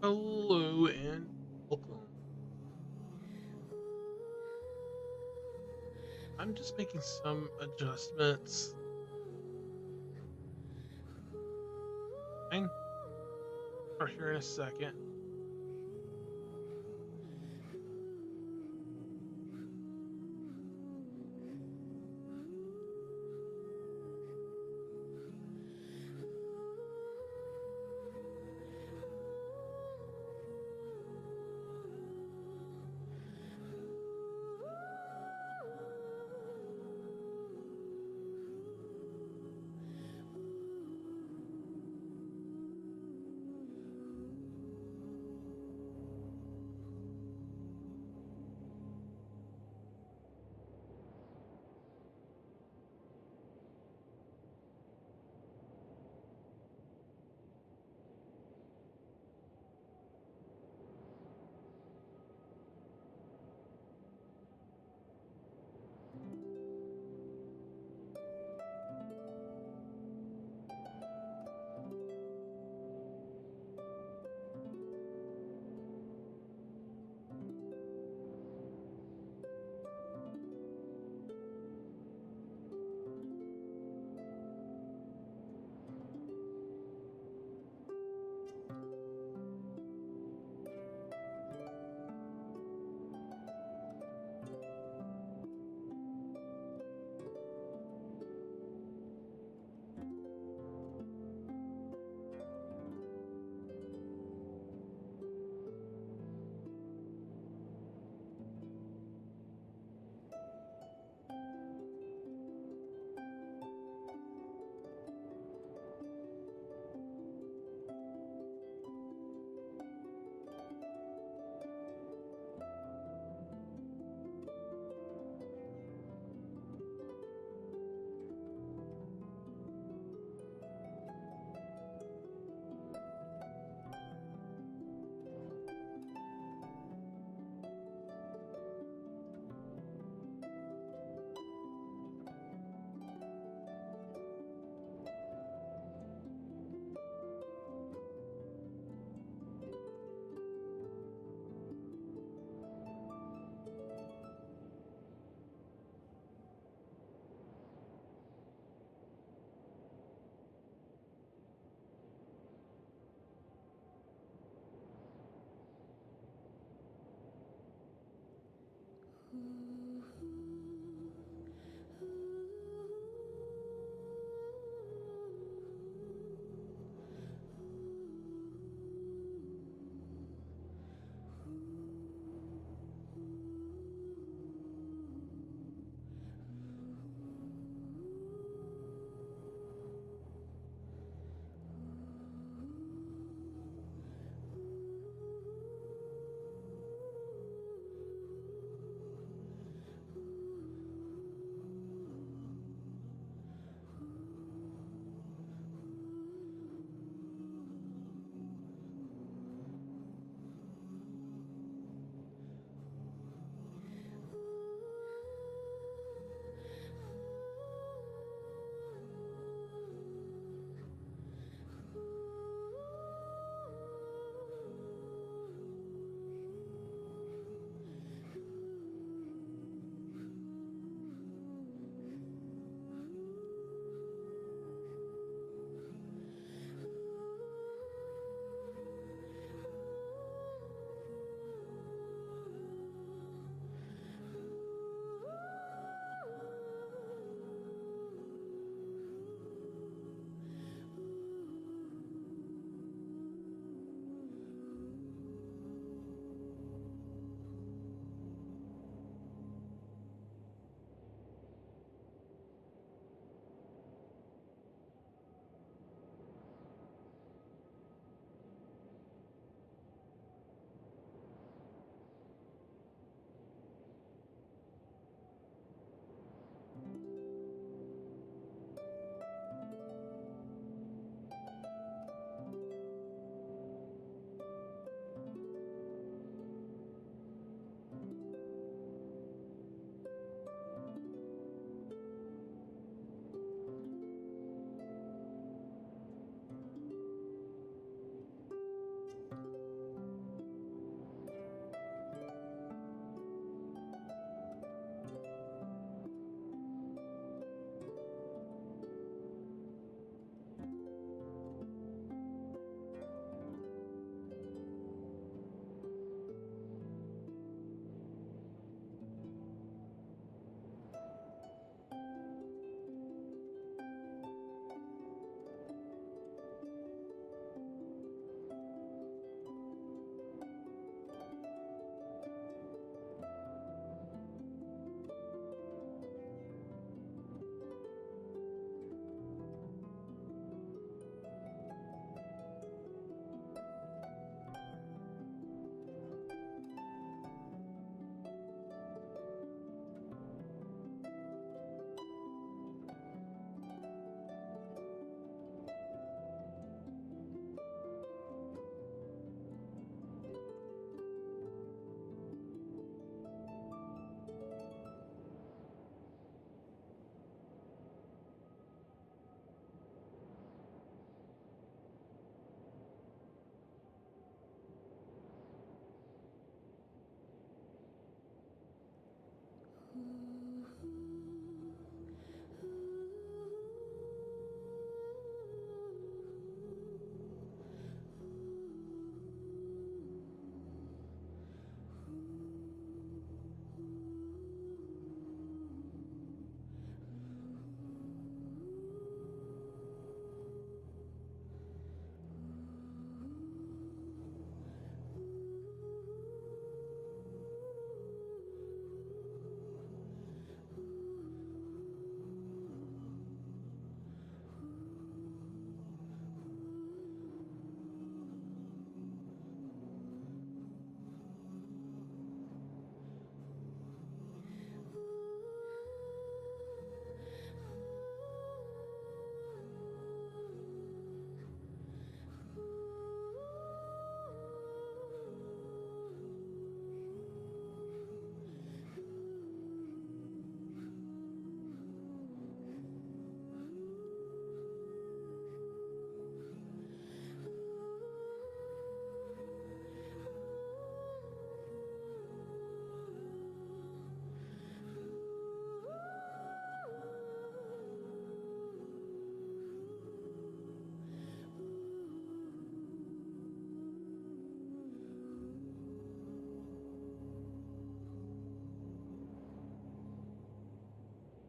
Hello and welcome. I'm just making some adjustments. Fine. Start here in a second.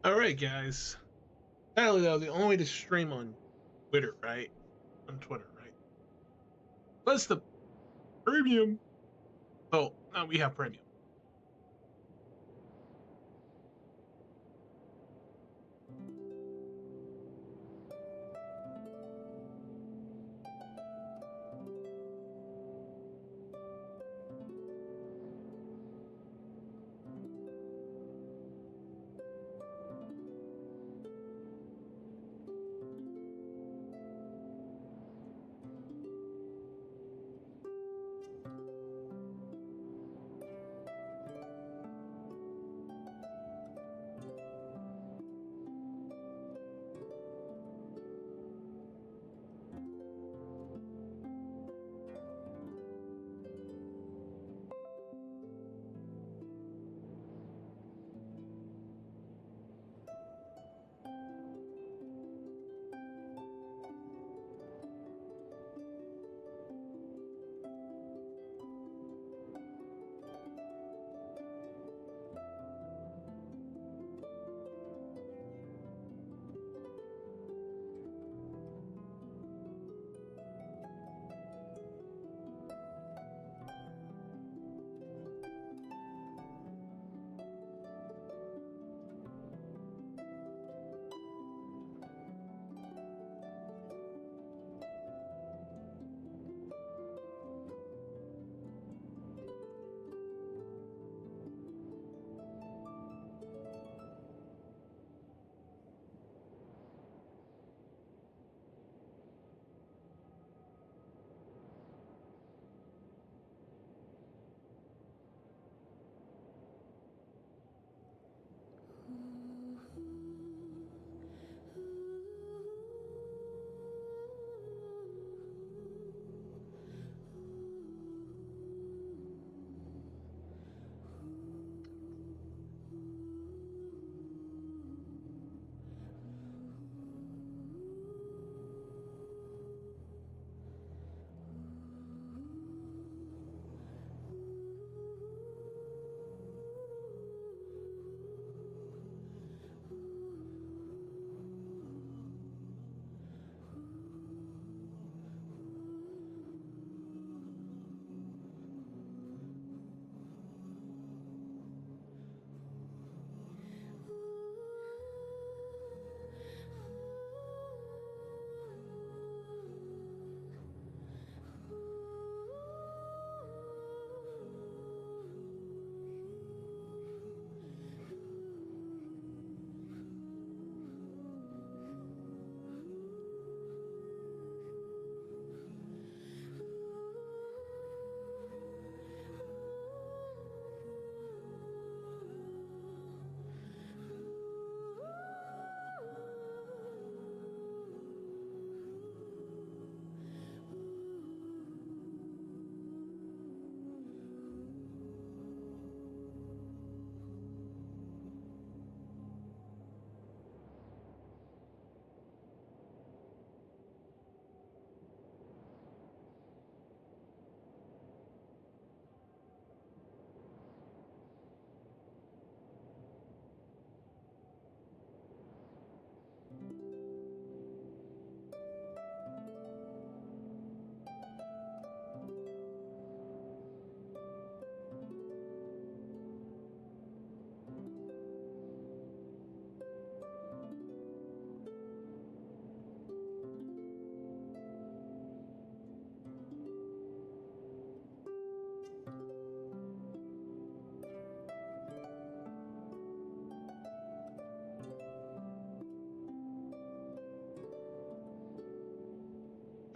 All right, guys. Apparently, though, the only way to stream on Twitter, right? On Twitter, right? Plus the premium. Oh, no, we have premium.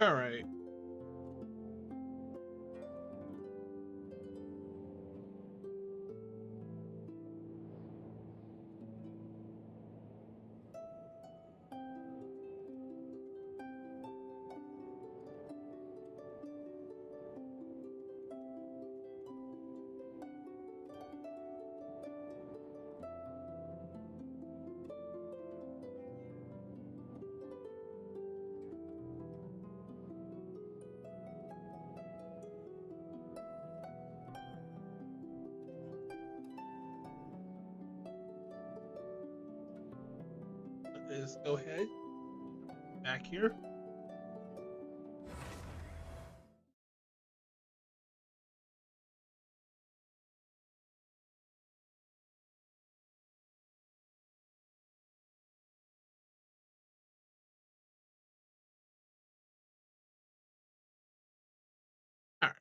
All right. is go ahead back here. All right.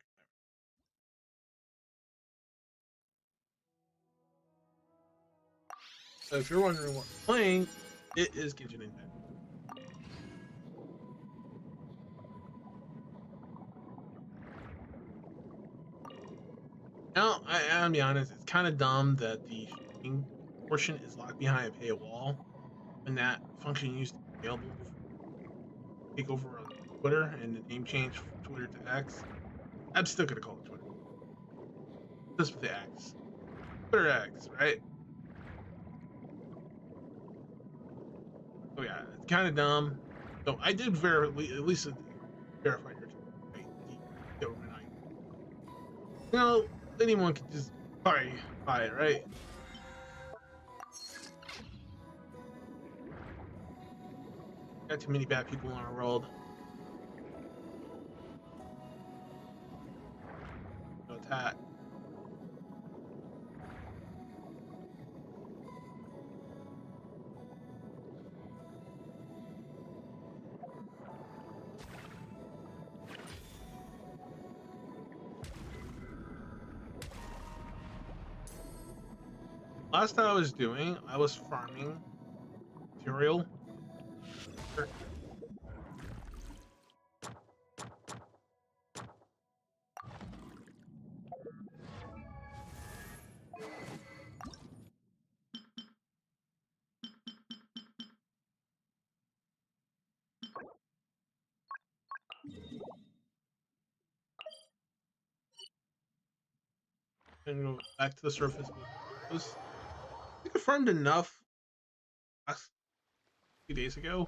So if you're wondering what we're playing, it is Genshin Impact. Now, I'll be honest, it's kind of dumb that the streaming portion is locked behind a paywall when that function used to be available before take over on Twitter and the name change from Twitter to X. I'm still gonna call it Twitter. Just with the X. Twitter X, right? Oh yeah, it's kind of dumb. So I did at least verify your right? The overnight. You know, anyone could just buy it, right? Got too many bad people in our world. No attack. Last time I was doing, I was farming material. And go back to the surface. I think I farmed enough last few days ago.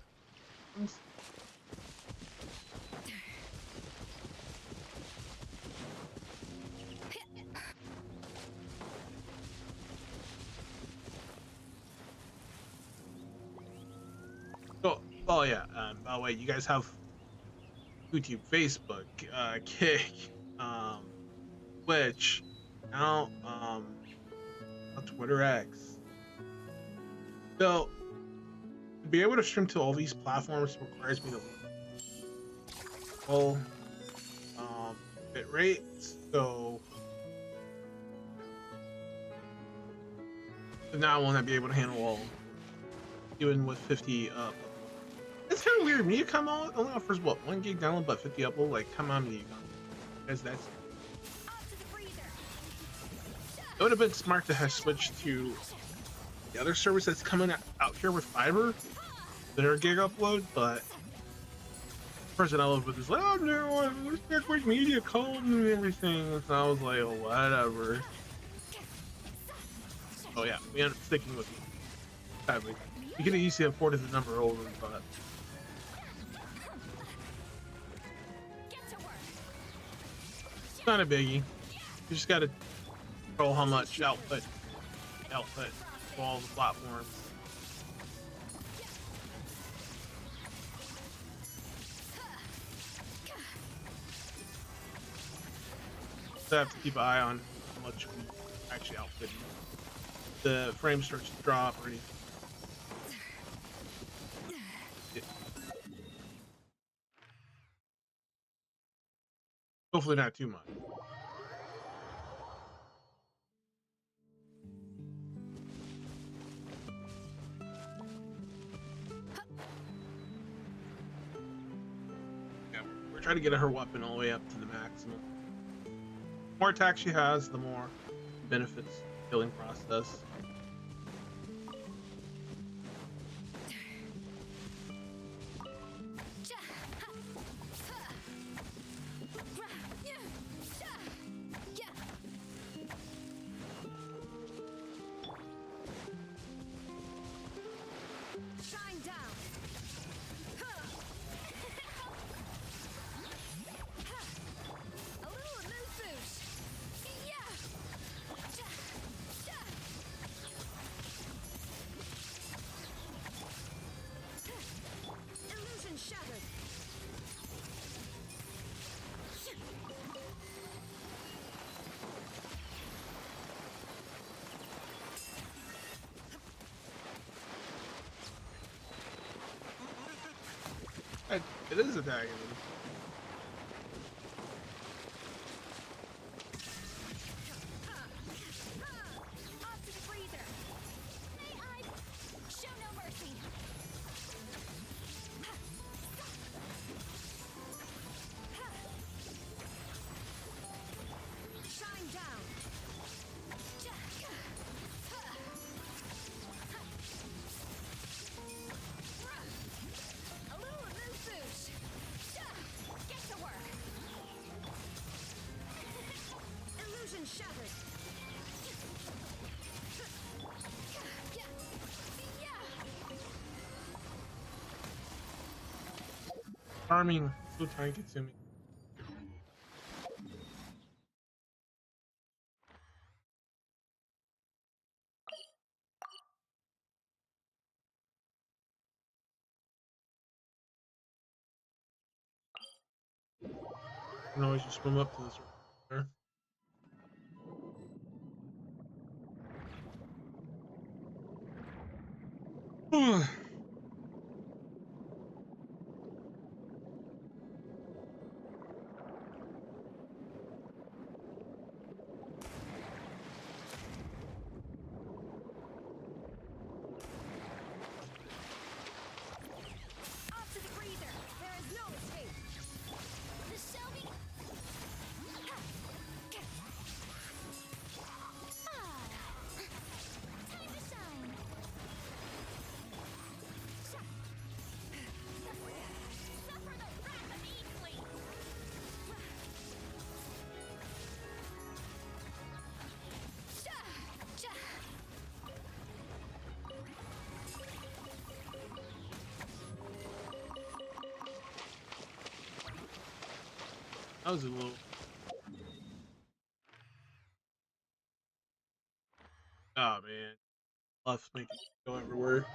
Oh yeah. By the way, you guys have YouTube, Facebook, Kick, Twitch, now Twitter X. So to be able to stream to all these platforms requires me to full bit rate. So now I will not be able to handle all, even with 50 up. It's kind of weird. MediaCom only offers what, 1 gig download but 50 upload. Like, come on, MediaCom, because that's. It would have been smart to have switched to the other service that's coming out here with fiber, their gig upload, but the person I love with is like, oh no, let's check with MediaCom and everything. So I was like, oh, whatever. Oh yeah, we ended up sticking with it. Sadly, you could have easily afforded the number over, but it's not a biggie. You just gotta control how much output for all the platforms. So I have to keep an eye on how much we actually output. The frame starts to drop or anything. Hopefully not too much. Yeah, we're trying to get her weapon all the way up to the maximum. The more attack she has, the more benefits the killing process. It is attacking me. Shattered. Farming so time consuming. You can always just swim up to this right there. That was a little. Oh man, buffs make it go everywhere.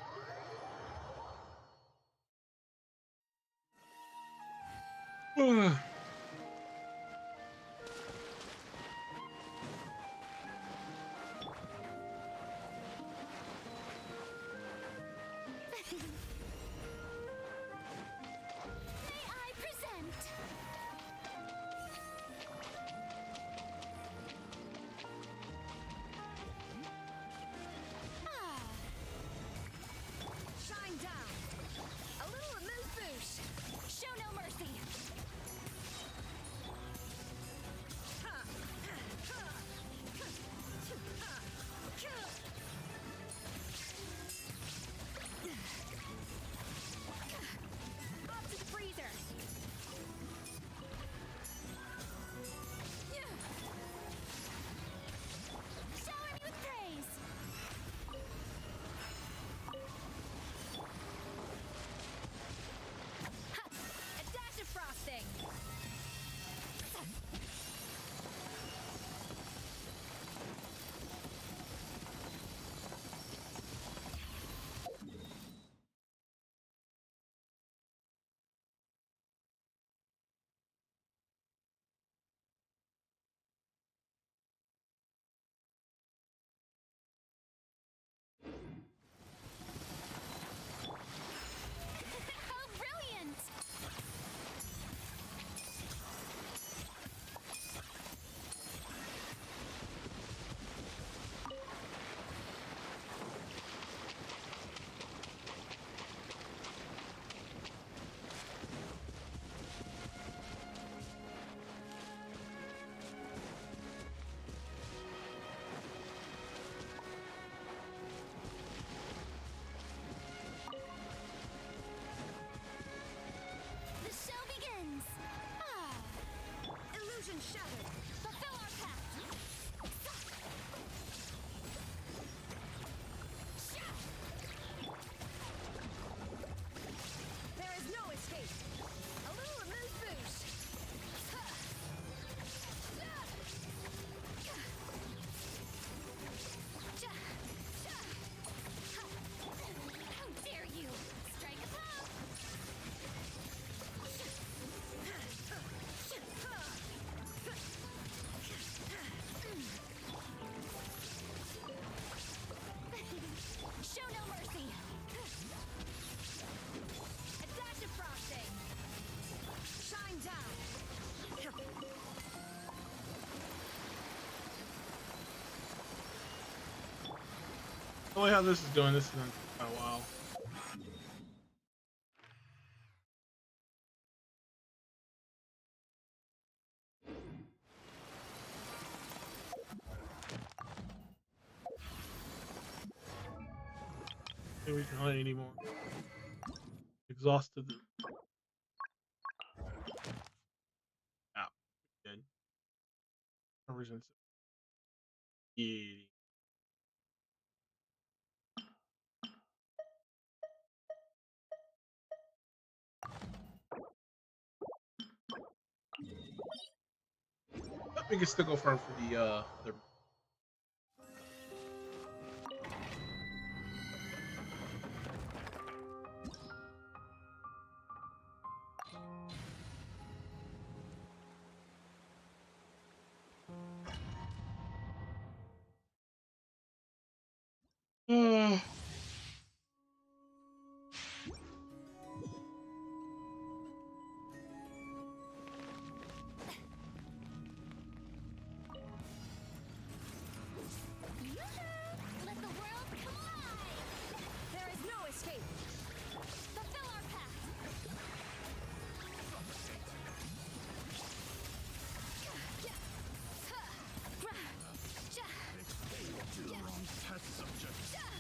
the way how this is going, this is going to take quite a while. Maybe we can hunt anymore. Exhausted. Ah, good. Represents. Yeah. But we can still go farm for the other. Let the world collide! There is no escape. Fulfill our path.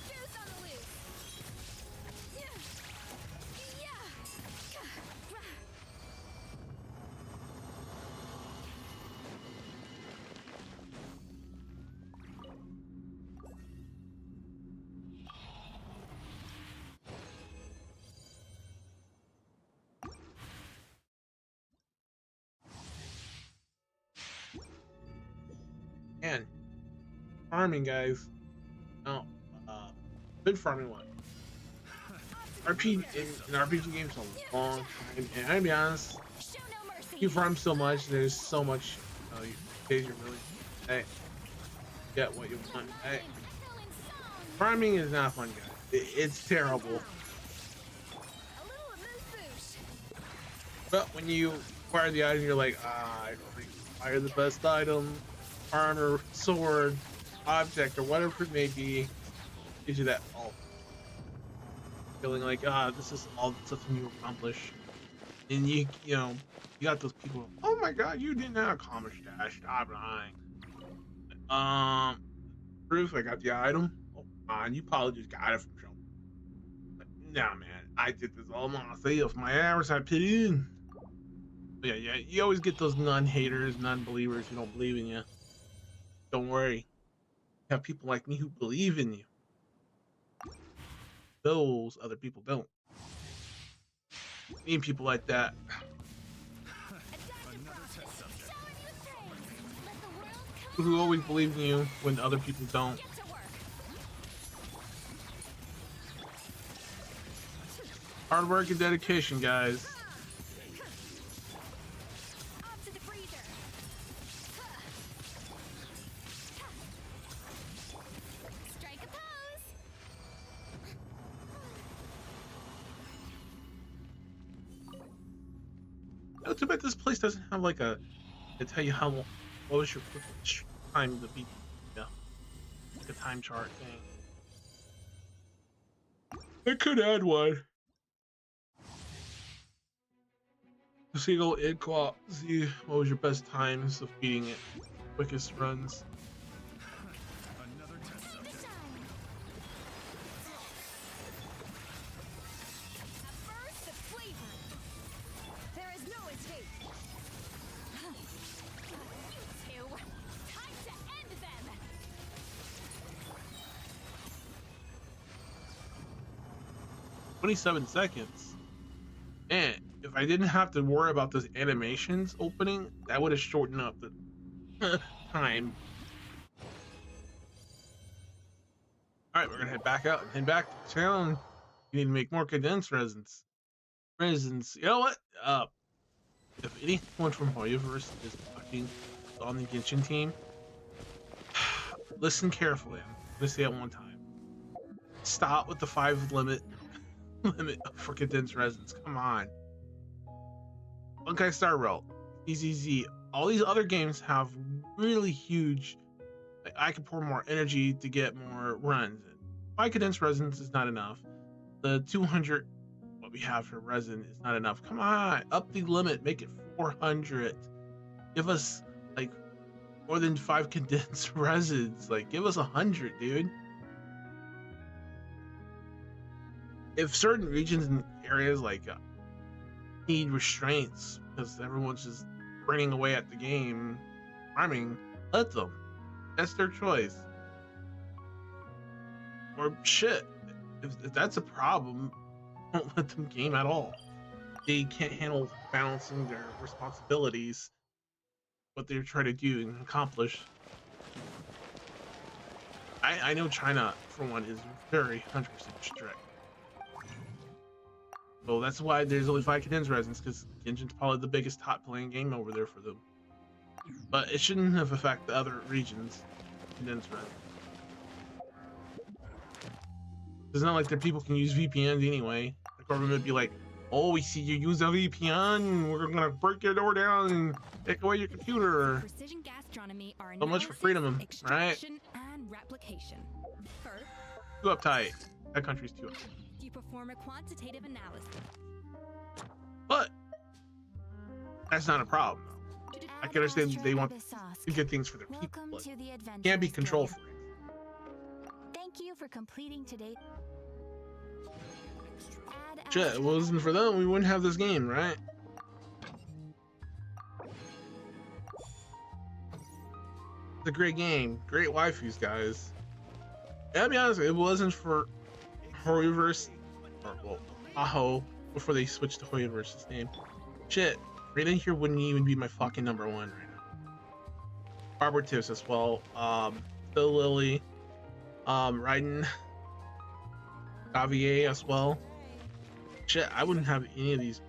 Juice on the loose. And farming, guys. No, good farming one. RPG in RPG games a long time, and I'll be honest, Show no mercy. you farm so much. There's so much. Days you really hey, get what you want. Hey, farming is not fun, guys. It's terrible. A little amuse-bouche. But when you acquire the item, you're like, I acquire the best item, armor, sword, object, or whatever it may be. Gives you that feeling like, this is all something you accomplish. And you know, you got those people, oh my god, you didn't accomplish that. Stop lying. Proof I got the item. Oh man, you probably just got it from show. Nah man, I did this all myself. My hours I put in. But yeah, you always get those non-haters, non-believers who don't believe in you. Don't worry. You have people like me who believe in you. Those other people don't. Need people like that. Who always believe in you when other people don't. Hard work and dedication, guys. Oh, too bad this place doesn't have like a to tell you how what was your quickest time to beat, yeah, like a time chart thing. I could add one. Seagull Idquat, see what was your best times of beating it, quickest runs. Time to end them! 27 seconds. Man, if I didn't have to worry about those animations opening, that would have shortened up the time. Alright, we're gonna head back out and head back to town. We need to make more condensed resins. You know what? If anyone from Hoyoverse is watching on the Genshin team, listen carefully. I'm gonna say it one time. Stop with the 5 limit for condensed resins. Come on. Okay, Star Rail, EZZ. All these other games have really huge. Like, I can pour more energy to get more runs. 5 condensed resins is not enough. The 200 what we have for resin is not enough. Come on, up the limit, make it 400. Give us like more than 5 condensed resins. Like, give us 100, dude. If certain regions and areas like need restraints because everyone's just bringing away at the game, farming, let them. That's their choice. Or shit, if that's a problem, don't let them game at all. They can't handle balancing their responsibilities, what they're trying to do and accomplish. I know China, for one, is very 100% strict. So that's why there's only 5 condensed resins, because Genshin's probably the biggest top playing game over there for them. But it shouldn't have affected the other regions' condensed resin. It's not like that people can use VPNs anyway. The government would be like, oh, we see you use a VPN, we're gonna break your door down and take away your computer. Precision gastronomy are So much for freedom, right? And replication. First, Too uptight. That country's too uptight. you perform a quantitative analysis. But that's not a problem. I can understand they want to get things for their people, Welcome but to the it can't be control Guild. freaks. Thank you for completing today. Shit, if it wasn't for them, we wouldn't have this game, right? It's a great game. Great waifus, guys. And I'll be honest, it wasn't for Hoyoverse, or well, Aho, before they switched to Hoyoverse's name. Shit, Raiden here wouldn't even be my fucking #1 right now. Barbara Tips as well. Still Lily. Raiden. Xavier as well. Shit, I wouldn't have any of these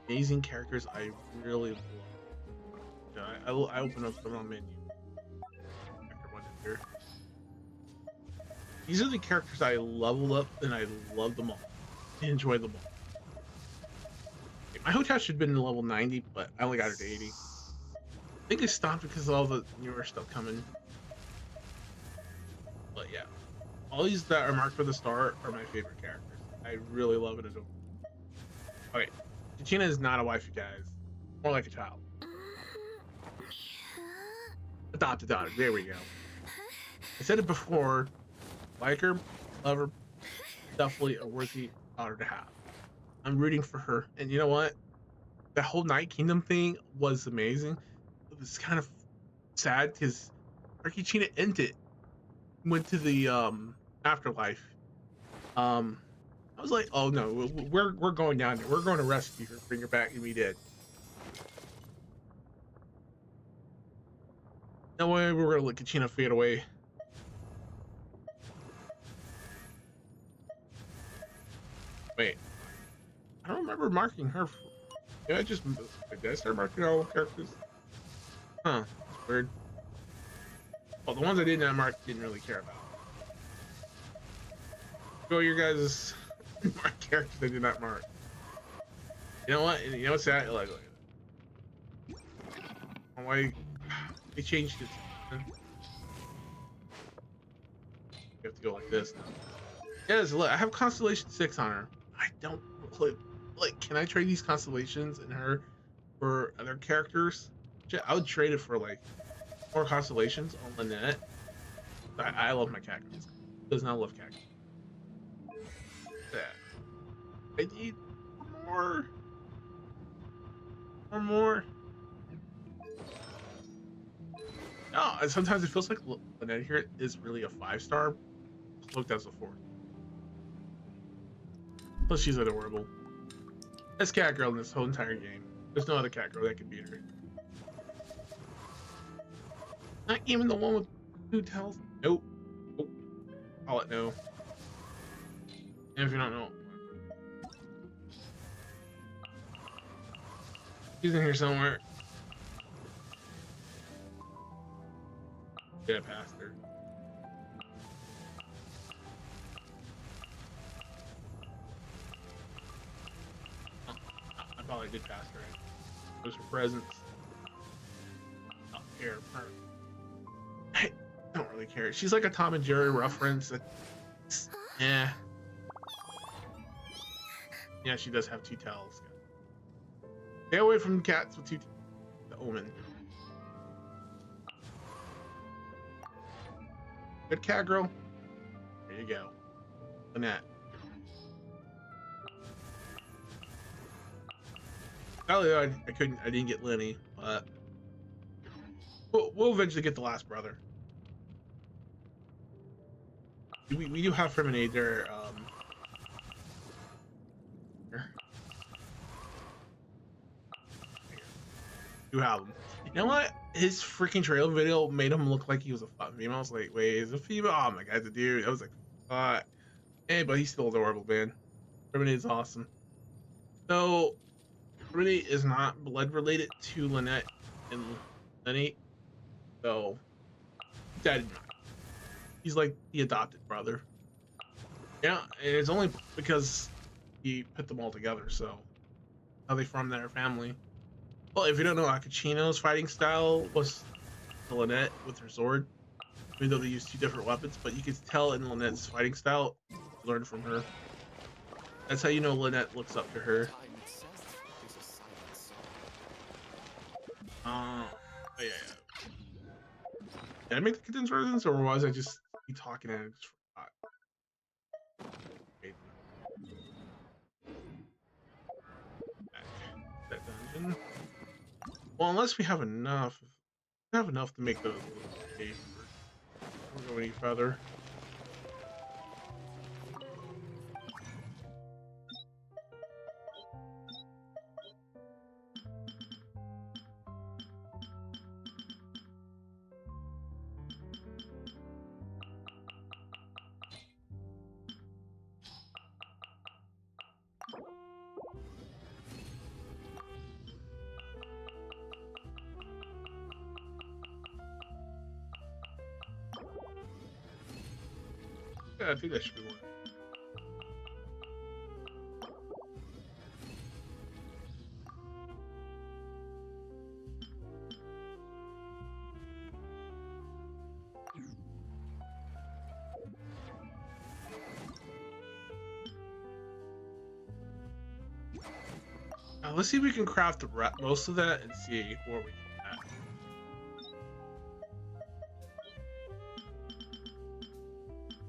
amazing characters I really love. Yeah, I open up the wrong menu. These are the characters I leveled up and I love them all. I enjoy them all. My hotel should have been level 90, but I only got her to 80. I think I stopped because of all the newer stuff coming. But yeah, all these that are marked for the star are my favorite characters. I really love it. Okay, Kachina is not a waifu, guys. More like a child. Adopted daughter. There we go. I said it before. Like her, love her, definitely a worthy daughter to have. I'm rooting for her, and you know what? That whole Night Kingdom thing was amazing. It was kind of sad because Arkichina ended, went to the afterlife. I was like, oh no, we're going down there. We're going to rescue her, bring her back, and we did. No way, we're gonna let Kachina fade away. Wait, I don't remember marking her. Yeah, did I start marking all characters? Huh, that's weird. Well, the ones I did not mark didn't really care about. Go your guys' mark characters I did not mark. You know what? You know what's that? Like, why they changed it? You have to go like this now. Yes, look, I have Constellation 6 on her. I don't like. Can I trade these constellations and her for other characters? I would trade it for like more constellations on Lynette. I love my cactus. Does not love cactus. Yeah. I need more. Or more. No, sometimes it feels like Lynette here is really a 5-star. Look, that's a 4. Plus, she's adorable. Best cat girl in this whole entire game. There's no other cat girl that can beat her. Not even the one with 2 tails. Nope. Nope. Call it no. And if you don't know, she's in here somewhere. Get past her. I probably did pass her. Those are presents. Oh, here, I don't really care. She's like a Tom and Jerry reference. Yeah. Yeah, she does have two tails. Stay away from cats with two tails. The omen. Good cat girl. There you go. Lynette. I didn't get Lenny, but we'll eventually get the last brother. We do have Ferminator. Do have him. You know what? His freaking trailer video made him look like he was a female. I was like, wait, is it a female? Oh my god, it's a dude. I was like, hey, but he's still adorable, man. Ferminator is awesome. So, Ferminator is not blood related to Lynette and Lenny. So, dead. He's like the adopted brother. Yeah, and it's only because he put them all together. So, how they formed their family. Well, if you don't know, Akachino's fighting style was Lynette with her sword, even though they use two different weapons. But you could tell in Lynette's fighting style, learn from her. That's how you know Lynette looks up to her. But yeah. Did I make the condensed versions, or was I just be talking and I just forgot? Okay. That dungeon. Well, unless we have enough. We have enough to make those. Okay. We'll go any further. Yeah, I think that should be one. Let's see if we can craft most of that and see where we can at.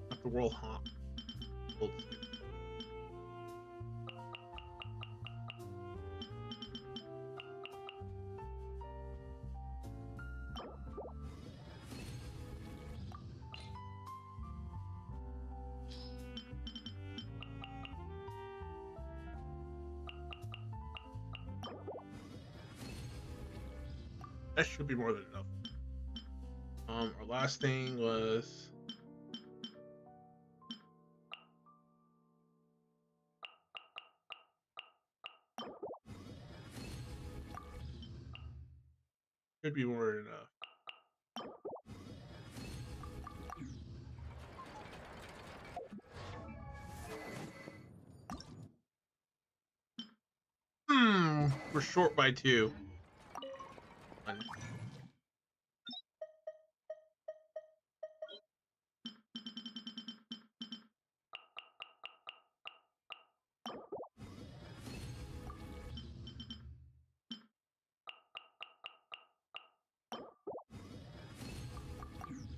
Not the world haunt. That should be more than enough. Our last thing was should be more than enough. We're short by 2. One.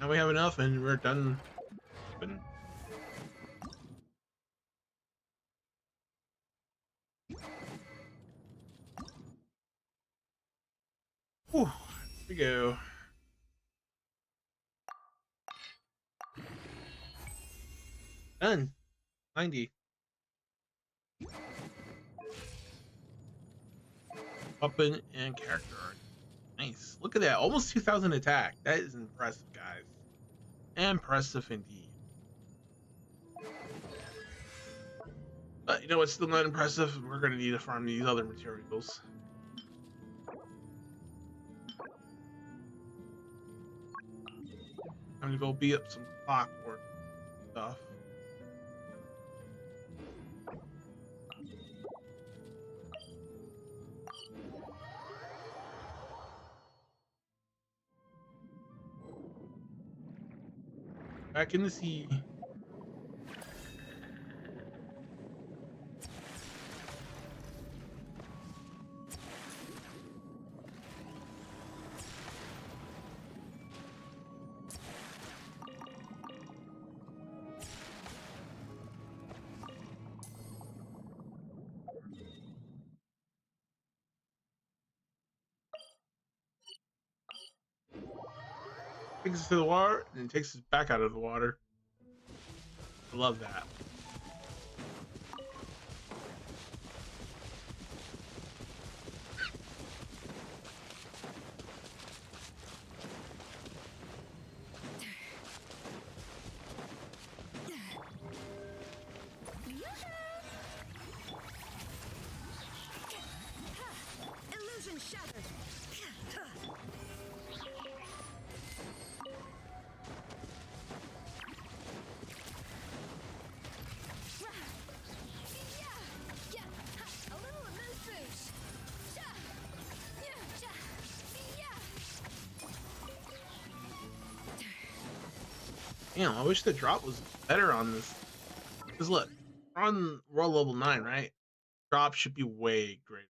Now we have enough, and we're done. Whew, here we go. Done. 90. Weapon and character art. Nice. Look at that. Almost 2,000 attack. That is impressive, guys. Impressive indeed. But you know what's still not impressive? We're going to need to farm these other materials. I'm going to go beat up some clockwork stuff. Back in the sea. takes us to the water and then takes us back out of the water. I love that. Illusion shattered. A little amuse-bouche. Damn, I wish the drop was better on this. Because look, we're on world level 9, right? Drop should be way greater.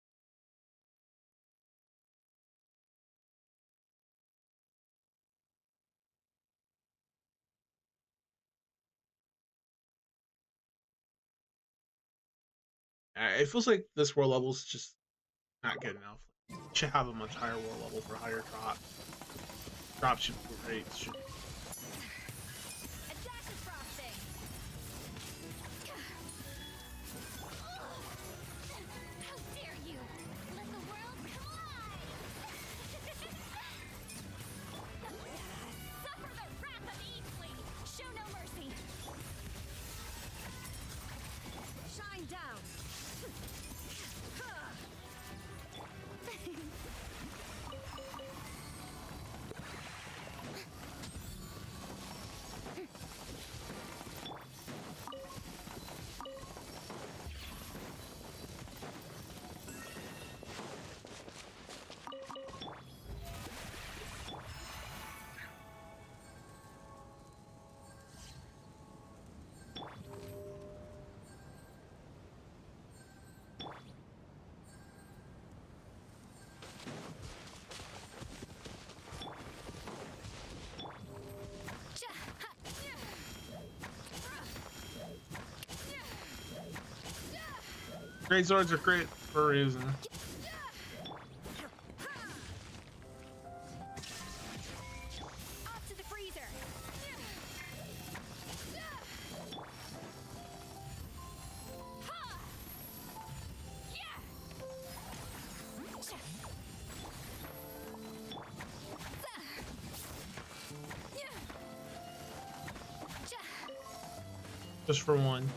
It feels like this world level is just not good enough. Should have a much higher world level for higher drops. Drop should be great. Adaptive frosting. How dare you! Let the world collide! Suffer the wrath of Eastling! Show no mercy! Shine down! Great swords are great for a reason. Off to the freezer. Just for one.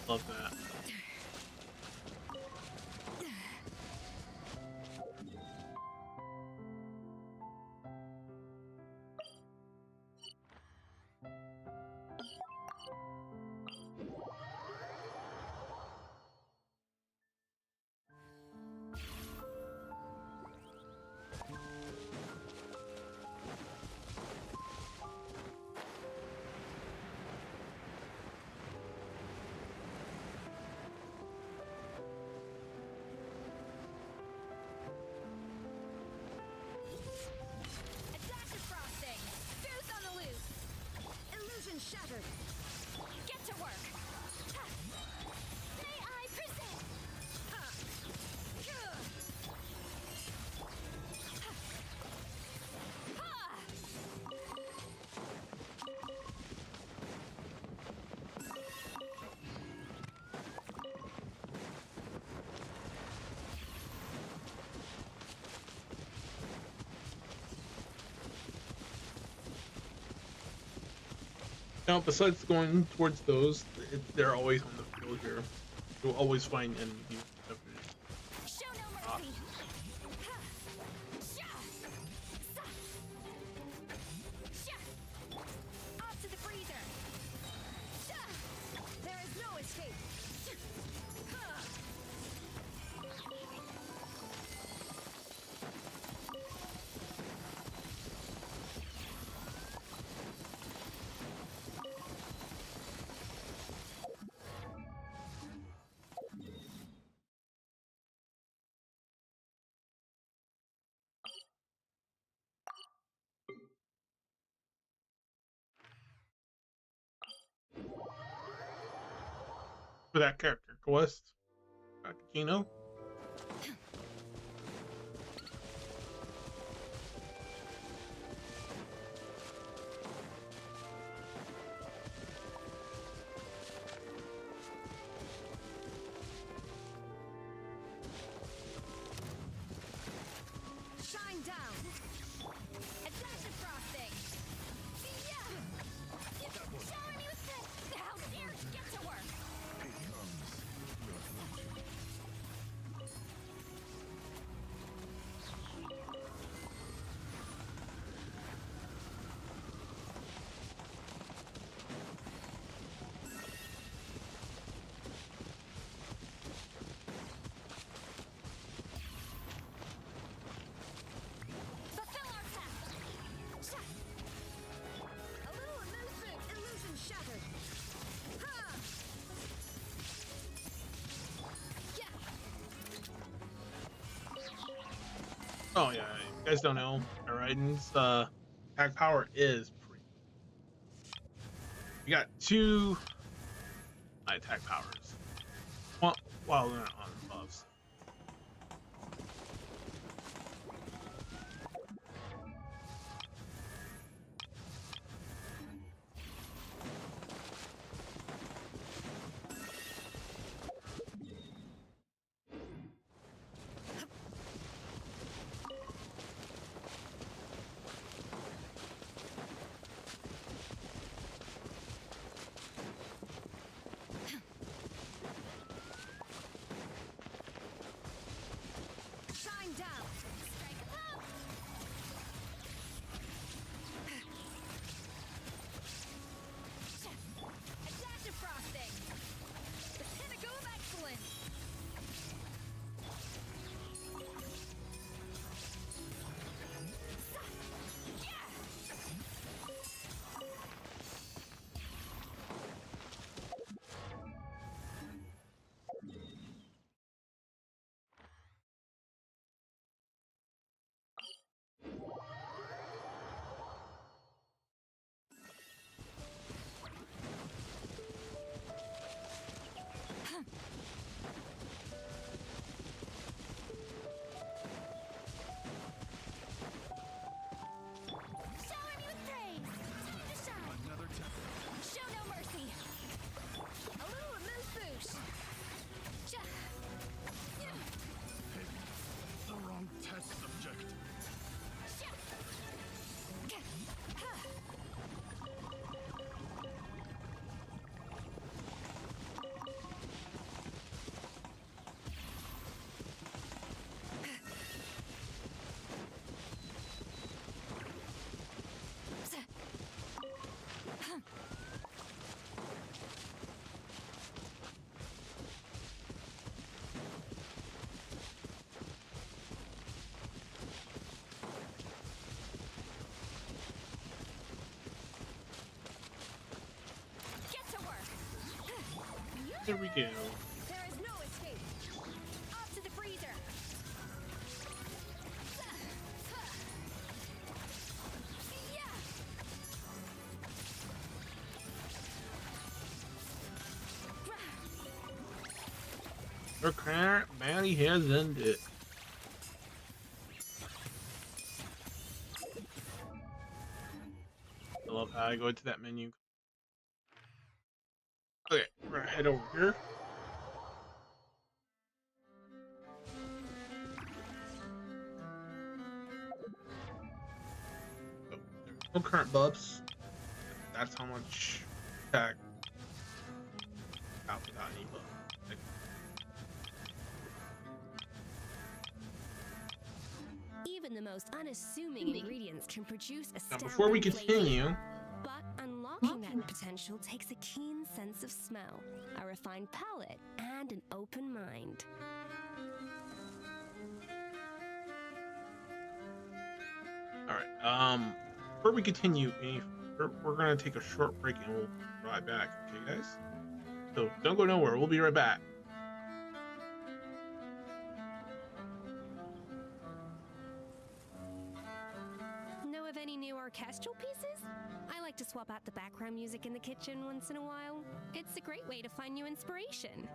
Love that. Adaptive frosting. Goose on the loose. Illusion shattered. Get to work. May I present? Now, besides going towards those, they're always on the field here. You'll always find enemies. Show no mercy. Off to the freezer. There is no escape. For that character, Quest, Kino. Oh yeah, if you guys don't know, Alrighten's attack power is pretty. You got two attack powers. One, well, they're not on buffs. Shine down. Strike up. A dash of frosting. The pinnacle of excellence. Shower me with praise. Time to shine. Another temper. Show no mercy. A little remove boosh. Hey, the wrong test subject. Get to work. There we go. There is no escape. Off to the freezer. Yeah. Your current bounty has ended. I love how I go into that menu. Okay, we're gonna head over here. So, there's no current buffs. That's how much attack out without any buff. Like, Even the most unassuming ingredients can produce a now, before we flavor. continue, But unlocking that potential takes a keen sense of smell, a refined palate, and an open mind. all right. Before we continue, we're gonna take a short break and we'll be right back. Okay, guys. So don't go nowhere. We'll be right back. Know of any new orchestral pieces? I like to swap out the background music in the kitchen once in a while. It's a great way to find new inspiration.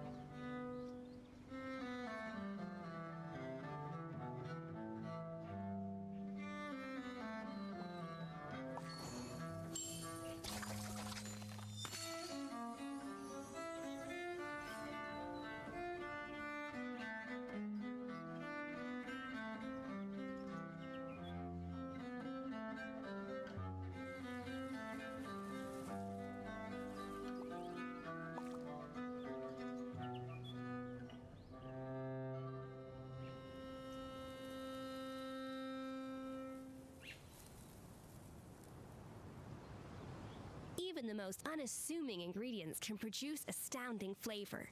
Even the most unassuming ingredients can produce astounding flavor.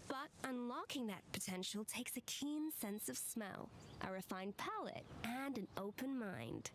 But unlocking that potential takes a keen sense of smell, a refined palate, and an open mind.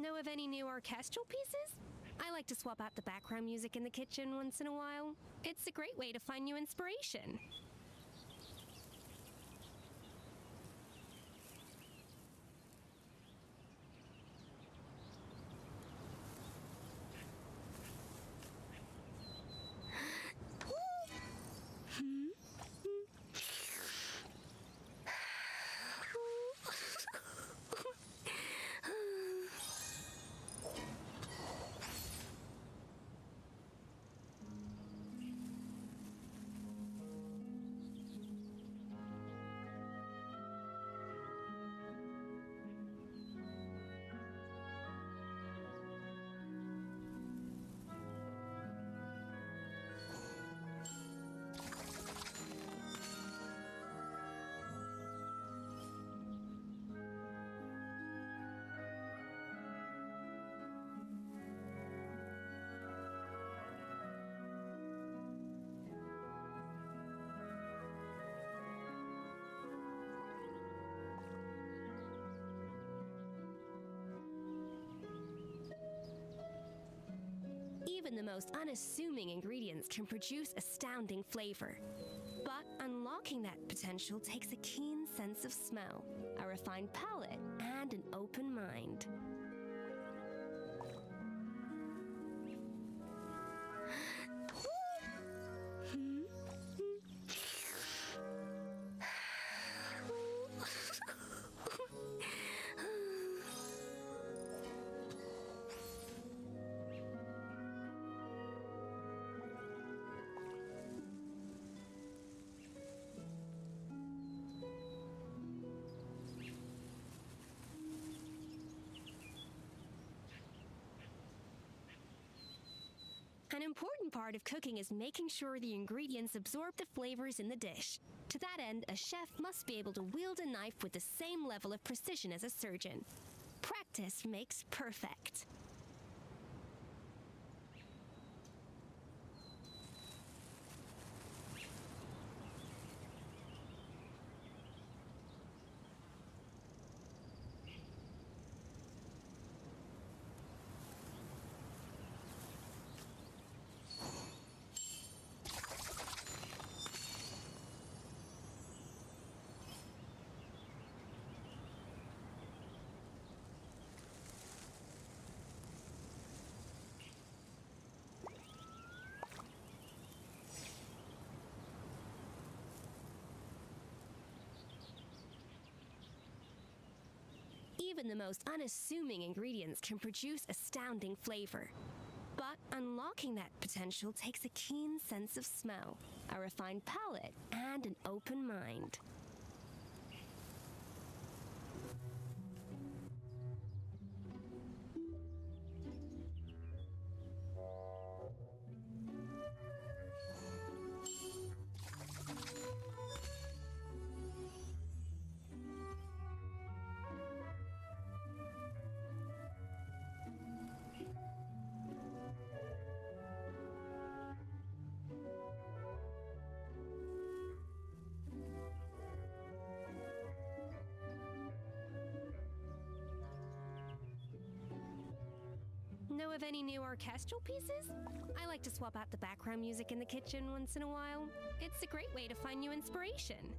Know of any new orchestral pieces? I like to swap out the background music in the kitchen once in a while. It's a great way to find new inspiration. Even the most unassuming ingredients can produce astounding flavor. But unlocking that potential takes a keen sense of smell, a refined palate, and an open mind. An important part of cooking is making sure the ingredients absorb the flavors in the dish. To that end, a chef must be able to wield a knife with the same level of precision as a surgeon. Practice makes perfect. Even the most unassuming ingredients can produce astounding flavor. But unlocking that potential takes a keen sense of smell, a refined palate, and an open mind. Know of any new orchestral pieces? I like to swap out the background music in the kitchen once in a while. It's a great way to find new inspiration.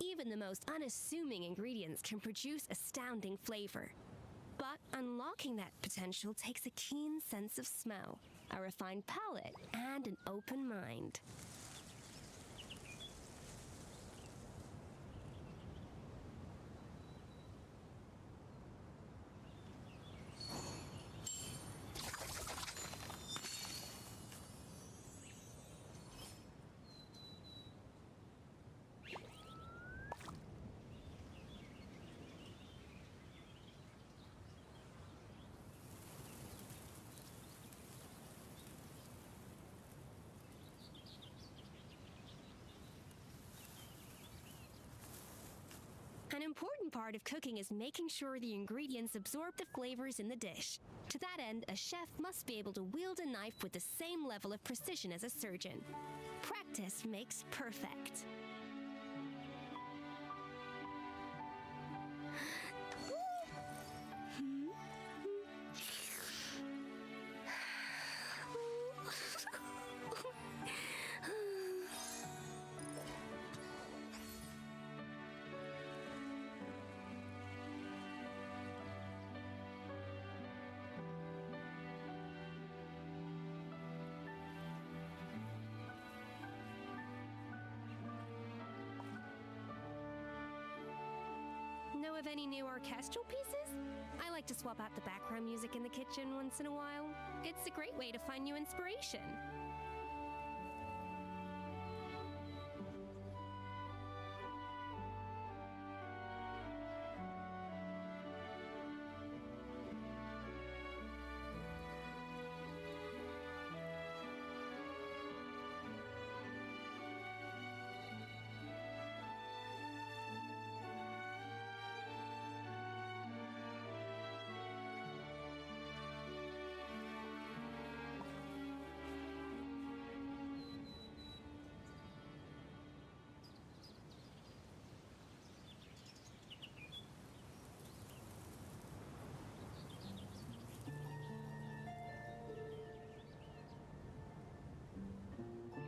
Even the most unassuming ingredients can produce astounding flavor. But unlocking that potential takes a keen sense of smell, a refined palate, and an open mind. An important part of cooking is making sure the ingredients absorb the flavors in the dish. To that end, a chef must be able to wield a knife with the same level of precision as a surgeon. Practice makes perfect. Know of any new orchestral pieces? I like to swap out the background music in the kitchen once in a while. It's a great way to find new inspiration.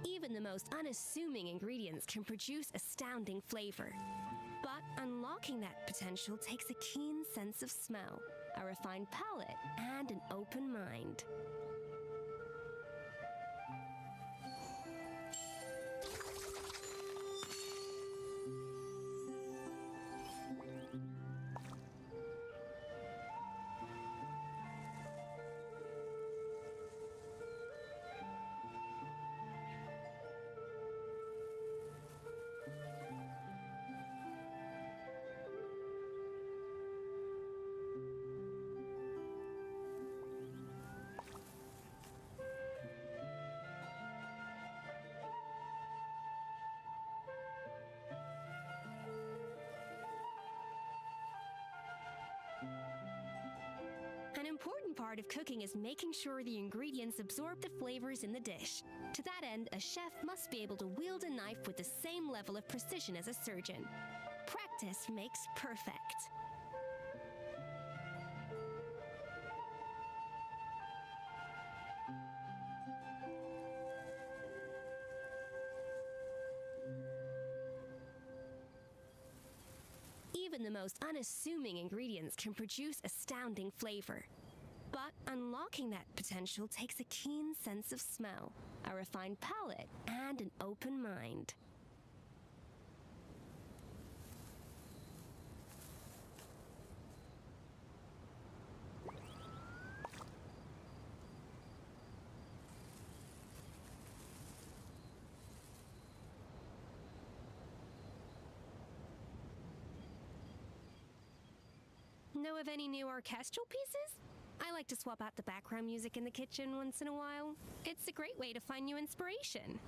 Even the most unassuming ingredients can produce astounding flavor. But unlocking that potential takes a keen sense of smell, a refined palate, and an open mind. An important part of cooking is making sure the ingredients absorb the flavors in the dish. To that end, a chef must be able to wield a knife with the same level of precision as a surgeon. Practice makes perfect. Even the most unassuming ingredients can produce astounding flavor. But unlocking that potential takes a keen sense of smell, a refined palate, and an open mind. Know of any new orchestral pieces? I like to swap out the background music in the kitchen once in a while. It's a great way to find new inspiration.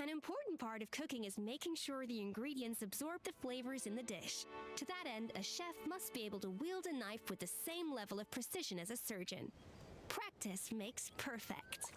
An important part of cooking is making sure the ingredients absorb the flavors in the dish. To that end, a chef must be able to wield a knife with the same level of precision as a surgeon. Practice makes perfect.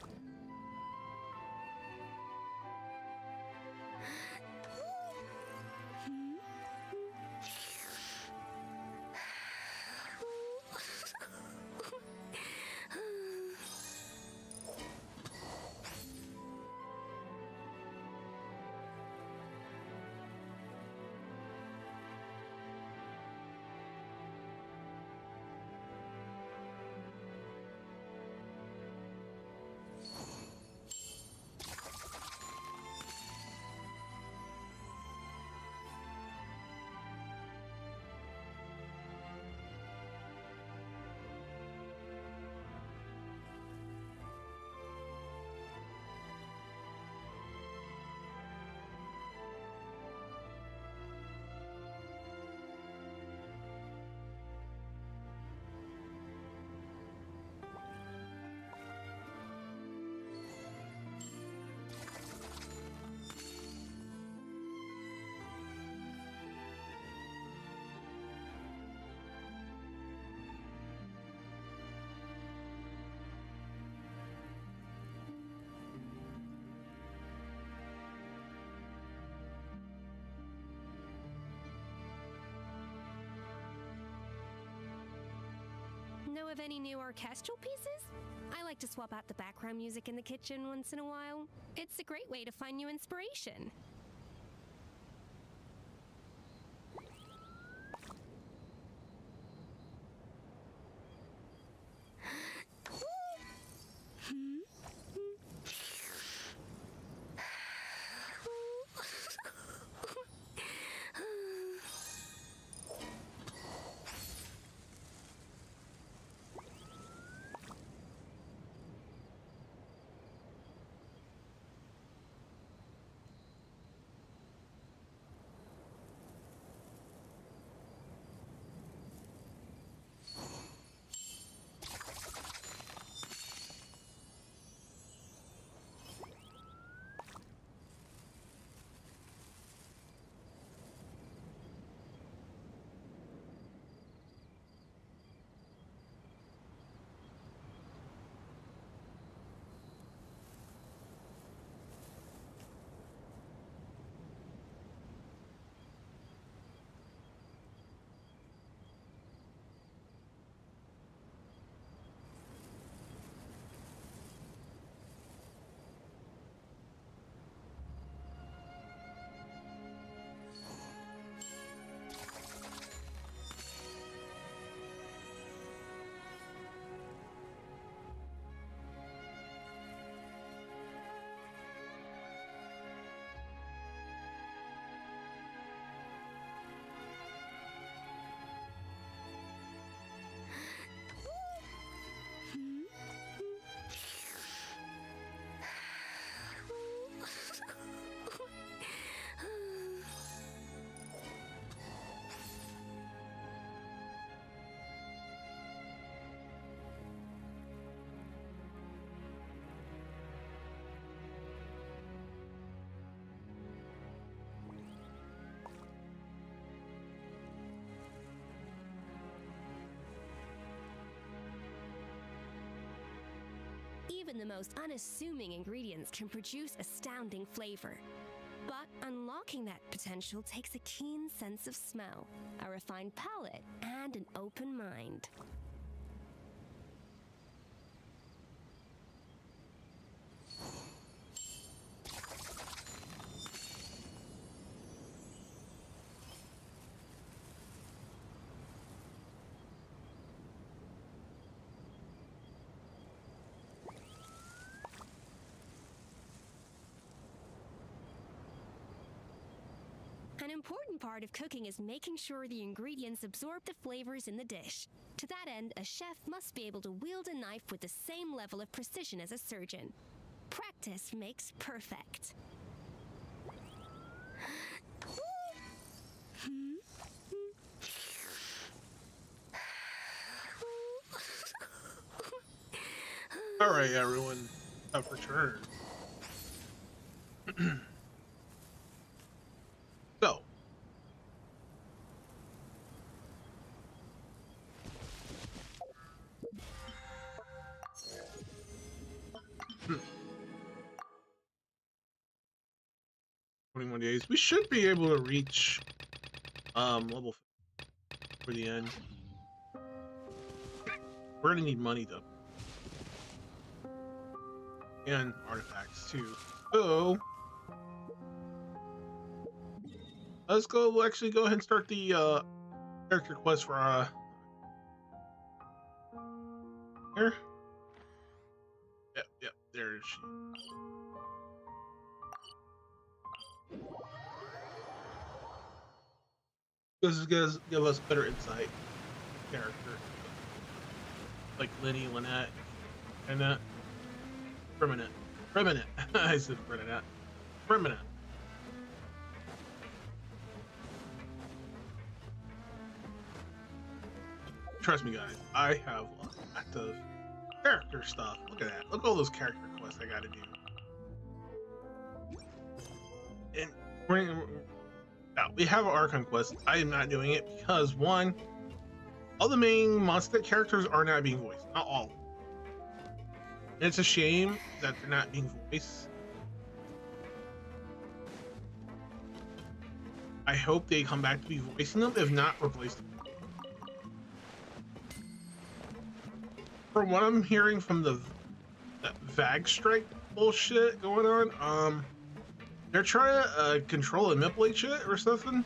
know of any new orchestral pieces? I like to swap out the background music in the kitchen once in a while. It's a great way to find new inspiration. Even the most unassuming ingredients can produce astounding flavor. But unlocking that potential takes a keen sense of smell, a refined palate, and an open mind. An important part of cooking is making sure the ingredients absorb the flavors in the dish. To that end, a chef must be able to wield a knife with the same level of precision as a surgeon. Practice makes perfect. All right, everyone, have returned. So, hmm, 21 days. We should be able to reach level 50 for the end. We're gonna need money though, and artifacts too. So let's go. We'll actually go ahead and start the character quest for here. Yep, there she is. This is gonna give us better insight character, like Lenny, Lynette, and Permanent. I said Permanent. Permanent. Trust me, guys. I have a lot of character stuff. Look at that. Look at all those character quests I gotta do. And now we have an Archon quest. I am not doing it because one, all the main monster characters are not being voiced. Not all. And it's a shame that they're not being voiced. I hope they come back to be voicing them. If not, replace them. from what I'm hearing from the VAG strike bullshit going on, they're trying to control and manipulate shit or something,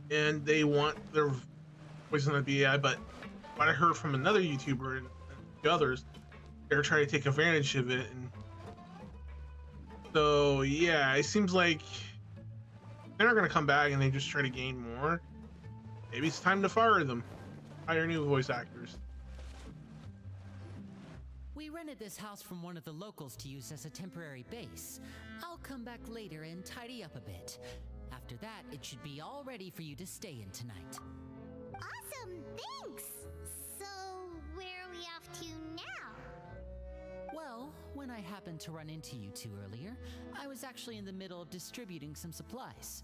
and they want their voice on the BAI. But what I heard from another YouTuber and the others, they're trying to take advantage of it, and so yeah, it seems like they're not gonna come back and they just try to gain more. Maybe it's time to fire them, hire new voice actors. We rented this house from one of the locals to use as a temporary base. I'll come back later and tidy up a bit. After that, it should be all ready for you to stay in tonight. Awesome, thanks! So, where are we off to now? Well, when I happened to run into you two earlier, I was actually in the middle of distributing some supplies.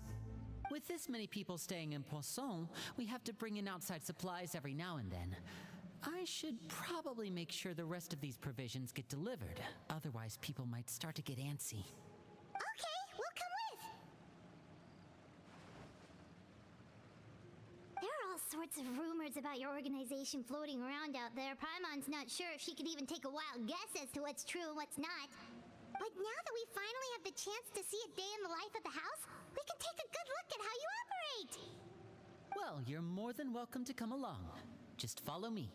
With this many people staying in Poisson, we have to bring in outside supplies every now and then. I should probably make sure the rest of these provisions get delivered. Otherwise, people might start to get antsy. Okay, we'll come with. There are all sorts of rumors about your organization floating around out there. Paimon's not sure if she could even take a wild guess as to what's true and what's not. But now that we finally have the chance to see a day in the life of the house, we can take a good look at how you operate. Well, you're more than welcome to come along. Just follow me.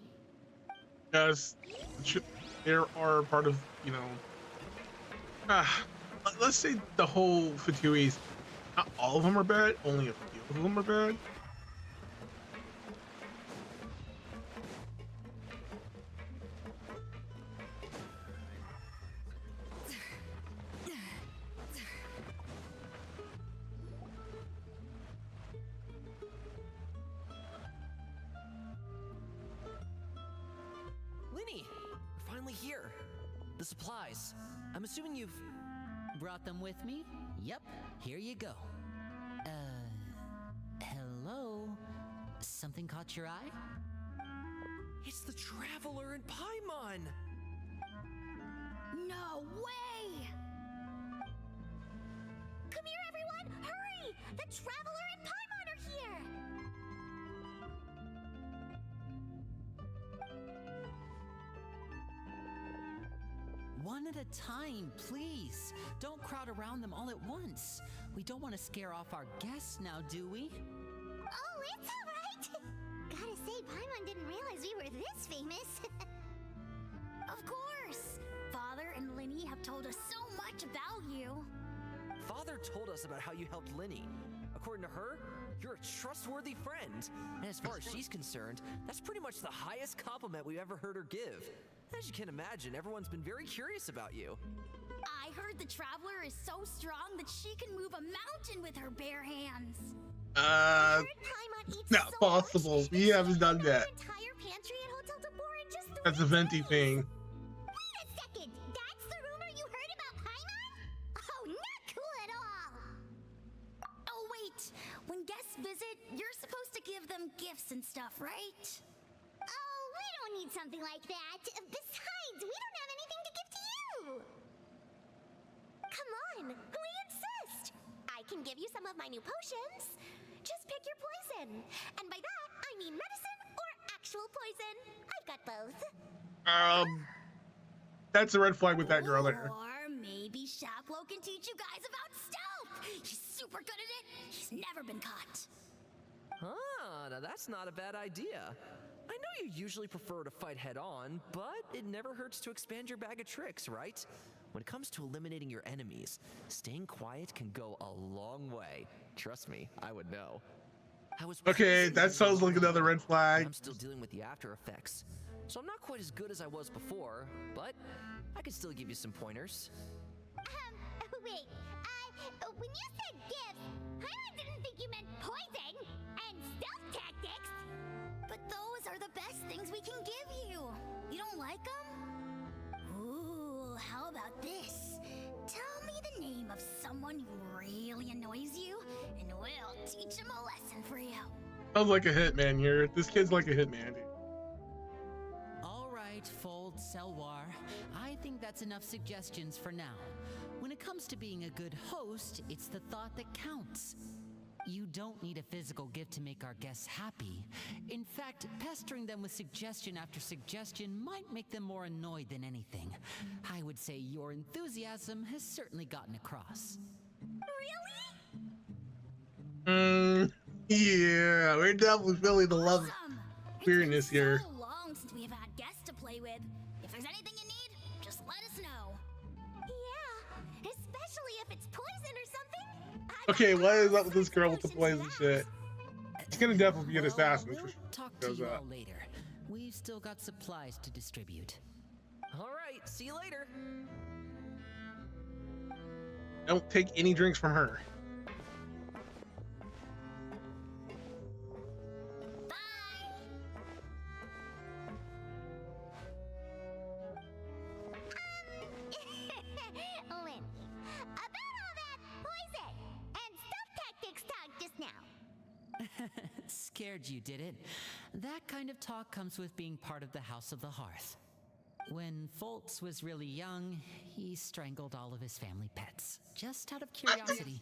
Guys, there are part of, you know, let's say the whole Ftuis, not all of them are bad, only a few of them are bad. Here. The supplies. I'm assuming you've... Brought them with me? Yep, here you go. Hello? Something caught your eye? It's the Traveler and Paimon! No way! Come here, everyone! Hurry! The Traveler and Paimon are here! One at a time, please. Don't crowd around them all at once. We don't want to scare off our guests now, do we? Oh, it's all right. Gotta say, Paimon didn't realize we were this famous. Of course. Father and Linny have told us so much about you. Father told us about how you helped Linny. According to her, you're a trustworthy friend. And as far as she's concerned, that's pretty much the highest compliment we've ever heard her give. As you can imagine, everyone's been very curious about you. I heard the Traveler is so strong that she can move a mountain with her bare hands. Not possible. We haven't done that. Entire pantry at Hotel Tabor in just 3 That's a venti thing. Wait a second! That's the rumor you heard about Paimon? Oh, not cool at all! Oh, wait! When guests visit, you're supposed to give them gifts and stuff, right? Oh, we don't need something like that. Besides, we don't have anything to give to you! Come on, we insist! I can give you some of my new potions. Just pick your poison. And by that, I mean medicine or actual poison. I've got both. That's a red flag with that girl there. Or maybe Shaplo can teach you guys about stealth. He's super good at it. He's never been caught. Ah, now that's not a bad idea. I know you usually prefer to fight head on, but it never hurts to expand your bag of tricks, right? When it comes to eliminating your enemies, staying quiet can go a long way. Trust me, I would know. Okay, that sounds like another red flag. I'm still dealing with the after effects, so I'm not quite as good as I was before, but I can still give you some pointers. Wait, when you said gifts, I didn't think you meant poison and stealth tactics. But those are the best things we can give you. You don't like them? Ooh, how about this? Tell me the name of someone who really annoys you, and we'll teach him a lesson for you. Sounds like a hitman here. This kid's like a hitman, dude. All right, Fold Selwar. I think that's enough suggestions for now. When it comes to being a good host, it's the thought that counts. You don't need a physical gift to make our guests happy. In fact, pestering them with suggestion after suggestion might make them more annoyed than anything. I would say your enthusiasm has certainly gotten across. Yeah, we're definitely feeling the love weirdness here. It's been so long since we have had guests to play with. If there's anything you need, just let us know. Yeah, especially if it's poison or something. Okay, what is up with this girl with the poison shit? It's gonna definitely be an assassin. We'll talk to you all later. We've still got supplies to distribute. All right, see you later. Don't take any drinks from her. Scared you, did it? That kind of talk comes with being part of the House of the Hearth. When Foltz was really young, he strangled all of his family pets, just out of curiosity.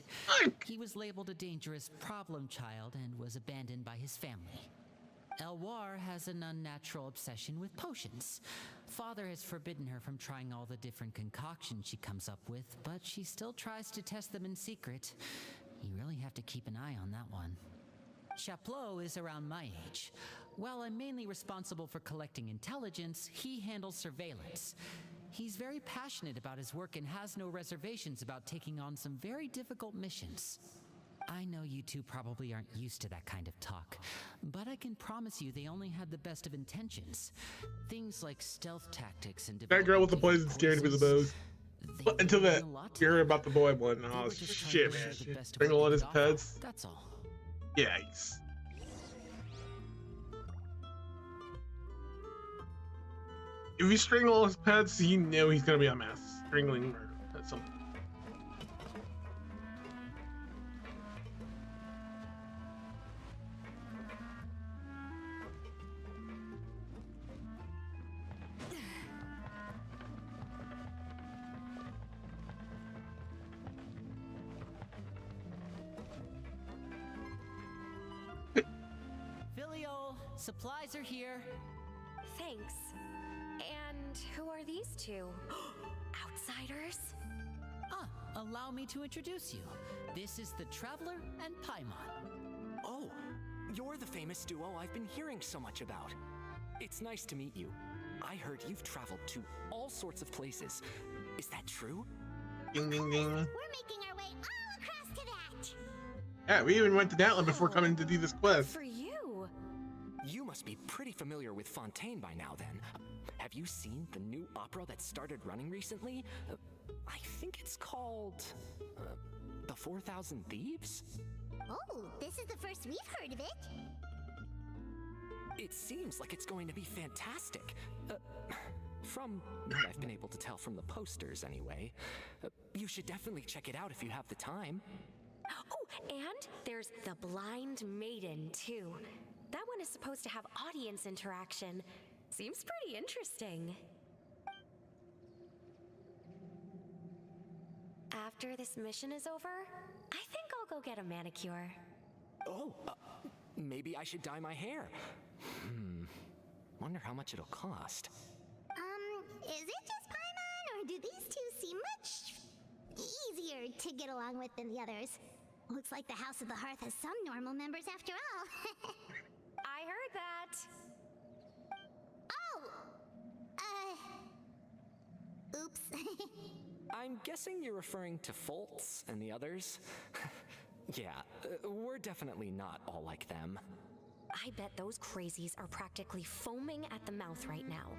He was labeled a dangerous problem child and was abandoned by his family. Elwar has an unnatural obsession with potions. Father has forbidden her from trying all the different concoctions she comes up with, but she still tries to test them in secret. You really have to keep an eye on that one. Chaplot is around my age. While I'm mainly responsible for collecting intelligence, he handles surveillance. He's very passionate about his work and has no reservations about taking on some very difficult missions. I know you two probably aren't used to that kind of talk, but I can promise you they only had the best of intentions. Things like stealth tactics and that girl with the poison scared me the most. Until that hear about the boy one. Oh shit, man. Strangle on his pets. That's all. Yikes. If you strangle all his pets, you know he's gonna be a mass strangling murder at some point. Supplies are here. Thanks. And who are these two? Outsiders? Allow me to introduce you. This is the Traveler and Paimon. Oh, you're the famous duo I've been hearing so much about. It's nice to meet you. I heard you've traveled to all sorts of places. Is that true? Ding, ding, ding. We're making our way all across to that. Yeah, we even went to Datland before coming to do this quest. For you. You must be pretty familiar with Fontaine by now, then. Have you seen the new opera that started running recently? I think it's called... The 4,000 Thieves? Oh, this is the first we've heard of it. It seems like it's going to be fantastic. From what I've been able to tell from the posters, anyway. You should definitely check it out if you have the time. Oh, and there's The Blind Maiden, too. That one is supposed to have audience interaction. Seems pretty interesting. After this mission is over, I think I'll go get a manicure. Oh, maybe I should dye my hair. Wonder how much it'll cost. Is it just Paimon, or do these two seem much easier to get along with than the others? Looks like the House of the Hearth has some normal members after all. I heard that. Oops. I'm guessing you're referring to Foltz and the others? Yeah, we're definitely not all like them. I bet those crazies are practically foaming at the mouth right now.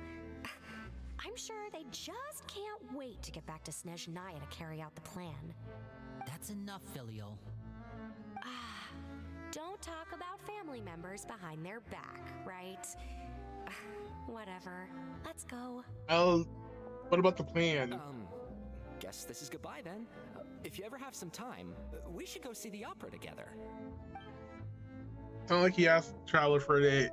I'm sure they just can't wait to get back to Snezhnaya to carry out the plan. That's enough, Filial. Don't talk about family members behind their back, right? Whatever. Let's go. Oh, what about the plan? Guess this is goodbye then. If you ever have some time, we should go see the opera together. Sound like he asked Traveler for a date.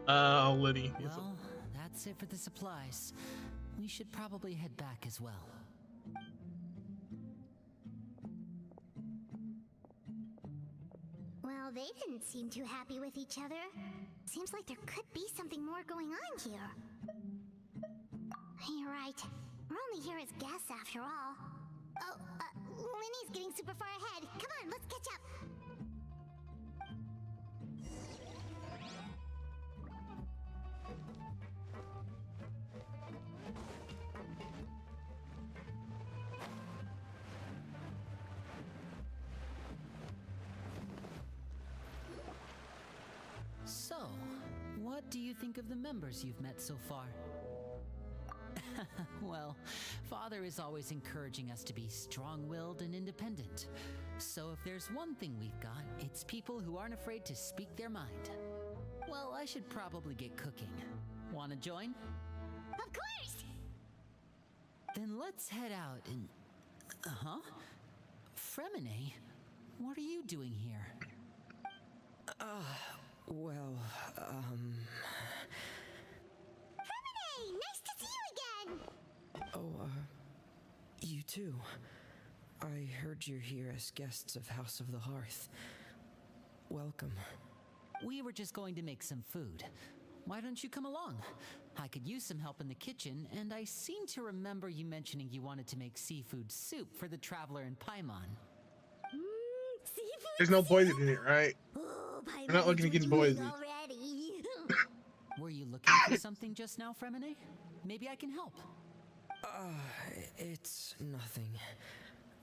Liddy. Well, that's it for the supplies. We should probably head back as well. Well, they didn't seem too happy with each other. Seems like there could be something more going on here. You're right. We're only here as guests after all. Oh, Linny's getting super far ahead. Come on, let's catch up. So, what do you think of the members you've met so far? Well, Father is always encouraging us to be strong-willed and independent. So if there's one thing we've got, it's people who aren't afraid to speak their mind. Well, I should probably get cooking. Wanna join? Of course! Then let's head out and... Fremine, what are you doing here? Well, Hey, nice to see you again! you too. I heard you're here as guests of House of the Hearth. Welcome. We were just going to make some food. Why don't you come along? I could use some help in the kitchen, and I seem to remember you mentioning you wanted to make seafood soup for the traveler in Paimon. Seafood There's no poison in it, right? Oh, We're not looking to get poisoned. already. Were you looking for something just now, Fremine? Maybe I can help. It's nothing.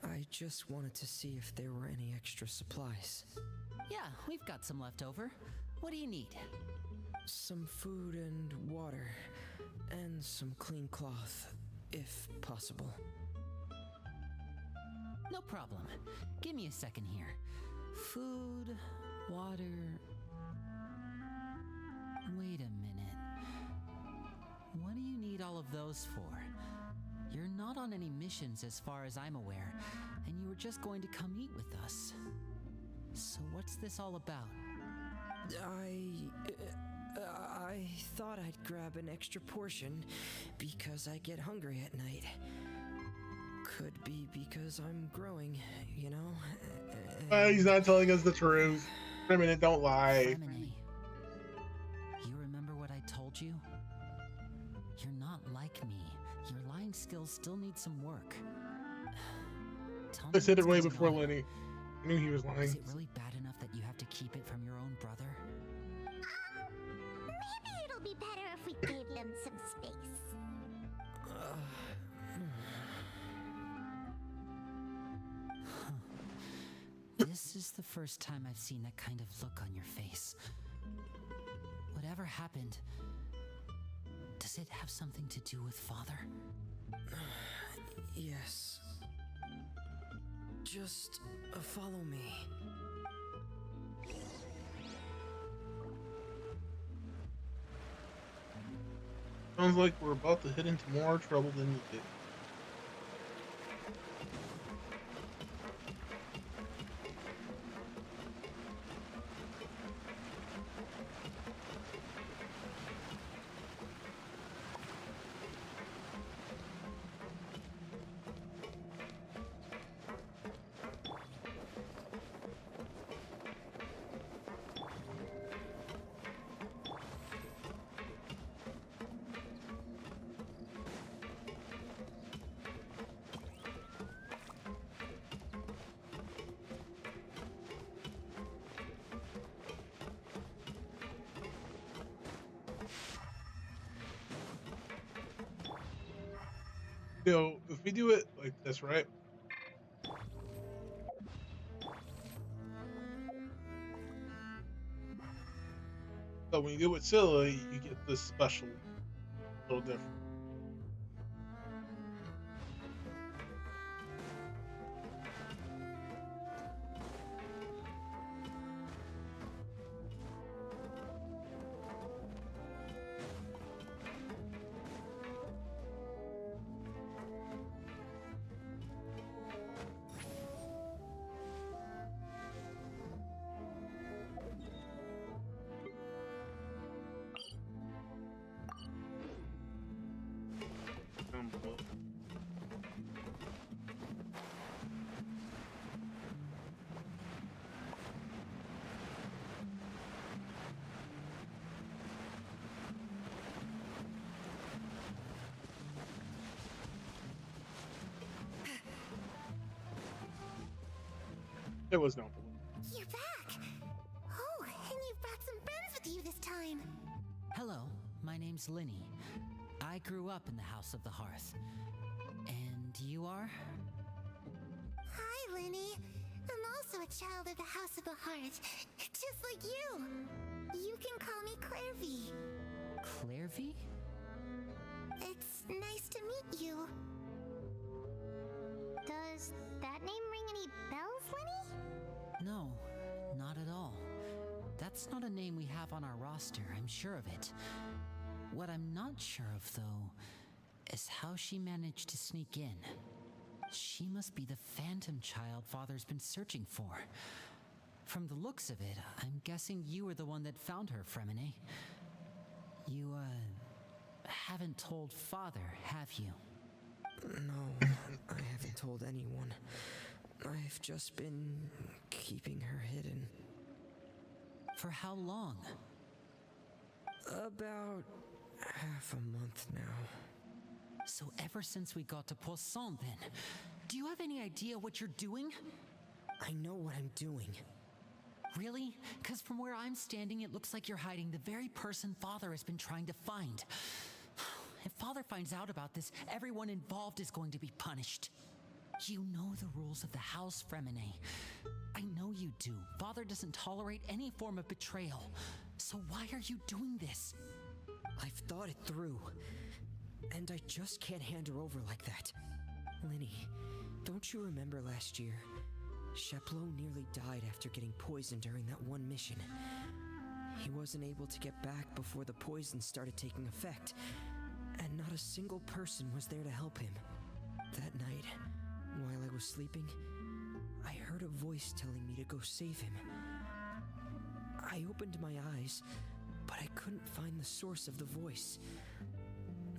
I just wanted to see if there were any extra supplies. Yeah, we've got some left over. What do you need? Some food and water, and some clean cloth, if possible. No problem. Give me a second here. Food, water... Wait a minute. What do you need all of those for? You're not on any missions as far as I'm aware, and you were just going to come eat with us. So what's this all about? I thought I'd grab an extra portion because I get hungry at night. Could be because I'm growing, you know? He's not telling us the truth. For a minute, don't lie. Fremine, you remember what I told you? You're not like me. Your lying skills still need some work. Tell me I said it what's way going before on. Lenny. I knew he was lying. Is it really bad enough that you have to keep it from your own brother? Maybe it'll be better if we gave them some space. This is the first time I've seen that kind of look on your face. Whatever happened, does it have something to do with Father? Yes. Just follow me. Sounds like we're about to hit into more trouble than you did. So if we do it like this, right? So when you do it with Scylla, you get this special, little different. There was no balloon. You're back! Oh, and you've brought some friends with you this time. Hello, my name's Linny. I grew up in the House of the Hearth. And you are? Hi, Linny. I'm also a child of the House of the Heart, just like you. You can call me Clairvy. Clairvy? It's nice to meet you. Does that name ring any bells, Linny? No, not at all. That's not a name we have on our roster, I'm sure of it. What I'm not sure of, though, is how she managed to sneak in. She must be the phantom child Father's been searching for. From the looks of it, I'm guessing you were the one that found her, Fremine. You, haven't told Father, have you? No, I haven't told anyone. I've just been keeping her hidden. For how long? About half a month now. So ever since we got to Poisson, then, do you have any idea what you're doing? I know what I'm doing. Really? Because from where I'm standing, it looks like you're hiding the very person Father has been trying to find. If Father finds out about this, everyone involved is going to be punished. You know the rules of the house, Fremine. I know you do. Father doesn't tolerate any form of betrayal. So why are you doing this? I've thought it through. And I just can't hand her over like that. Linny, don't you remember last year? Sheplot nearly died after getting poisoned during that one mission. He wasn't able to get back before the poison started taking effect, and not a single person was there to help him. That night, while I was sleeping, I heard a voice telling me to go save him. I opened my eyes, but I couldn't find the source of the voice.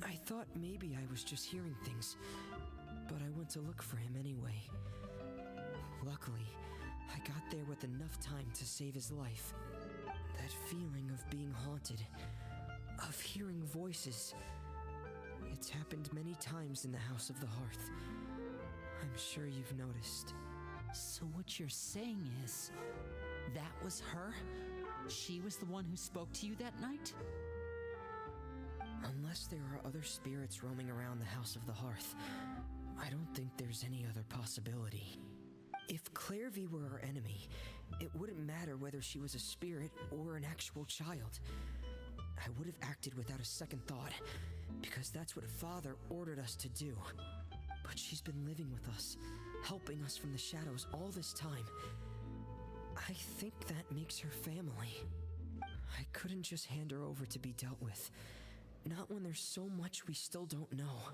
I thought maybe I was just hearing things, but I went to look for him anyway. Luckily, I got there with enough time to save his life. That feeling of being haunted, of hearing voices, it's happened many times in the House of the Hearth. I'm sure you've noticed. So what you're saying is, that was her? She was the one who spoke to you that night? Unless there are other spirits roaming around the House of the Hearth, I don't think there's any other possibility. If Clairvy were our enemy, it wouldn't matter whether she was a spirit or an actual child. I would have acted without a second thought, because that's what Father ordered us to do. But she's been living with us, helping us from the shadows all this time. I think that makes her family. I couldn't just hand her over to be dealt with. Not when there's so much we still don't know.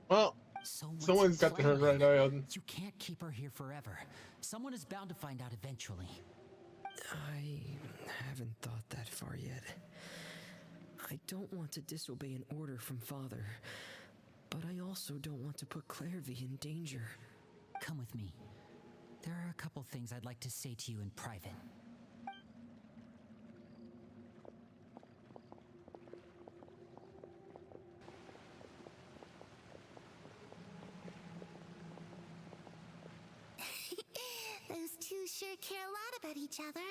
Well, So what's someone's the got to her plan? right eye. You can't keep her here forever. Someone is bound to find out eventually. I haven't thought that far yet. I don't want to disobey an order from Father, but I also don't want to put Clairvy in danger. Come with me. There are a couple things I'd like to say to you in private. Those two sure care a lot about each other.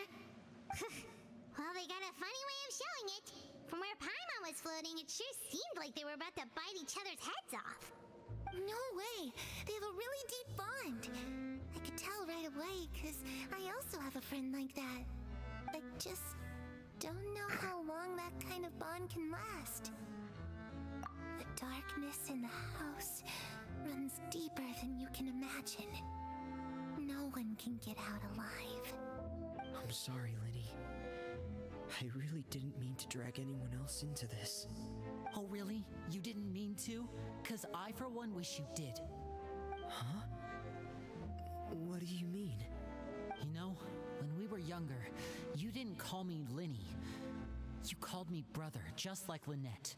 Well, they got a funny way of showing it. From where Paimon was floating, it sure seemed like they were about to bite each other's heads off. No way! They have a really deep bond. I could tell right away, because I also have a friend like that. I just don't know how long that kind of bond can last. The darkness in the house runs deeper than you can imagine. No one can get out alive. I'm sorry, Linny. I really didn't mean to drag anyone else into this. Oh, really? You didn't mean to? 'Cause I, for one, wish you did. Huh? What do you mean? You know, when we were younger, you didn't call me Linny. You called me brother, just like Lynette.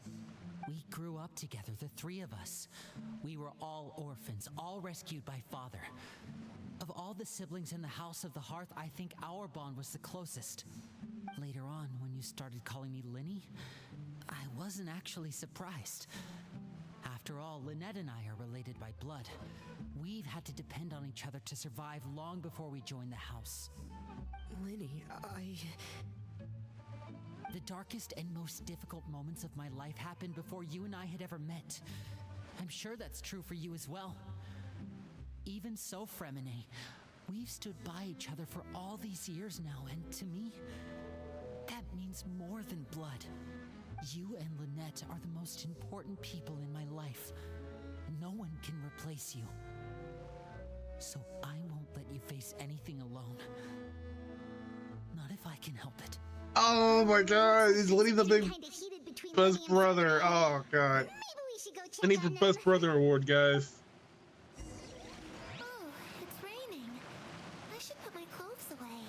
We grew up together, the three of us. We were all orphans, all rescued by Father. Of all the siblings in the House of the Hearth, I think our bond was the closest. Later on, when you started calling me Linny, I wasn't actually surprised. After all, Lynette and I are related by blood. We've had to depend on each other to survive long before we joined the house. Linny, The darkest and most difficult moments of my life happened before you and I had ever met. I'm sure that's true for you as well. Even so, Fremine, we've stood by each other for all these years now, and to me, that means more than blood. You and Lynette are the most important people in my life. No one can replace you. So I won't let you face anything alone. Not if I can help it. Oh my god, he's leading the big best brother. Oh god. Maybe we should go check I need the on best them. brother award, guys. Oh, it's raining. I should put my clothes away.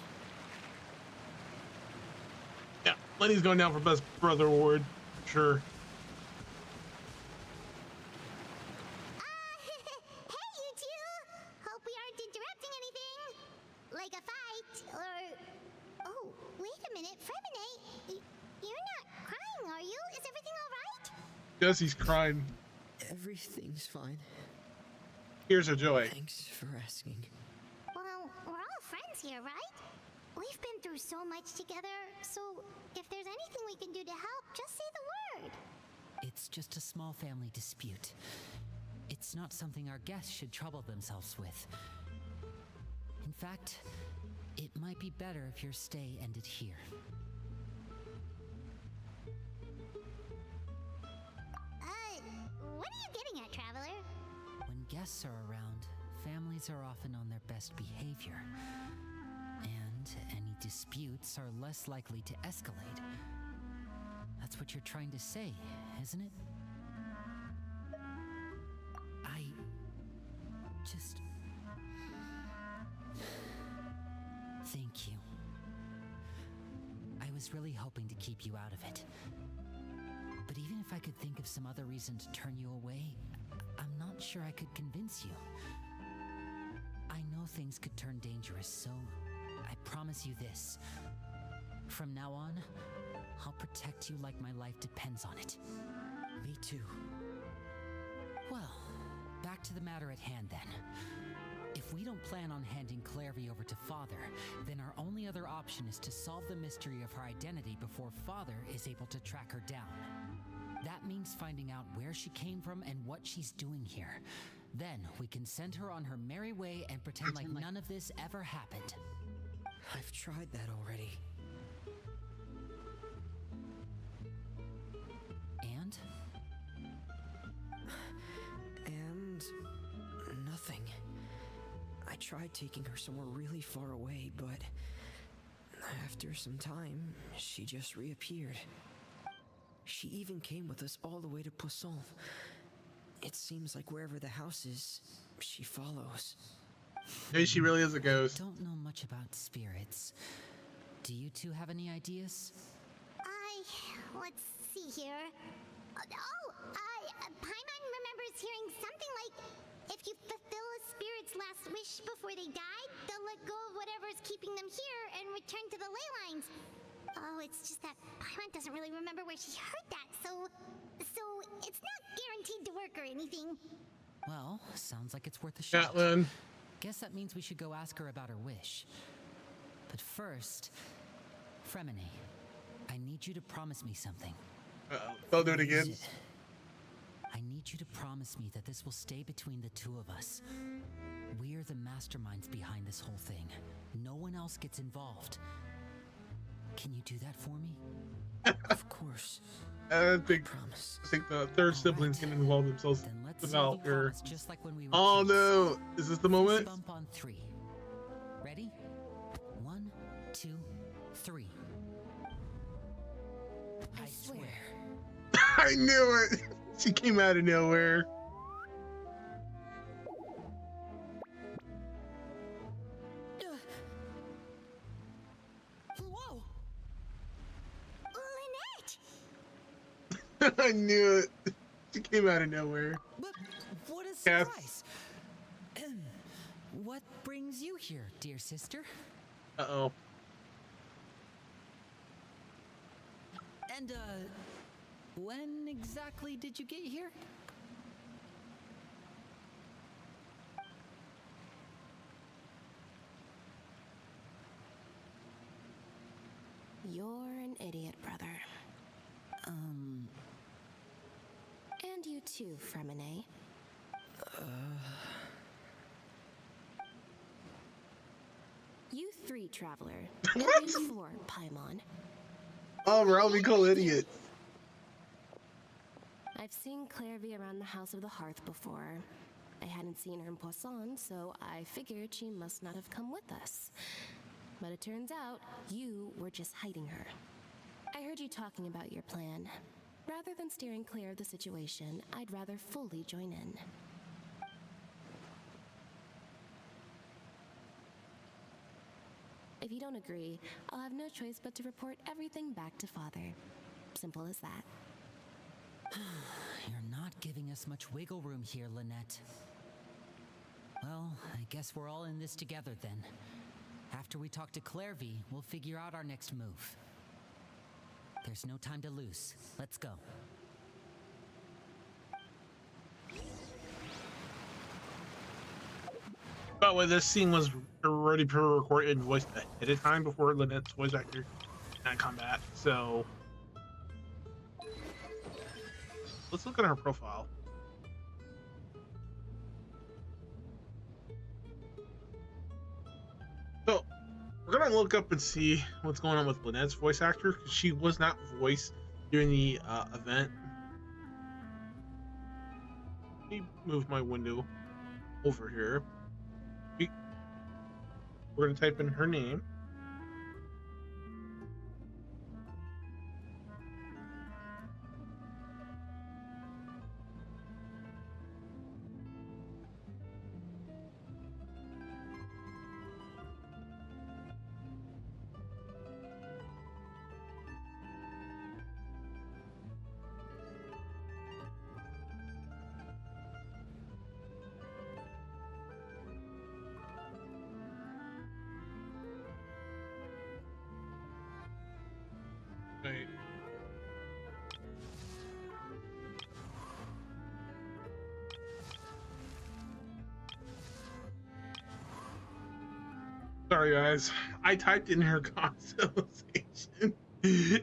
Yeah, Lenny's going down for best brother award. Sure. Hey, you two! Hope we aren't interrupting anything. Like a fight, or... Oh, wait a minute, Fremine. You're not crying, are you? Is everything alright? Yes, he's crying. everything's fine. Tears of joy. Thanks for asking. Well, we're all friends here, right? We've been through so much together, so if there's anything we can do to help, just say the word. It's just a small family dispute. It's not something our guests should trouble themselves with. In fact, it might be better if your stay ended here. What are you getting at, Traveler? When guests are around, families are often on their best behavior. And any disputes are less likely to escalate. That's what you're trying to say, isn't it? I just... Thank you. I was really hoping to keep you out of it. But even if I could think of some other reason to turn you away, I'm not sure I could convince you. I know things could turn dangerous, so I promise you this. From now on, I'll protect you like my life depends on it. Me too. Well, back to the matter at hand then. If we don't plan on handing Clairvy over to Father, then our only other option is to solve the mystery of her identity before Father is able to track her down. That means finding out where she came from and what she's doing here. Then we can send her on her merry way and pretend like none of this ever happened. I've tried that already. And? And nothing. I tried taking her somewhere really far away, but after some time, she just reappeared. She even came with us all the way to Poisson. It seems like wherever the house is, she follows. Maybe she really is a ghost. Don't know much about spirits. Do you two have any ideas? Let's see here. Paimon remembers hearing something like, if you fulfill a spirit's last wish before they died, they'll let go of whatever's keeping them here and return to the ley lines. Oh, it's just that Paimon doesn't really remember where she heard that, so it's not guaranteed to work or anything. Well, sounds like it's worth a shot. Catlin. Guess that means we should go ask her about her wish. But first, Fremine, I need you to promise me something. Don't do it again. I need you to promise me that this will stay between the two of us. We're the masterminds behind this whole thing. No one else gets involved. Can you do that for me? Of course. I Promise. think the third siblings can involve themselves Then let's without see the her. promise just like when we were Oh kids. no! Is this the moment? Fist bump on 3. Ready? 1, 2, 3. I swear. I knew it! She came out of nowhere. Whoa! Lynette! I knew it. She came out of nowhere. But what a Yes. surprise! What brings you here, dear sister? Uh-oh. And, when exactly did you get here? idiot, brother. And you too, Fremine. You three, Traveler. And you four, Paimon. Oh, we're all call idiots. I've seen Clairvy around the House of the Hearth before. I hadn't seen her in Poisson, so I figured she must not have come with us. But it turns out you were just hiding her. I heard you talking about your plan. Rather than steering clear of the situation, I'd rather fully join in. If you don't agree, I'll have no choice but to report everything back to Father. Simple as that. You're not giving us much wiggle room here, Lynette. Well, I guess we're all in this together then. After we talk to Clairvy, we'll figure out our next move. There's no time to lose. Let's go. By the way, this scene was already pre-recorded and voiced ahead of time before Lynette's voice actor and combat. So let's look at her profile. So we're gonna look up and see what's going on with Lynette's voice actor, because she was not voiced during the event. Let me move my window over here. We're gonna type in her name. Right. Sorry guys, I typed in her constellation.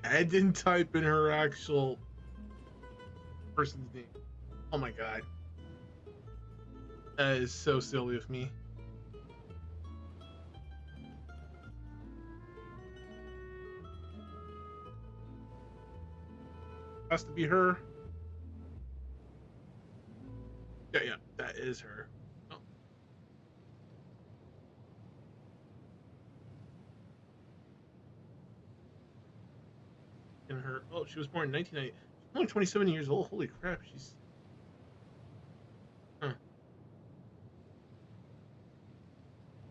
I didn't type in her actual person's name. Oh my god. That is so silly of me. Has to be her. Yeah, that is her. Oh. In her, oh, she was born in 1990. She's only 27 years old. Holy crap, she's. Huh.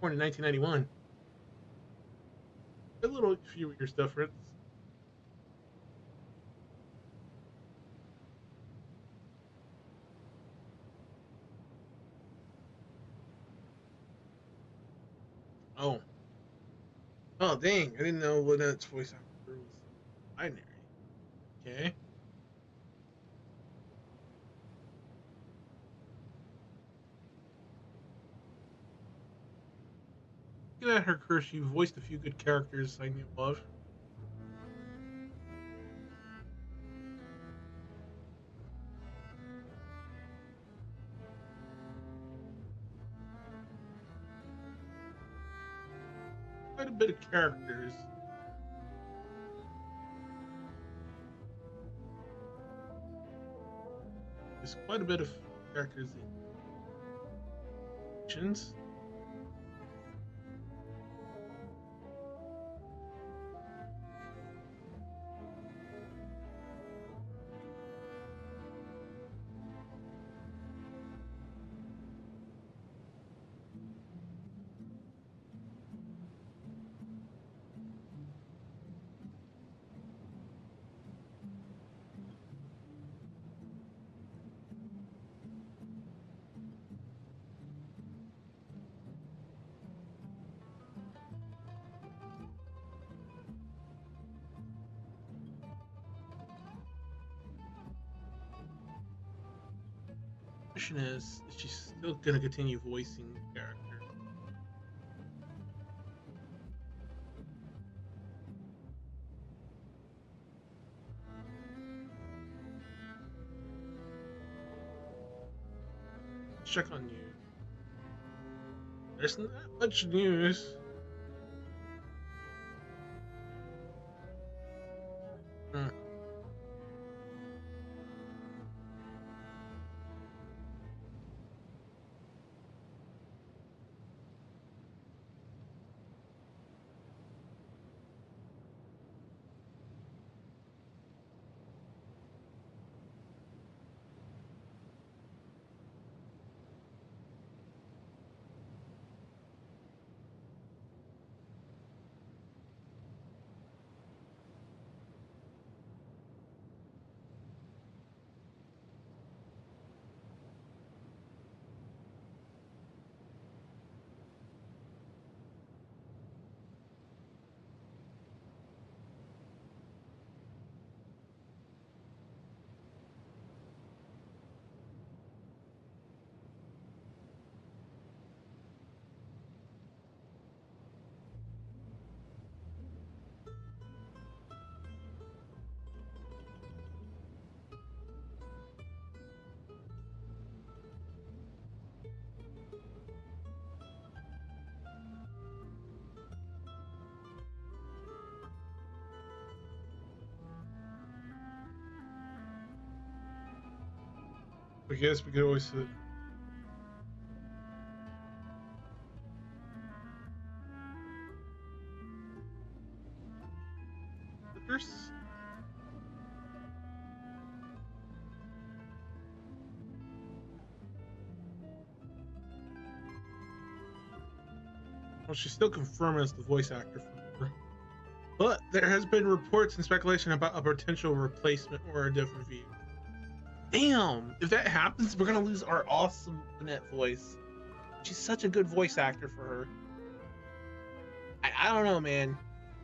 Born in 1991. A little few years difference. Oh. Oh, dang. I didn't know Lynette's voice actor was binary. Okay. Looking at her career, she voiced a few good characters I knew of. Quite a bit of characters. There's quite a bit of characters in actions. Question is she still gonna continue voicing the character? check on news. There's not much news. Hmm. I guess we could always sit. Well, she's still confirmed as the voice actor for her. But there has been reports and speculation about a potential replacement or a different view. Damn! If that happens, we're gonna lose our awesome Annette voice. She's such a good voice actor for her. I don't know, man.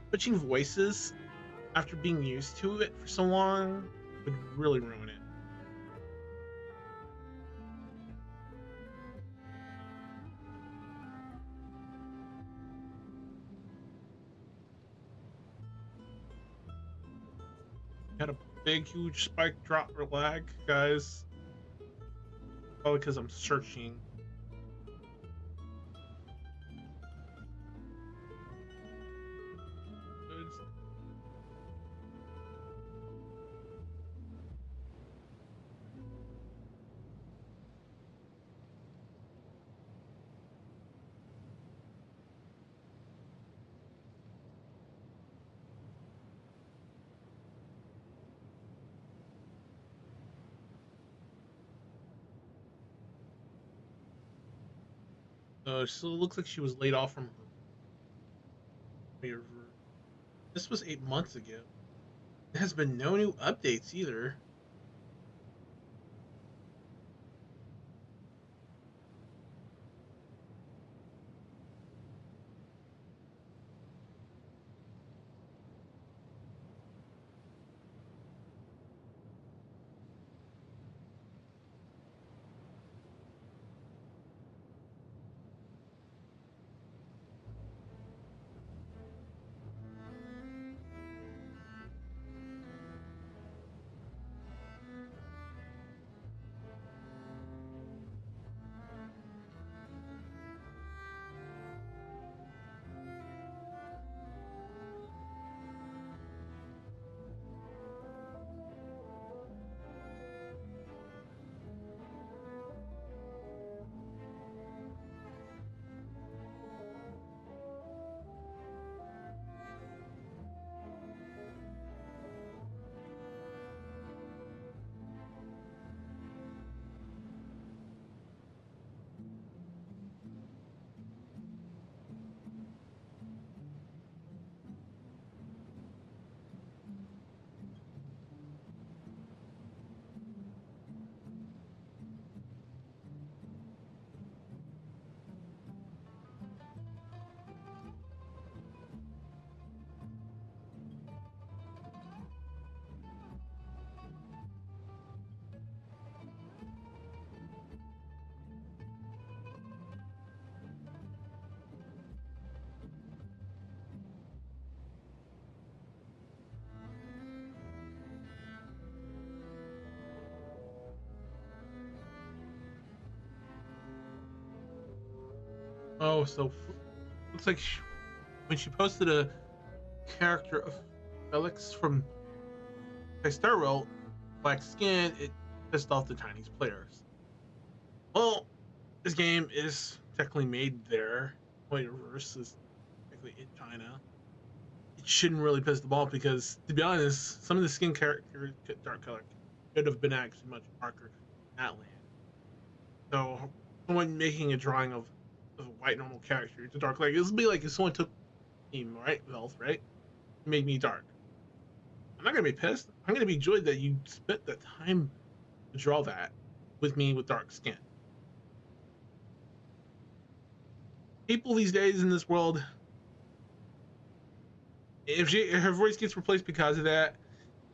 Switching voices after being used to it for so long would really ruin it. Had a big, huge spike drop or lag, guys. Probably because I'm searching. So it looks like she was laid off from her. This was 8 months ago. There has been no new updates either. Oh, so looks like when she posted a character of Felix from Zestiria, black skin, it pissed off the Chinese players. Well, this game is technically made there. Reverse is technically in China. It shouldn't really piss them off because, to be honest, some of the skin character dark color could have been actually much darker in that land. So, someone making a drawing of a white normal character to dark, like this would be like if someone took team, right, Velfe, right, made me dark. I'm not gonna be pissed. I'm gonna be joyed that you spent the time to draw that with me with dark skin. People these days in this world, if her voice gets replaced because of that,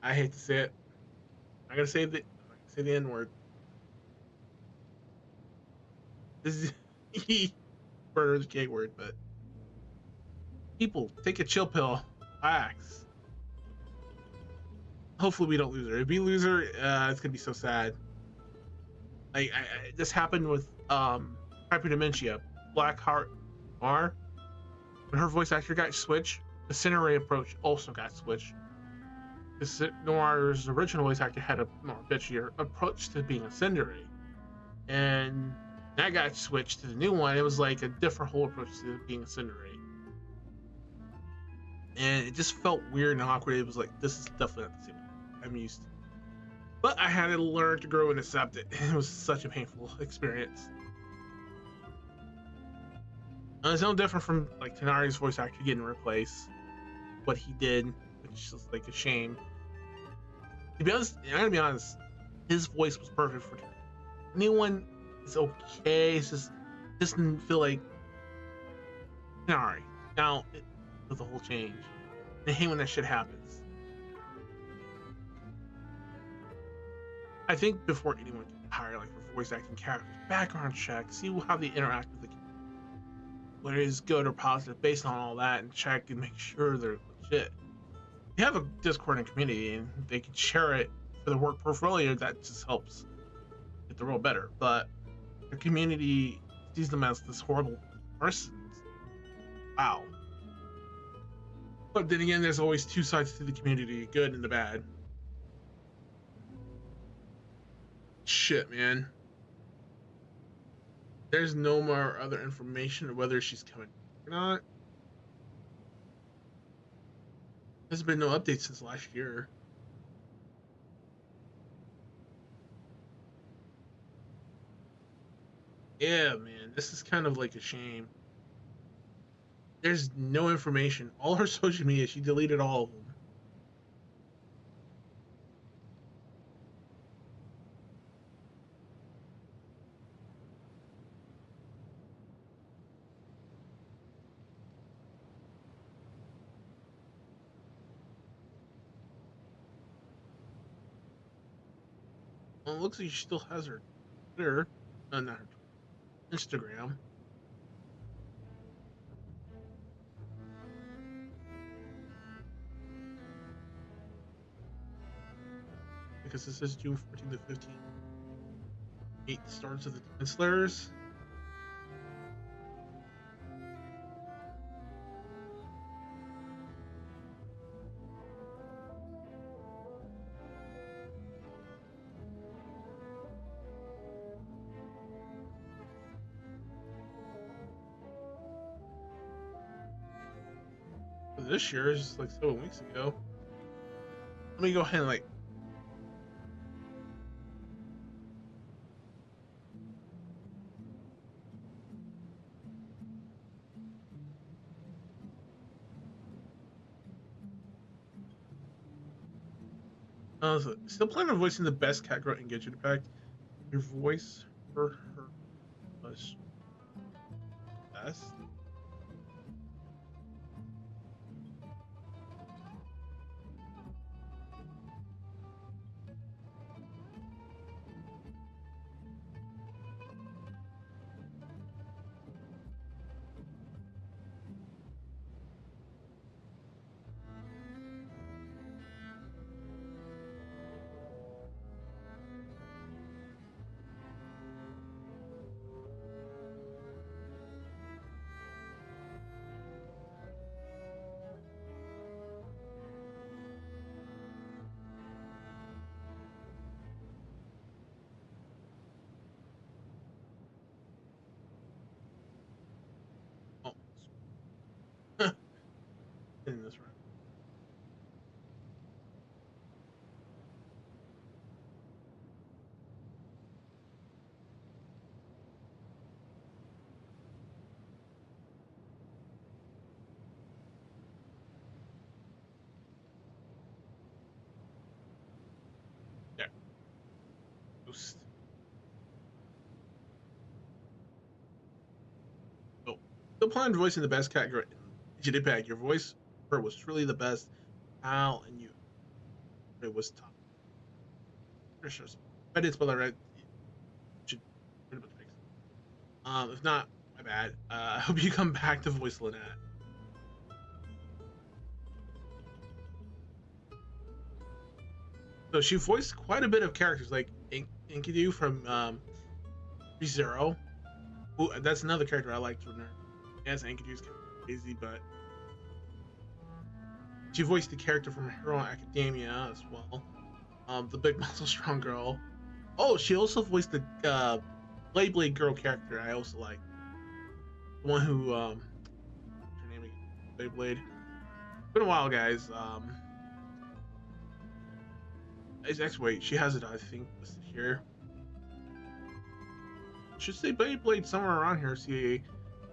I hate to say it. I'm gonna say the N word. This is for the K word, but people take a chill pill, relax. Hopefully we don't lose her. If we lose her, it's gonna be so sad. Like this happened with hyperdementia, Blackheart R. When her voice actor got switched, the Cineray approach also got switched. Noir's original voice actor had a more bitchier approach to being a Cinderay, and that got switched to the new one. It was like a different whole approach to being a Cinderay, and it just felt weird and awkward. It was like, this is definitely not the same I'm used to. But I had to learn to grow and accept it. It was such a painful experience. It's no different from like Tanari's voice actor getting replaced. What he did, which is like a shame. To be honest, I'm gonna be honest, his voice was perfect for anyone. It's okay. It's just didn't feel like Tanari. Now it was a whole change. I hate when that shit happens. I think before anyone can hire like a voice acting character, background check, see how they interact with the character, whether it's good or positive, based on all that, and check and make sure they're legit. You have a Discord and community, and they can share it for the work portfolio. That just helps get the role better. But the community sees them as this horrible persons. Wow. But then again, there's always two sides to the community, the good and the bad. Shit, man. There's no more other information of whether she's coming or not. There's been no updates since last year. Yeah, man, this is kind of like a shame. There's no information. All her social media, she deleted all of them. Well, it looks like she still has her Twitter. Not her Twitter, Instagram. Because this is June 14th to 15th. 8 starts of the Demon Slayers. This year is like 7 weeks ago. Let me go ahead and like still planning on voicing the best cat girl in Genshin Impact. Your voice for her was best. Ghost. So, still planning voicing the best character in Jitterbag. Your voice for her was truly the best. Al and you, it was top. For sure. Credits, but I read. Should if not, my bad. I hope you come back to voice Lynette. So she voiced quite a bit of characters, like Enkidu from Zero. Ooh, that's another character I liked from her. Yes, Enkidu's kind of crazy, but she voiced the character from Hero Academia as well. The big muscle strong girl. Oh, she also voiced the Blade girl character I also like. The one who what's her name again? Blade. Been a while, guys. Wait, she has it, I think, listed here. Should say Beyblade somewhere around here. See,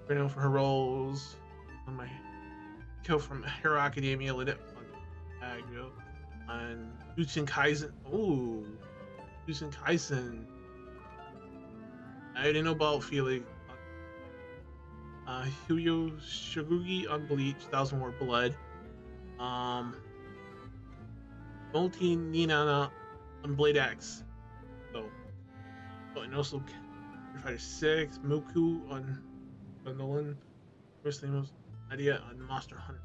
you know, for her roles on my kill from Hero Academia, lit it on Agro, on Jutsun Kaisen. Ooh, Jutsun Kaisen. I didn't know about Felix. Huyo Shigugi on Bleach, Thousand War Blood. Multi Ninana on Blade X. So, oh, and also Fighter 6, Muku on Nolan, first name was Nadia on Monster Hunter.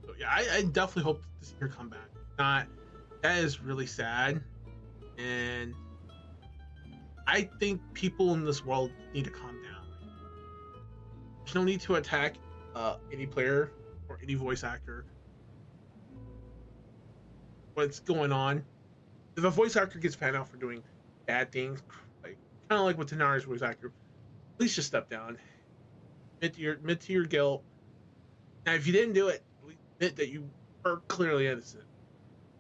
So yeah, I definitely hope to see her come back. Not that is really sad, and I think people in this world need to calm down. There's no need to attack any player or any voice actor. What's going on? If a voice actor gets found out for doing bad things, like kind of like with Tanari's voice actor, please just step down. Admit to your guilt. Now, if you didn't do it, admit that you are clearly innocent.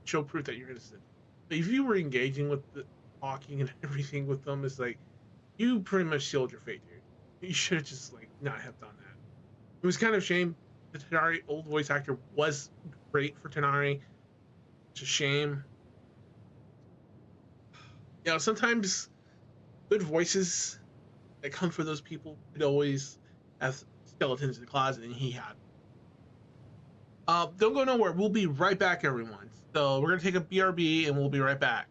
Show proof that you're innocent. But if you were engaging with the talking and everything with them, it's like you pretty much sealed your fate, dude. You should have just like not have done that. It was kind of a shame. The Tanari old voice actor was great for Tanari. It's a shame. You know, sometimes good voices that come for those people could always have skeletons in the closet, and he had. Don't go nowhere. We'll be right back, everyone. So we're gonna take a BRB, and we'll be right back.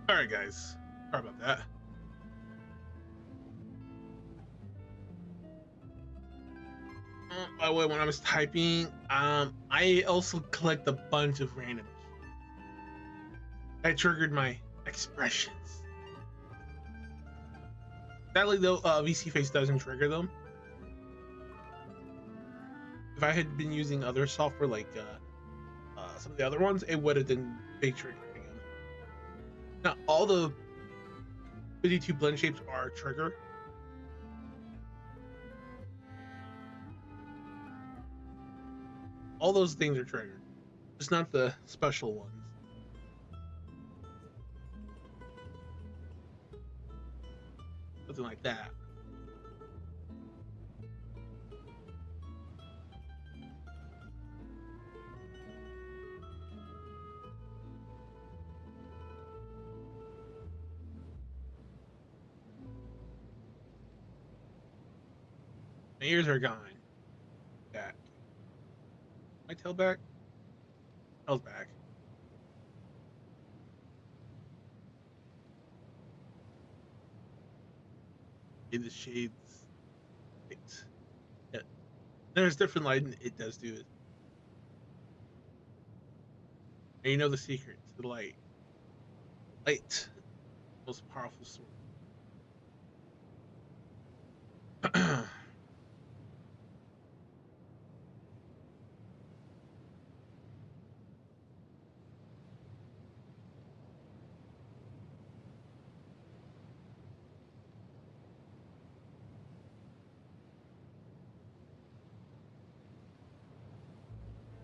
All right, guys. Sorry about that. By the way, when I was typing, I also collect a bunch of random. I triggered my expressions. Sadly, though, VC Face doesn't trigger them. If I had been using other software like some of the other ones, it would have been big triggering them. Now, all the 52 blend shapes are trigger. All those things are triggered. Just not the special ones. Something like that. My ears are gone. Back. My tail back? Tail's back. In the shades. Yeah. There's different lighting. It does do it. And you know the secret to the light. Light. Most powerful sword.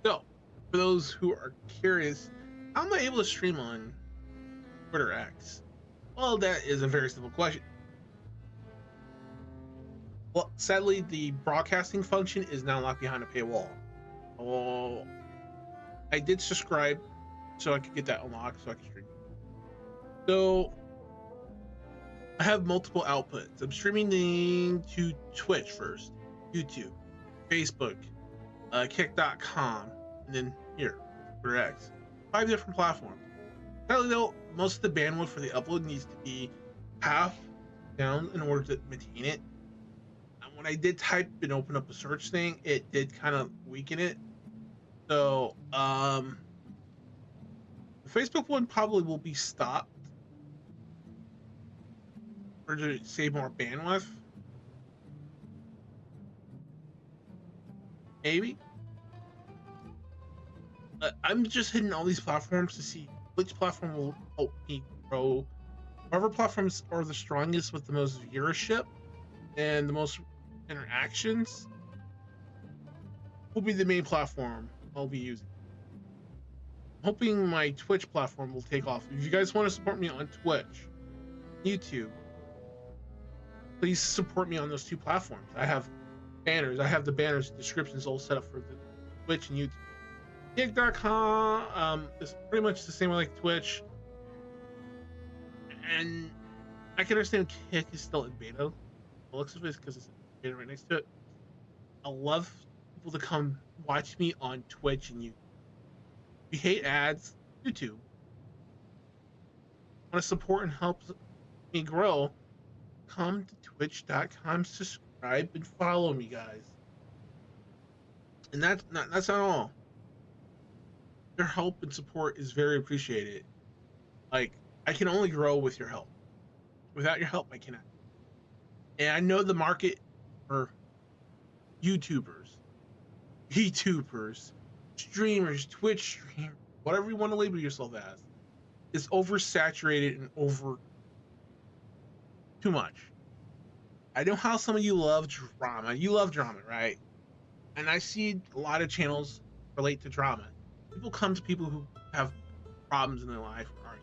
So, for those who are curious, how am I able to stream on Twitter X? Well, that is a very simple question. Well, sadly, the broadcasting function is now locked behind a paywall. Oh, I did subscribe so I could get that unlocked so I could stream. So, I have multiple outputs. I'm streaming to Twitch first, YouTube, Facebook, Kick.com, and then here, Twitter X. 5 different platforms. Sadly, though, most of the bandwidth for the upload needs to be half down in order to maintain it. And when I did type and open up a search thing, it did kind of weaken it. So, the Facebook one probably will be stopped or to save more bandwidth. Maybe. I'm just hitting all these platforms to see which platform will help me grow. Whatever platforms are the strongest with the most viewership and the most interactions will be the main platform I'll be using. I'm hoping my Twitch platform will take off. If you guys want to support me on Twitch, YouTube, please support me on those 2 platforms. I have banners. I have the banners descriptions all set up for the Twitch and YouTube. Kick.com is pretty much the same way like Twitch. And I can understand Kick is still in beta. The looks of it because it's in beta right next to it. I love people to come watch me on Twitch and YouTube. If you hate ads, YouTube. Want to support and help me grow? Come to twitch.com, subscribe, and follow me, guys. And that's not all. Your help and support is very appreciated. Like, I can only grow with your help. Without your help, I cannot. And I know the market for YouTubers, VTubers, streamers, Twitch streamers, whatever you want to label yourself as, is oversaturated and over too much. I know how some of you love drama. You love drama, right? And I see a lot of channels relate to drama. People come to people who have problems in their life or are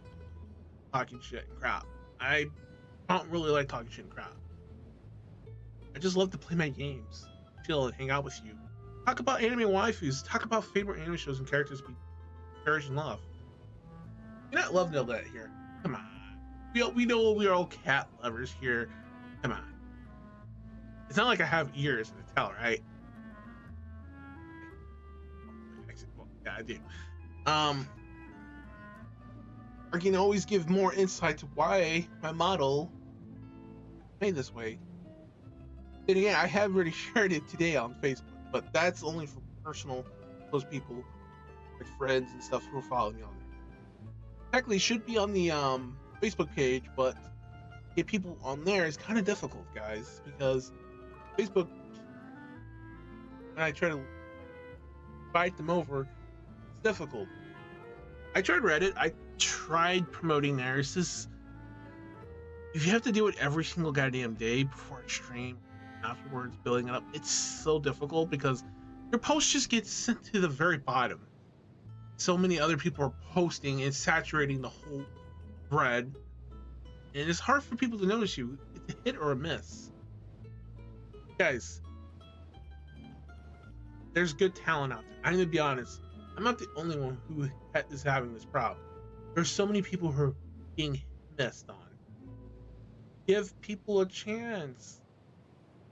talking shit and crap. I don't really like talking shit and crap. I just love to play my games, chill, and hang out with you. Talk about anime waifus. Talk about favorite anime shows and characters we cherish and love. You're not love no that here. Come on. We know we're all cat lovers here. Come on. It's not like I have ears to tell, right? Yeah, I do. I can always give more insight to why my model made this way. And again, I have already shared it today on Facebook, but that's only for personal, close people, like friends and stuff who are following me on there. Technically, should be on the Facebook page, but get people on there is kind of difficult, guys, because Facebook, when I try to invite them over, it's difficult. I tried Reddit. I tried promoting there. It's just, if you have to do it every single goddamn day before I stream, afterwards building it up, it's so difficult because your post just gets sent to the very bottom. So many other people are posting, it's saturating the whole thread, and it's hard for people to notice you. It's a hit or a miss. Guys, there's good talent out there. I'm gonna be honest, I'm not the only one who is having this problem. There's so many people who are being missed on. Give people a chance.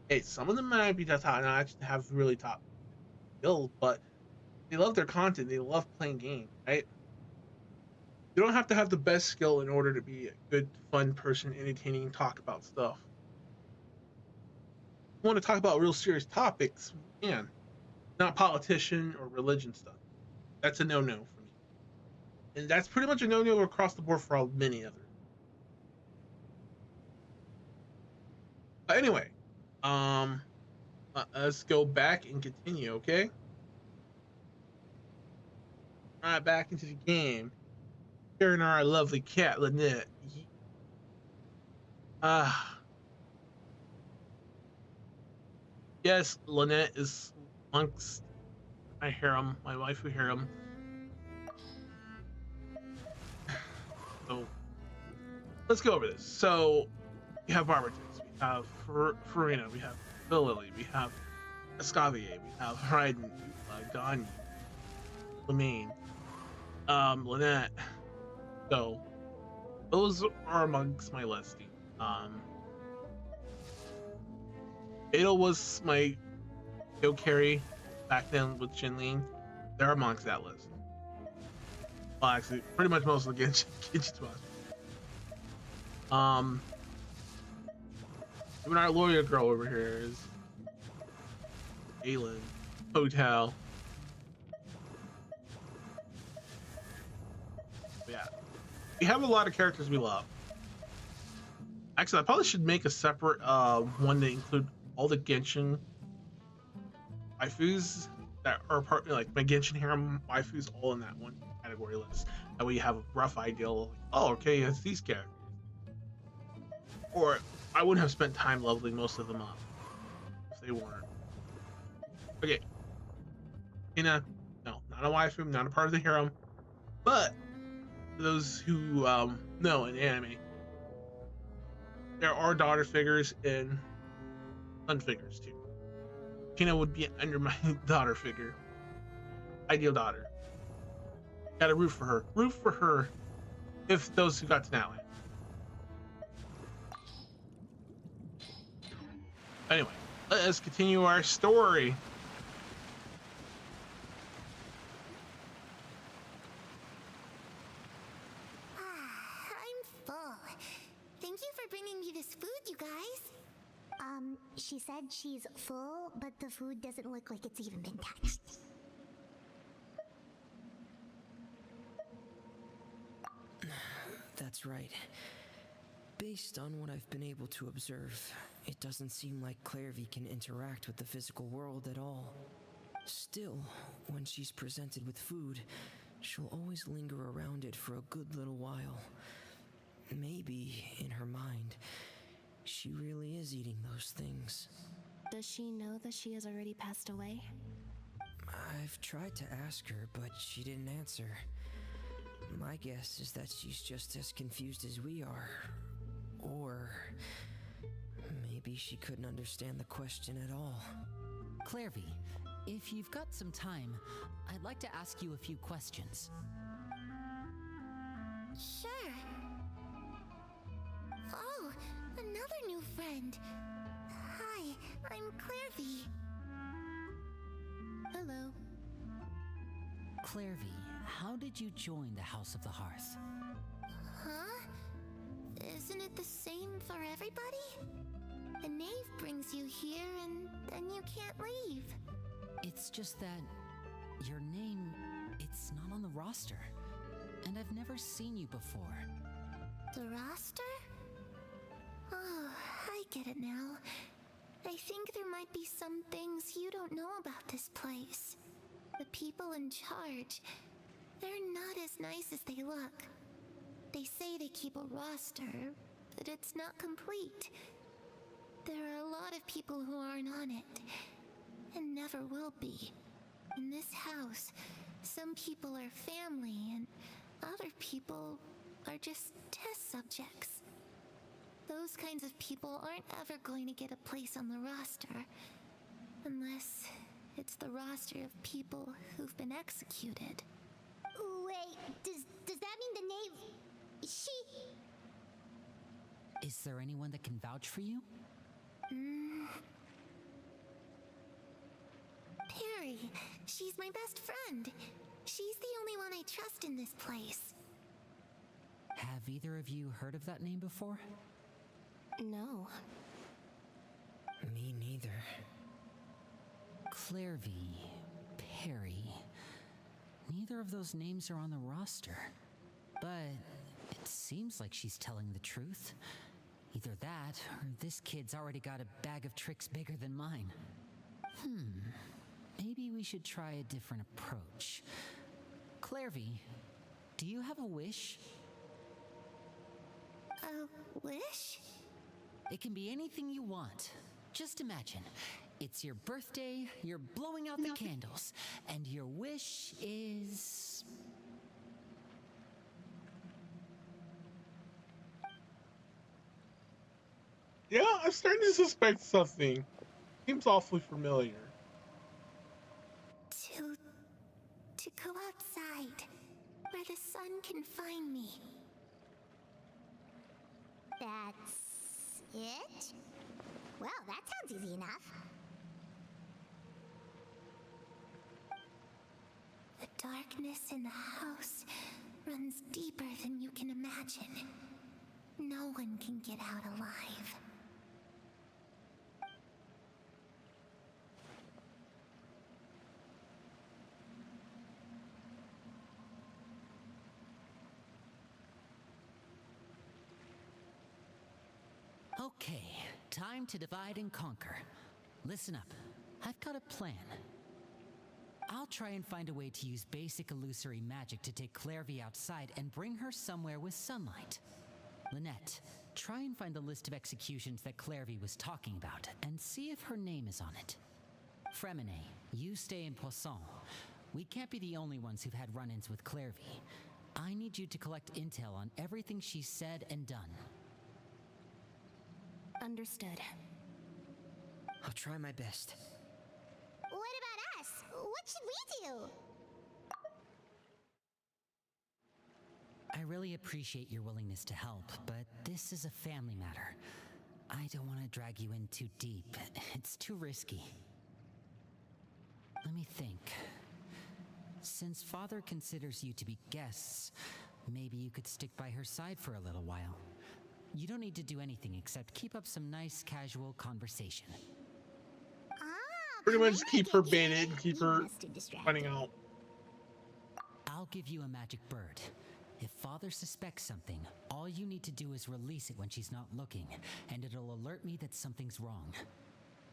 Hey, some of them might be top notch, have really top skills, but they love their content. They love playing games, right? You don't have to have the best skill in order to be a good, fun person, entertaining, and talk about stuff. If you want to talk about real serious topics, you can. Not politician or religion stuff. That's a no-no for me. And that's pretty much a no-no across the board for many others. But anyway, let's go back and continue, okay? All right, back into the game. Here in our lovely cat, Lynette. Yes, Lynette is amongst my harem, my waifu harem. So, let's go over this. So, we have Barbatus, we have Farina, we have Lily, we have Escavier, we have Raiden, Gany, Lemaine, Lynette. So, those are amongst my listing. Ada was my go carry back then with Jinling. They're amongst that list. Well, actually, pretty much most of the Genshin even our lawyer girl over here is Aelin, Hotel. Yeah, we have a lot of characters we love. Actually, I probably should make a separate one to include all the Genshin waifus that are part, like my Genshin harem waifus, all in that one category list. That way you have a rough idea of, oh, okay, it's these characters. Or I wouldn't have spent time leveling most of them up if they weren't. Okay. Hina, no, not a waifu, not a part of the harem. But for those who know in anime, there are daughter figures and son figures too. Tina would be under my daughter figure. Ideal daughter. Gotta root for her. Root for her if those who got to now. Anyway, let us continue our story. I'm full. Thank you for bringing me this food, you guys. She said she's full, but the food doesn't look like it's even been touched. That's right. Based on what I've been able to observe, it doesn't seem like Clairvy can interact with the physical world at all. Still, when she's presented with food, she'll always linger around it for a good little while. Maybe, in her mind, she really is eating those things. Does she know that she has already passed away? I've tried to ask her, but she didn't answer. My guess is that she's just as confused as we are. Or maybe she couldn't understand the question at all. Clairvy, if you've got some time, I'd like to ask you a few questions. Sure. Oh, another new friend. Hi, I'm Clairvy. Hello. Clairvy, how did you join the House of the Hearth? Isn't it the same for everybody? The knave brings you here and then you can't leave. It's just that your name, it's not on the roster. And I've never seen you before. The roster? Oh, I get it now. I think there might be some things you don't know about this place. The people in charge, they're not as nice as they look. They say they keep a roster, but it's not complete. There are a lot of people who aren't on it, and never will be. In this house, some people are family, and other people are just test subjects. Those kinds of people aren't ever going to get a place on the roster, unless it's the roster of people who've been executed. Wait, does that mean the knave... she... Is there anyone that can vouch for you? Perry, she's my best friend. She's the only one I trust in this place. Have either of you heard of that name before? No. Me neither. Clairvy, Perry. Neither of those names are on the roster. But it seems like she's telling the truth. Either that, or this kid's already got a bag of tricks bigger than mine. Maybe we should try a different approach. Clairvy, do you have a wish? A wish? It can be anything you want. Just imagine, it's your birthday, you're blowing out the candles, and your wish is... Yeah, I'm starting to suspect something. Seems awfully familiar. To go outside, where the sun can find me. That's... it? Well, that sounds easy enough. The darkness in the house runs deeper than you can imagine. No one can get out alive. Okay, time to divide and conquer. Listen up, I've got a plan. I'll try and find a way to use basic illusory magic to take Clairvy outside and bring her somewhere with sunlight. Lynette, try and find the list of executions that Clairvy was talking about and see if her name is on it. Fremine, you stay in Poisson. We can't be the only ones who've had run-ins with Clairvy. I need you to collect intel on everything she's said and done. Understood. I'll try my best. What about us? What should we do? I really appreciate your willingness to help, but this is a family matter. I don't want to drag you in too deep. It's too risky. Let me think. Since Father considers you to be guests, maybe you could stick by her side for a little while. You don't need to do anything except keep up some nice casual conversation. Pretty much keep her baited, keep her finding out. I'll give you a magic bird. If Father suspects something, all you need to do is release it when she's not looking, and it'll alert me that something's wrong.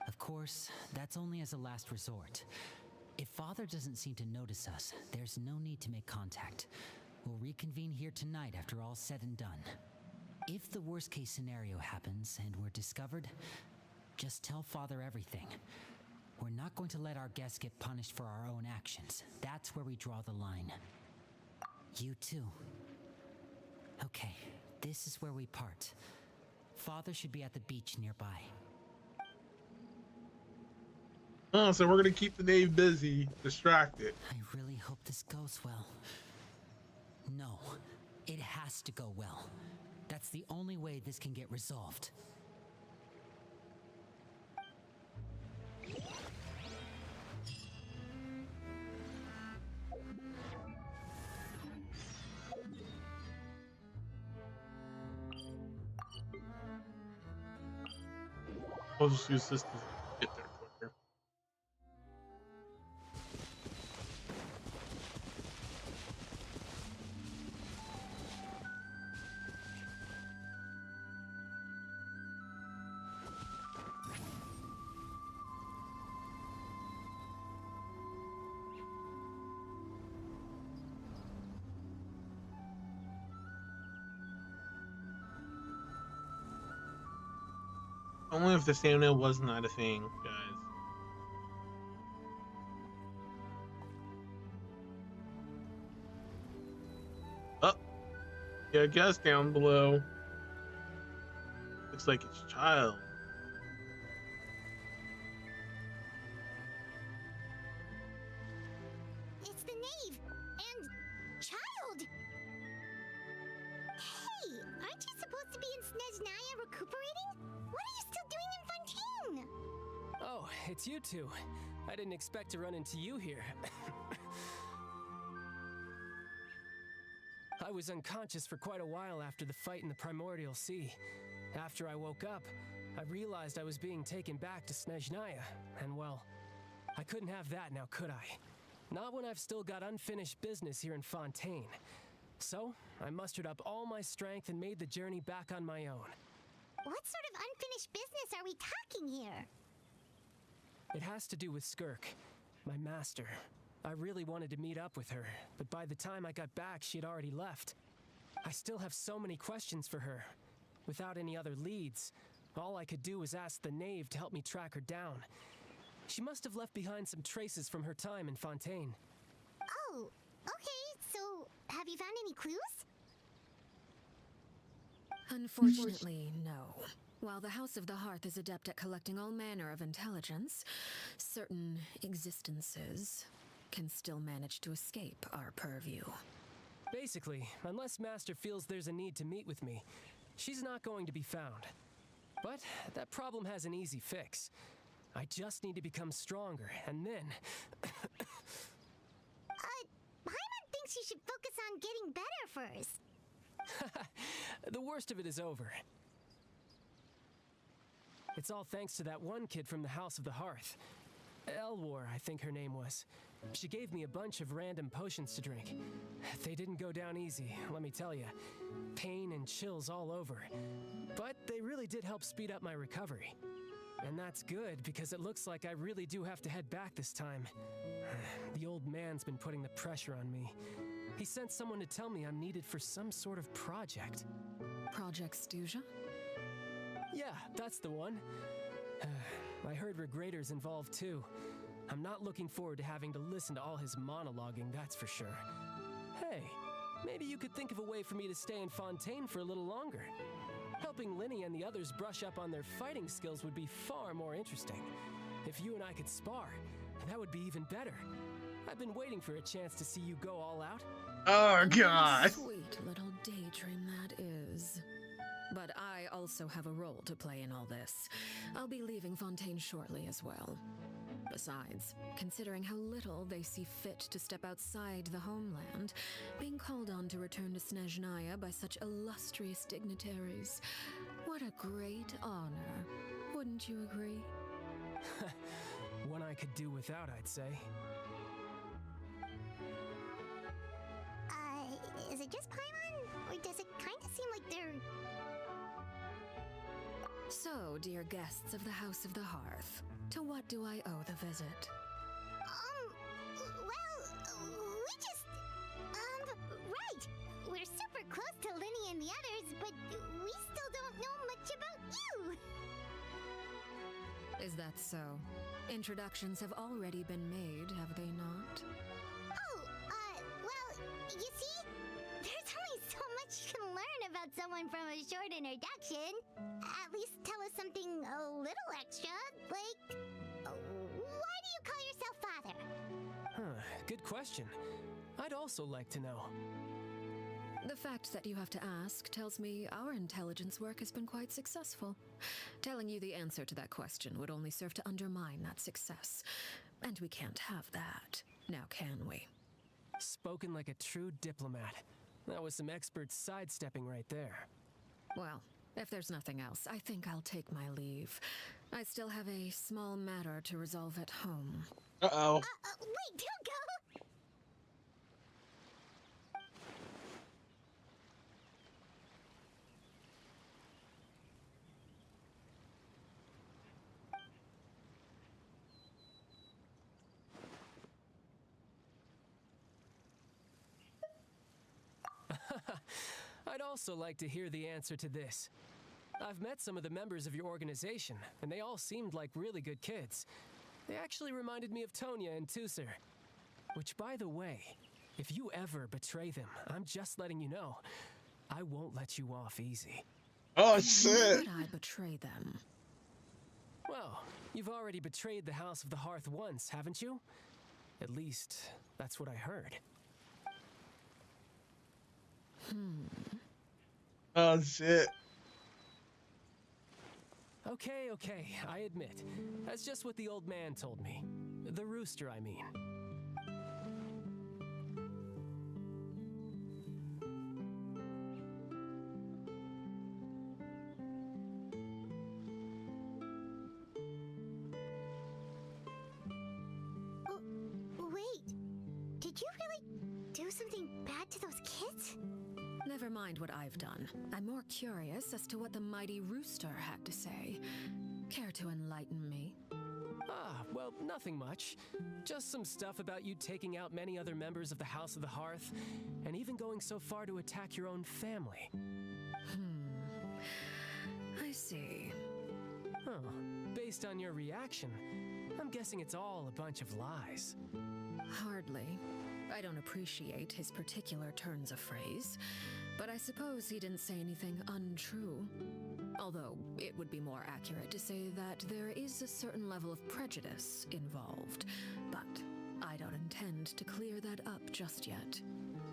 Of course, that's only as a last resort. If Father doesn't seem to notice us, there's no need to make contact. We'll reconvene here tonight after all's said and done. If the worst case scenario happens and we're discovered, just tell Father everything. We're not going to let our guests get punished for our own actions. That's where we draw the line. You too. Okay, this is where we part. Father should be at the beach nearby. Oh, so we're gonna keep the knave busy, distracted. I really hope this goes well. No, it has to go well. That's the only way this can get resolved. I'll just use this to get there quicker. Only if the stamina was not a thing, guys. Oh, yeah, I guess down below. Looks like it's Child. It's the knave and child. Hey, aren't you supposed to be in Snezhnaya recuperating? What are you still doing in Fontaine? Oh, it's you two. I didn't expect to run into you here. I was unconscious for quite a while after the fight in the Primordial Sea. After I woke up, I realized I was being taken back to Snezhnaya, and well, I couldn't have that now, could I? Not when I've still got unfinished business here in Fontaine. So, I mustered up all my strength and made the journey back on my own. What sort of unfinished business are we talking here? It has to do with Skirk, my master. I really wanted to meet up with her, but by the time I got back, she had already left. I still have so many questions for her. Without any other leads, all I could do was ask the knave to help me track her down. She must have left behind some traces from her time in Fontaine. Oh, okay, so have you found any clues? Unfortunately, no. While the House of the Hearth is adept at collecting all manner of intelligence, certain existences can still manage to escape our purview. Basically, unless Master feels there's a need to meet with me, she's not going to be found. But that problem has an easy fix. I just need to become stronger, and then... Paimon thinks you should focus on getting better first. The worst of it is over. It's all thanks to that one kid from the House of the Hearth. Elwar, I think her name was. She gave me a bunch of random potions to drink. They didn't go down easy, let me tell you. Pain and chills all over. But they really did help speed up my recovery. And that's good, because it looks like I really do have to head back this time. The old man's been putting the pressure on me. He sent someone to tell me I'm needed for some sort of project. Project Stuja? Yeah, that's the one. I heard Regrader's involved too. I'm not looking forward to having to listen to all his monologuing, that's for sure. Hey, maybe you could think of a way for me to stay in Fontaine for a little longer. Helping Linny and the others brush up on their fighting skills would be far more interesting. If you and I could spar, that would be even better. I've been waiting for a chance to see you go all out. Oh, God. Sweet little daydream that is. But I also have a role to play in all this. I'll be leaving Fontaine shortly as well. Besides, considering how little they see fit to step outside the homeland, being called on to return to Snezhnaya by such illustrious dignitaries, what a great honor. Wouldn't you agree? One I could do without, I'd say. Is it just Paimon? Or does it kind of seem like they're... So, dear guests of the House of the Hearth, to what do I owe the visit? We just... right. We're super close to Linny and the others, but we still don't know much about you. Is that so? Introductions have already been made, have they not? You see? There's only so much you can learn about someone from a short introduction. At least tell us something a little extra, like... why do you call yourself father? Huh, good question. I'd also like to know. The fact that you have to ask tells me our intelligence work has been quite successful. Telling you the answer to that question would only serve to undermine that success. And we can't have that, now can we? Spoken like a true diplomat. That was some expert sidestepping right there. Well, if there's nothing else, I think I'll take my leave. I still have a small matter to resolve at home. Uh-oh. Wait, don't go! I'd also like to hear the answer to this. I've met some of the members of your organization, and they all seemed like really good kids. They actually reminded me of Tonya and Tusser. Which, by the way, if you ever betray them, I'm just letting you know, I won't let you off easy. Oh, Why shit. would I betray them? Well, you've already betrayed the House of the Hearth once, haven't you? At least, that's what I heard. Oh, shit. Okay, I admit. That's just what the old man told me. The rooster, I mean. Wait, did you really do something bad to those kids? Never mind what I've done. I'm more curious as to what the mighty rooster had to say. Care to enlighten me? Ah, well, nothing much. Just some stuff about you taking out many other members of the House of the Hearth, and even going so far to attack your own family. I see. Huh. Based on your reaction, I'm guessing it's all a bunch of lies. Hardly. I don't appreciate his particular turns of phrase, but I suppose he didn't say anything untrue. Although, it would be more accurate to say that there is a certain level of prejudice involved, but I don't intend to clear that up just yet.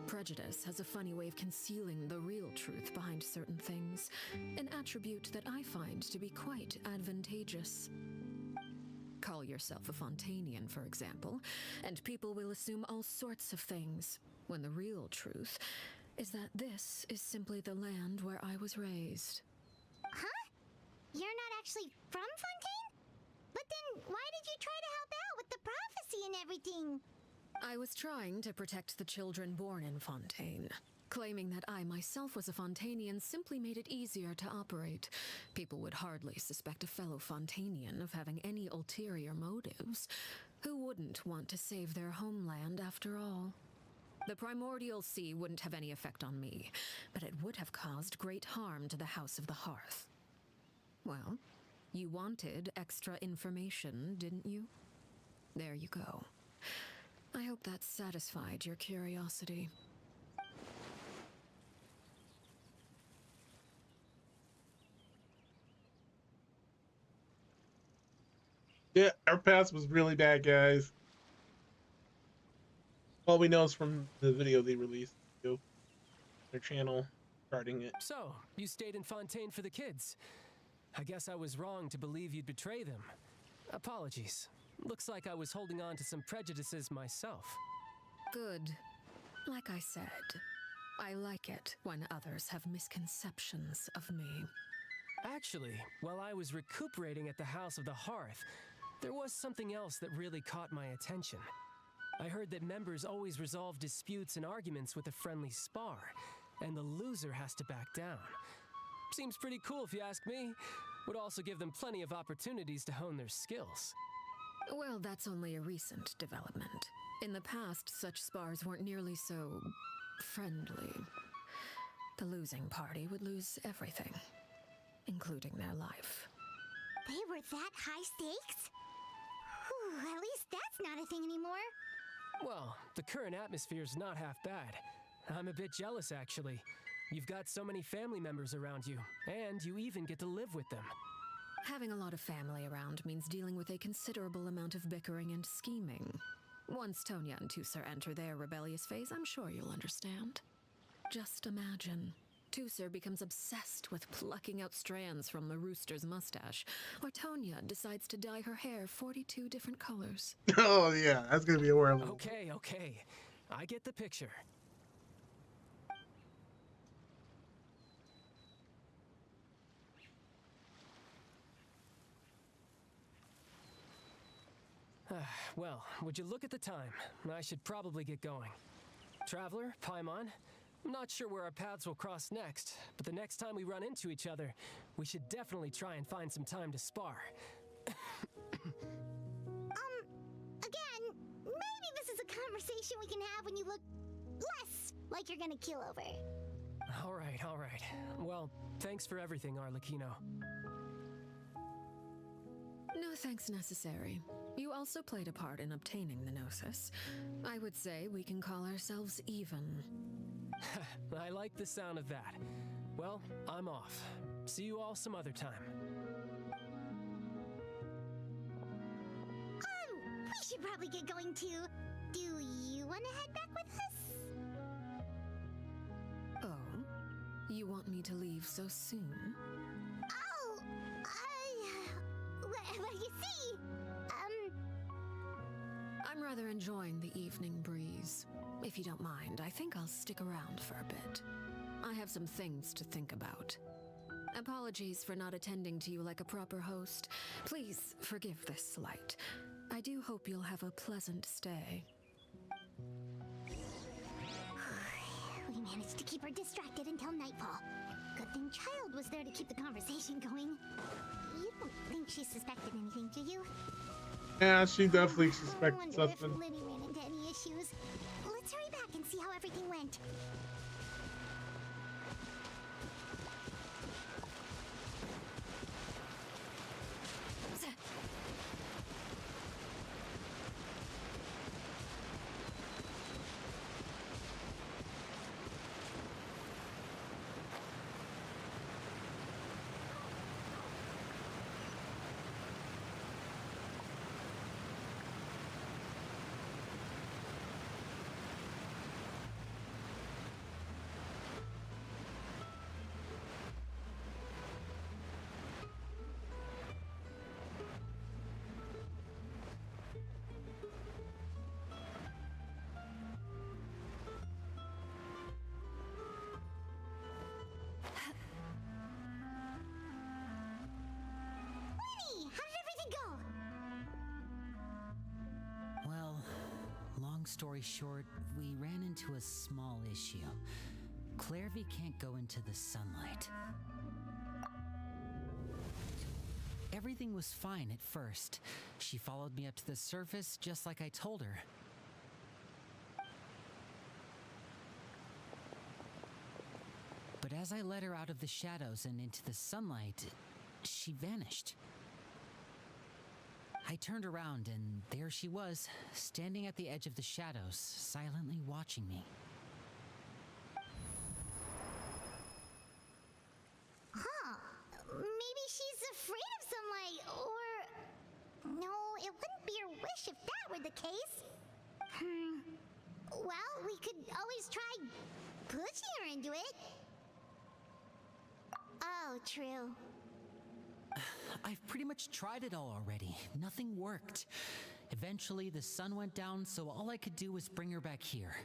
Prejudice has a funny way of concealing the real truth behind certain things, an attribute that I find to be quite advantageous. Call yourself a Fontainian, for example, and people will assume all sorts of things, when the real truth is that this is simply the land where I was raised. Huh? You're not actually from Fontaine? But then why did you try to help out with the prophecy and everything? I was trying to protect the children born in Fontaine. Claiming that I myself was a Fontainian simply made it easier to operate. People would hardly suspect a fellow Fontainian of having any ulterior motives. Who wouldn't want to save their homeland after all? The primordial sea wouldn't have any effect on me, but it would have caused great harm to the House of the Hearth. Well, you wanted extra information, didn't you? There you go. I hope that satisfied your curiosity. Yeah, our past was really bad, guys. All we know is from the video they released, their channel starting it. So, you stayed in Fontaine for the kids. I guess I was wrong to believe you'd betray them. Apologies. Looks like I was holding on to some prejudices myself. Good. Like I said, I like it when others have misconceptions of me. Actually, while I was recuperating at the House of the Hearth, there was something else that really caught my attention. I heard that members always resolve disputes and arguments with a friendly spar, and the loser has to back down. Seems pretty cool if you ask me. Would also give them plenty of opportunities to hone their skills. Well, that's only a recent development. In the past, such spars weren't nearly so friendly. The losing party would lose everything, including their life. They were that high stakes? Whew, at least that's not a thing anymore. Well, the current atmosphere's not half bad. I'm a bit jealous, actually. You've got so many family members around you, and you even get to live with them. Having a lot of family around means dealing with a considerable amount of bickering and scheming. Once Tonya and Tusser enter their rebellious phase, I'm sure you'll understand. Just imagine. Tusser becomes obsessed with plucking out strands from the rooster's mustache, or Tonya decides to dye her hair 42 different colors. Oh yeah, that's gonna be horrible. Okay. I get the picture. Well, would you look at the time? I should probably get going. Traveler, Paimon, I'm not sure where our paths will cross next, but the next time we run into each other, we should definitely try and find some time to spar. Again, maybe this is a conversation we can have when you look less like you're gonna keel over. All right. Well, thanks for everything, Arlecchino. No thanks necessary. You also played a part in obtaining the Gnosis. I would say we can call ourselves even. I like the sound of that. Well, I'm off. See you all some other time. We should probably get going too. Do you want to head back with us? Oh? You want me to leave so soon? Oh, well, you see, I'm rather enjoying the evening breeze. If you don't mind, I think I'll stick around for a bit. I have some things to think about. Apologies for not attending to you like a proper host. Please forgive this slight. I do hope you'll have a pleasant stay. we managed to keep her distracted until nightfall. Good thing Child was there to keep the conversation going. You don't think she suspected anything, do you? Yeah, she definitely I suspected wonder something. if Liddy ran into any issues. Let's hurry back and see how everything went. Well, long story short, we ran into a small issue. Clairvy can't go into the sunlight. Everything was fine at first. She followed me up to the surface just like I told her. But as I led her out of the shadows and into the sunlight, she vanished. I turned around and there she was, standing at the edge of the shadows, silently watching me. Huh. Maybe she's afraid of sunlight, or... No, it wouldn't be her wish if that were the case. Well, we could always try pushing her into it. Oh, true. I've pretty much tried it all already. Nothing worked. Eventually, the sun went down, so all I could do was bring her back here.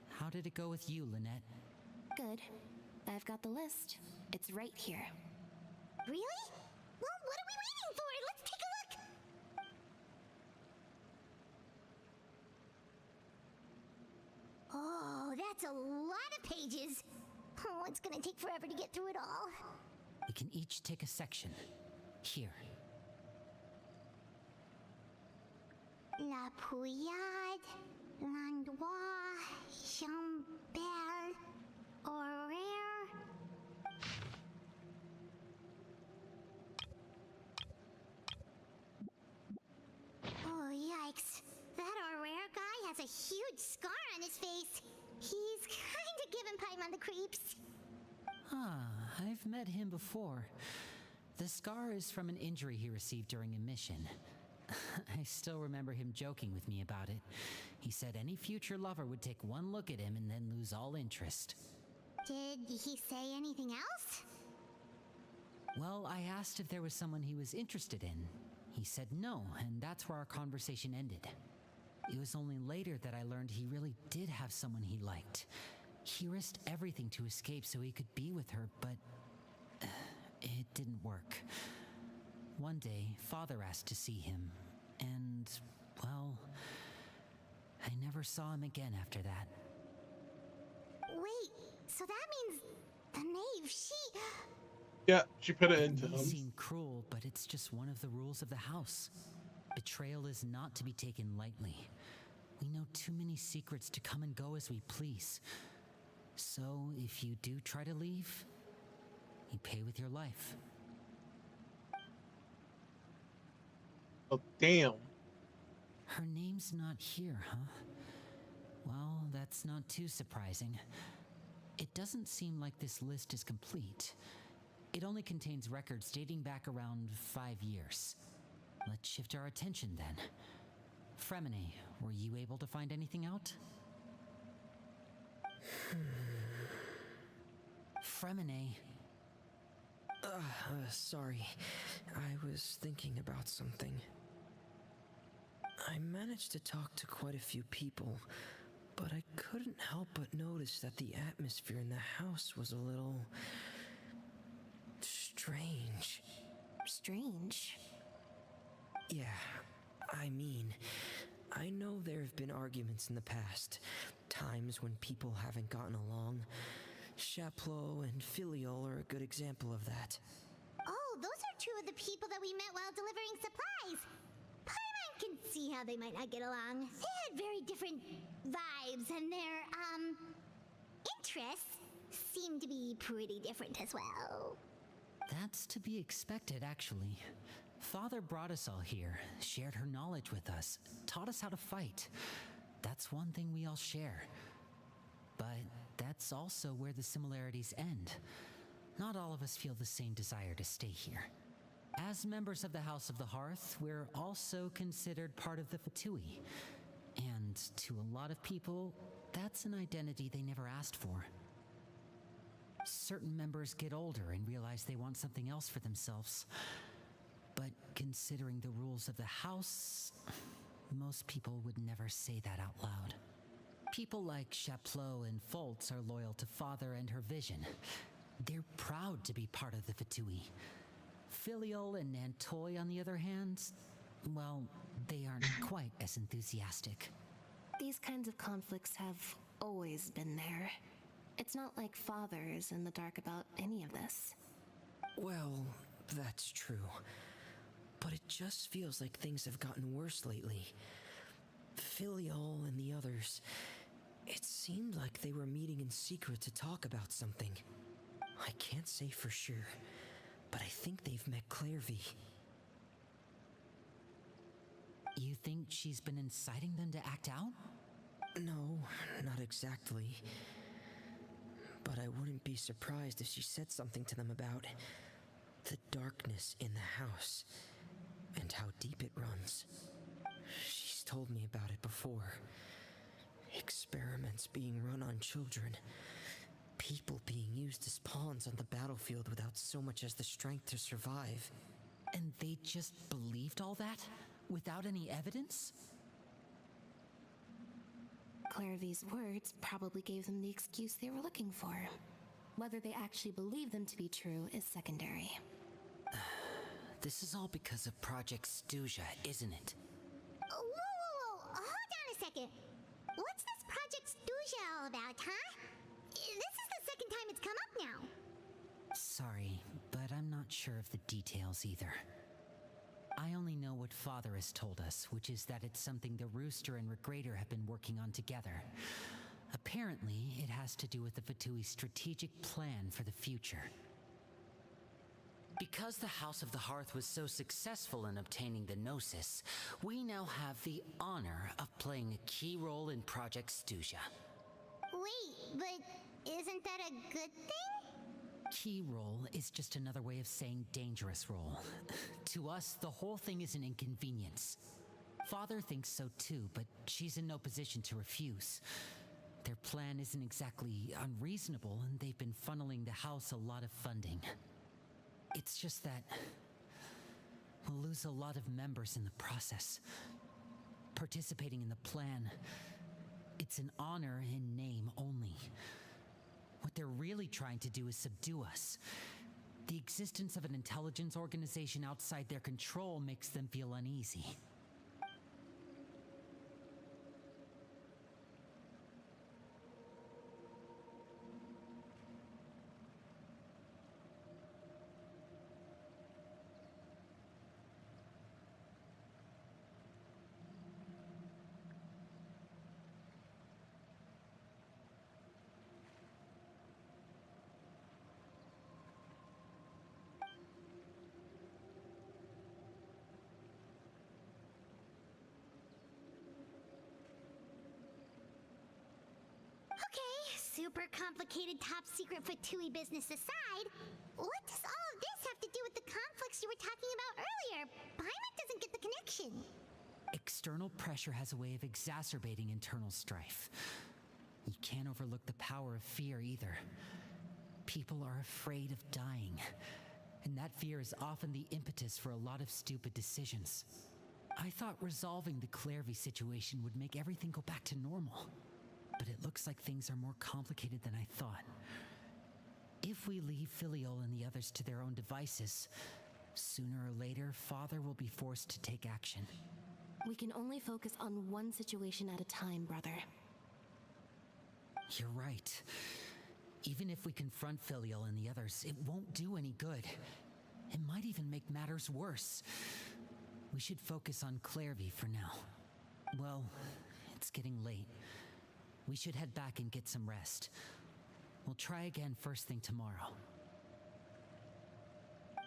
How did it go with you, Lynette? Good. I've got the list. It's right here. Really? Well, what are we waiting for? Let's take a look! Oh, that's a lot of pages. Oh, it's gonna take forever to get through it all. We can each take a section. Here. La Pouillade, l'endroit, Chambel, Horaire. Oh, yikes. That Horaire guy has a huge scar on his face. He's kinda giving Paimon the creeps. I've met him before. The scar is from an injury he received during a mission. I still remember him joking with me about it. He said any future lover would take one look at him and then lose all interest. Did he say anything else? Well, I asked if there was someone he was interested in. He said no, and that's where our conversation ended. It was only later that I learned he really did have someone he liked. He risked everything to escape so he could be with her, but it didn't work. One day, Father asked to see him, and, well, I never saw him again after that. Wait, so that means the knave, Yeah, she put it It into may him. seem cruel, but it's just one of the rules of the house. Betrayal is not to be taken lightly. We know too many secrets to come and go as we please. So, if you do try to leave, you pay with your life. Oh, damn. Her name's not here, huh? Well, that's not too surprising. It doesn't seem like this list is complete. It only contains records dating back around 5 years. Let's shift our attention then. Fremine, were you able to find anything out? Fremine. Sorry. I was thinking about something. I managed to talk to quite a few people, but I couldn't help but notice that the atmosphere in the house was a little strange. Strange? Yeah, I mean, I know there have been arguments in the past, times when people haven't gotten along. Chapleau and Filiol are a good example of that. Oh, those are two of the people that we met while delivering supplies. Paimon can see how they might not get along. They had very different vibes, and their, interests seem to be pretty different as well. That's to be expected, actually. Father brought us all here, shared her knowledge with us, taught us how to fight. That's one thing we all share. But that's also where the similarities end. Not all of us feel the same desire to stay here. As members of the House of the Hearth, we're also considered part of the Fatui. And to a lot of people, that's an identity they never asked for. Certain members get older and realize they want something else for themselves. But considering the rules of the house, most people would never say that out loud. People like Chapleau and Foltz are loyal to Father and her vision. They're proud to be part of the Fatui. Filiol and Nantoy, on the other hand, well, they aren't quite as enthusiastic. These kinds of conflicts have always been there. It's not like Father is in the dark about any of this. Well, that's true. But it just feels like things have gotten worse lately. Filiol and the others, it seemed like they were meeting in secret to talk about something. I can't say for sure, but I think they've met Clairvy. You think she's been inciting them to act out? No, not exactly. But I wouldn't be surprised if she said something to them about the darkness in the house and how deep it runs. She's told me about it before. Experiments being run on children. People being used as pawns on the battlefield without so much as the strength to survive. And they just believed all that? Without any evidence? Clairvy's words probably gave them the excuse they were looking for. Whether they actually believe them to be true is secondary. This is all because of Project Stuja, isn't it? Whoa. Hold on a second. What's this Project Stuja all about, huh? This is the second time it's come up now. Sorry, but I'm not sure of the details either. I only know what Father has told us, which is that it's something the Rooster and Regrader have been working on together. Apparently, it has to do with the Fatui's strategic plan for the future. Because the House of the Hearth was so successful in obtaining the Gnosis, we now have the honor of playing a key role in Project Stuja. Wait, but isn't that a good thing? Key role is just another way of saying dangerous role. To us, the whole thing is an inconvenience. Father thinks so too, but she's in no position to refuse. Their plan isn't exactly unreasonable, and they've been funneling the house a lot of funding. It's just that we'll lose a lot of members in the process. Participating in the plan, it's an honor in name only. What they're really trying to do is subdue us. The existence of an intelligence organization outside their control makes them feel uneasy. Okay, super complicated top secret Vtuber business aside, what does all of this have to do with the conflicts you were talking about earlier? Paimon doesn't get the connection. External pressure has a way of exacerbating internal strife. You can't overlook the power of fear either. People are afraid of dying, and that fear is often the impetus for a lot of stupid decisions. I thought resolving the Clairvy situation would make everything go back to normal. But it looks like things are more complicated than I thought. If we leave Filiol and the others to their own devices, sooner or later, Father will be forced to take action. We can only focus on one situation at a time, brother. You're right. Even if we confront Filiol and the others, it won't do any good. It might even make matters worse. We should focus on Clairvy for now. Well, it's getting late. We should head back and get some rest. We'll try again first thing tomorrow.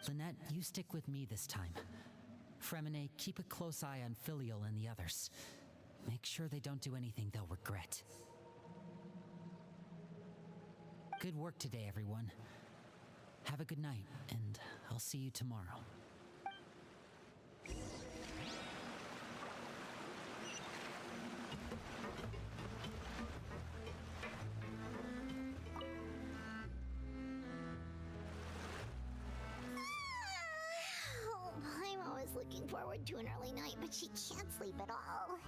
Lynette, you stick with me this time. Fremine, keep a close eye on Filiol and the others. Make sure they don't do anything they'll regret. Good work today, everyone. Have a good night, and I'll see you tomorrow. Oh, Paimon was looking forward to an early night, but she can't sleep at all.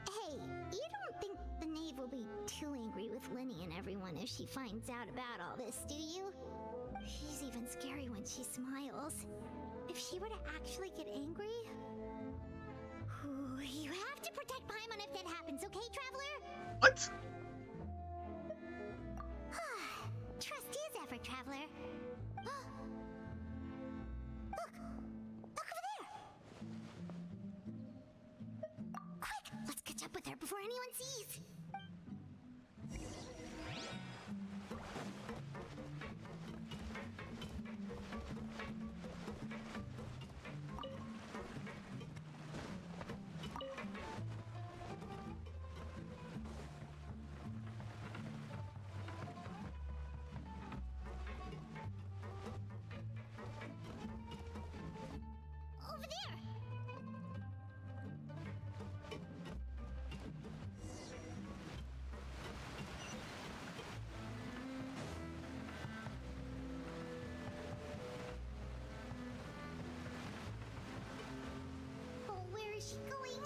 Hey, you don't think the knave will be too angry with Linny and everyone if she finds out about all this, do you? She's even scary when she smiles. If she were to actually get angry... Ooh, you have to protect Paimon if that happens, okay, Traveler? What? Trust is effort, Traveler. Look! Look over there! Quick! Let's catch up with her before anyone sees! Over there! Oh, where is she going?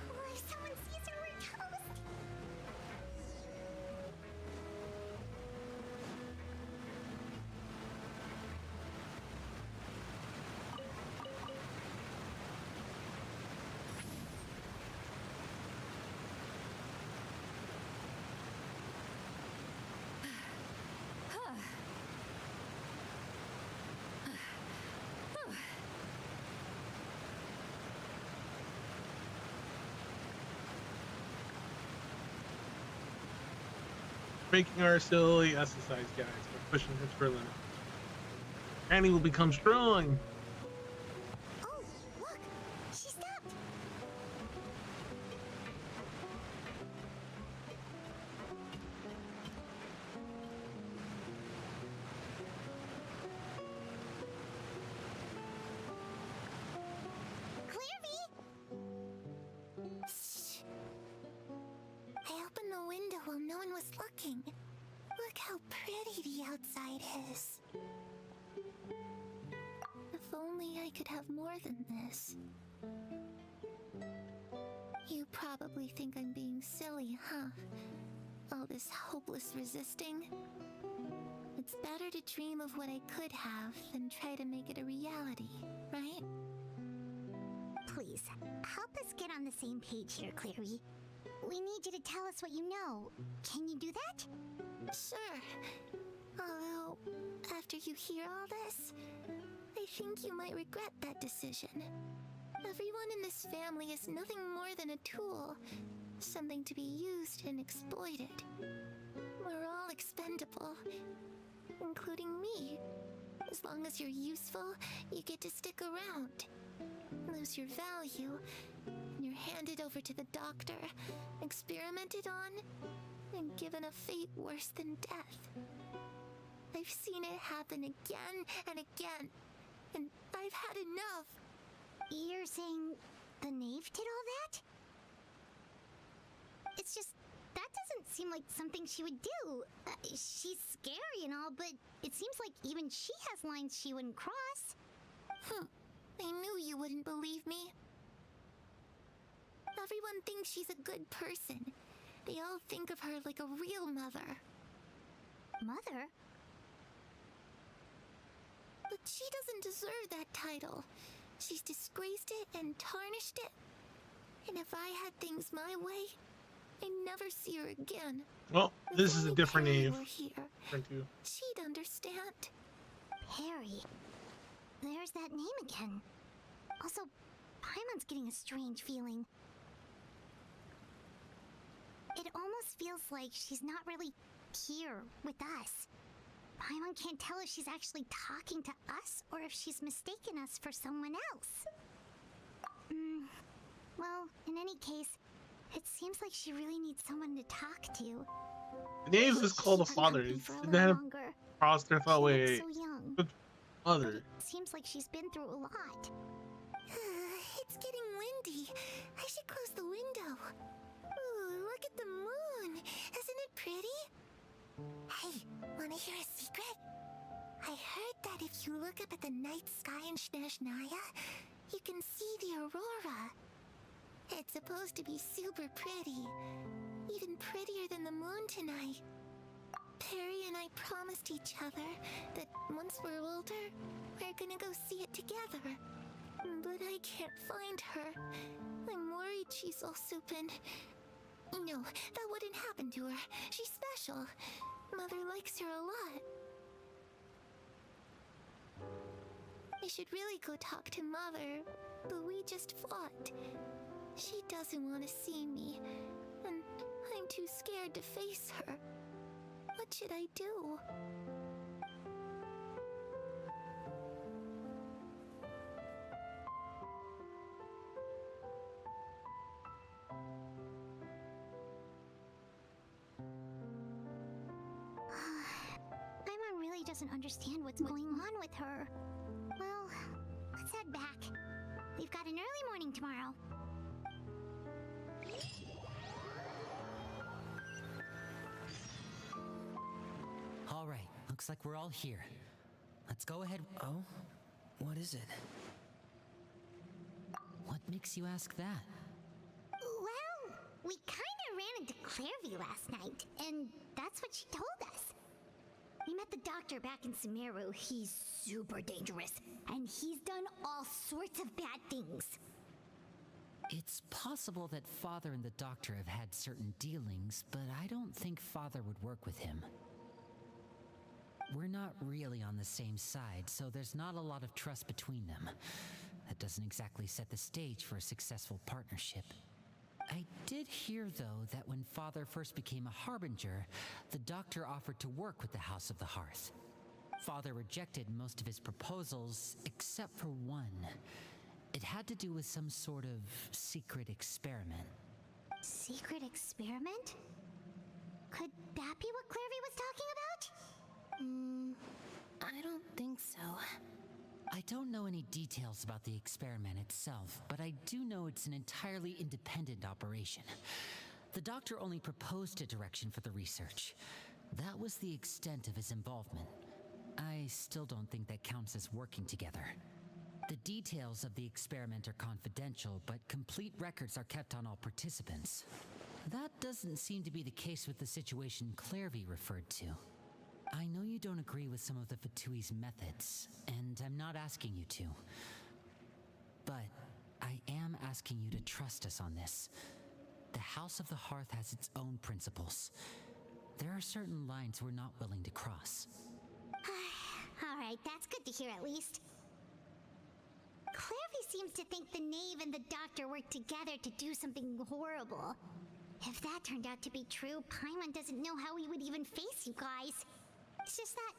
Oh, if someone sees her, we're toast! Making our silly exercise, guys. We're pushing this for limit. Annie will become strong. Oh, look! She stopped! Clairvy! Shh. I opened the window while no one was looking. Look how pretty the outside is. If only I could have more than this. You probably think I'm being silly, huh? All this hopeless resisting? But It's better to dream of what I could have than try to make it a reality, right? Please, help us get on the same page here, Clary. We need you to tell us what you know. Can you do that? Sure. Although, after you hear all this, I think you might regret that decision. Everyone in this family is nothing more than a tool, something to be used and exploited. We're all expendable, including me. As long as you're useful, you get to stick around. Lose your value, and you're handed over to the doctor, experimented on, and given a fate worse than death. I've seen it happen again and again, and I've had enough. You're saying the knave did all that? It's just, that doesn't seem like something she would do. She's scary and all, but it seems like even she has lines she wouldn't cross. I knew you wouldn't believe me. Everyone thinks she's a good person. They all think of her like a real mother. Mother? But she doesn't deserve that title. She's disgraced it and tarnished it. And if I had things my way, I'd never see her again. Well, If this is a only different Perry Eve. were here, Thank you. she'd understand. Perry. There's that name again. Also, Paimon's getting a strange feeling. It almost feels like she's not really here with us. Paimon can't tell if she's actually talking to us or if she's mistaken us for someone else. Well, in any case, it seems like she really needs someone to talk to. The name is called the father. Unhappy It's for a didn't little have longer. crossed their thought. She Wait, looks so young. good mother. Seems like she's been through a lot. It's getting windy. I should close the window. Ooh, look at the moon. Isn't it pretty? Hey, wanna hear a secret? I heard that if you look up at the night sky in Snezhnaya, you can see the aurora. It's supposed to be super pretty. Even prettier than the moon tonight. Perry and I promised each other that once we're older, we're gonna go see it together. But I can't find her. I'm worried she's also been... No, that wouldn't happen to her. She's special. Mother likes her a lot. I should really go talk to Mother, but we just fought. She doesn't want to see me, and I'm too scared to face her. What should I do? Paimon really doesn't understand what's going on with her. Well, let's head back. We've got an early morning tomorrow. All right, looks like we're all here. Let's go ahead. Oh? What is it? What makes you ask that? Well, we kinda ran into Clairvy last night, and that's what she told us. We met the doctor back in Sumeru. He's super dangerous, and he's done all sorts of bad things. It's possible that Father and the Doctor have had certain dealings, but I don't think Father would work with him. We're not really on the same side, so there's not a lot of trust between them. That doesn't exactly set the stage for a successful partnership. I did hear, though, that when Father first became a Harbinger, the Doctor offered to work with the House of the Hearth. Father rejected most of his proposals, except for one. It had to do with some sort of secret experiment. Secret experiment? Could that be what Clairvy was talking about? I don't think so. I don't know any details about the experiment itself, but I do know it's an entirely independent operation. The Doctor only proposed a direction for the research. That was the extent of his involvement. I still don't think that counts as working together. The details of the experiment are confidential, but complete records are kept on all participants. That doesn't seem to be the case with the situation Clairvy referred to. I know you don't agree with some of the Vtuber's methods, and I'm not asking you to. But I am asking you to trust us on this. The House of the Hearth has its own principles. There are certain lines we're not willing to cross. Alright, that's good to hear at least. Clairvy seems to think the knave and the doctor worked together to do something horrible. If that turned out to be true, Paimon doesn't know how he would even face you guys. It's just that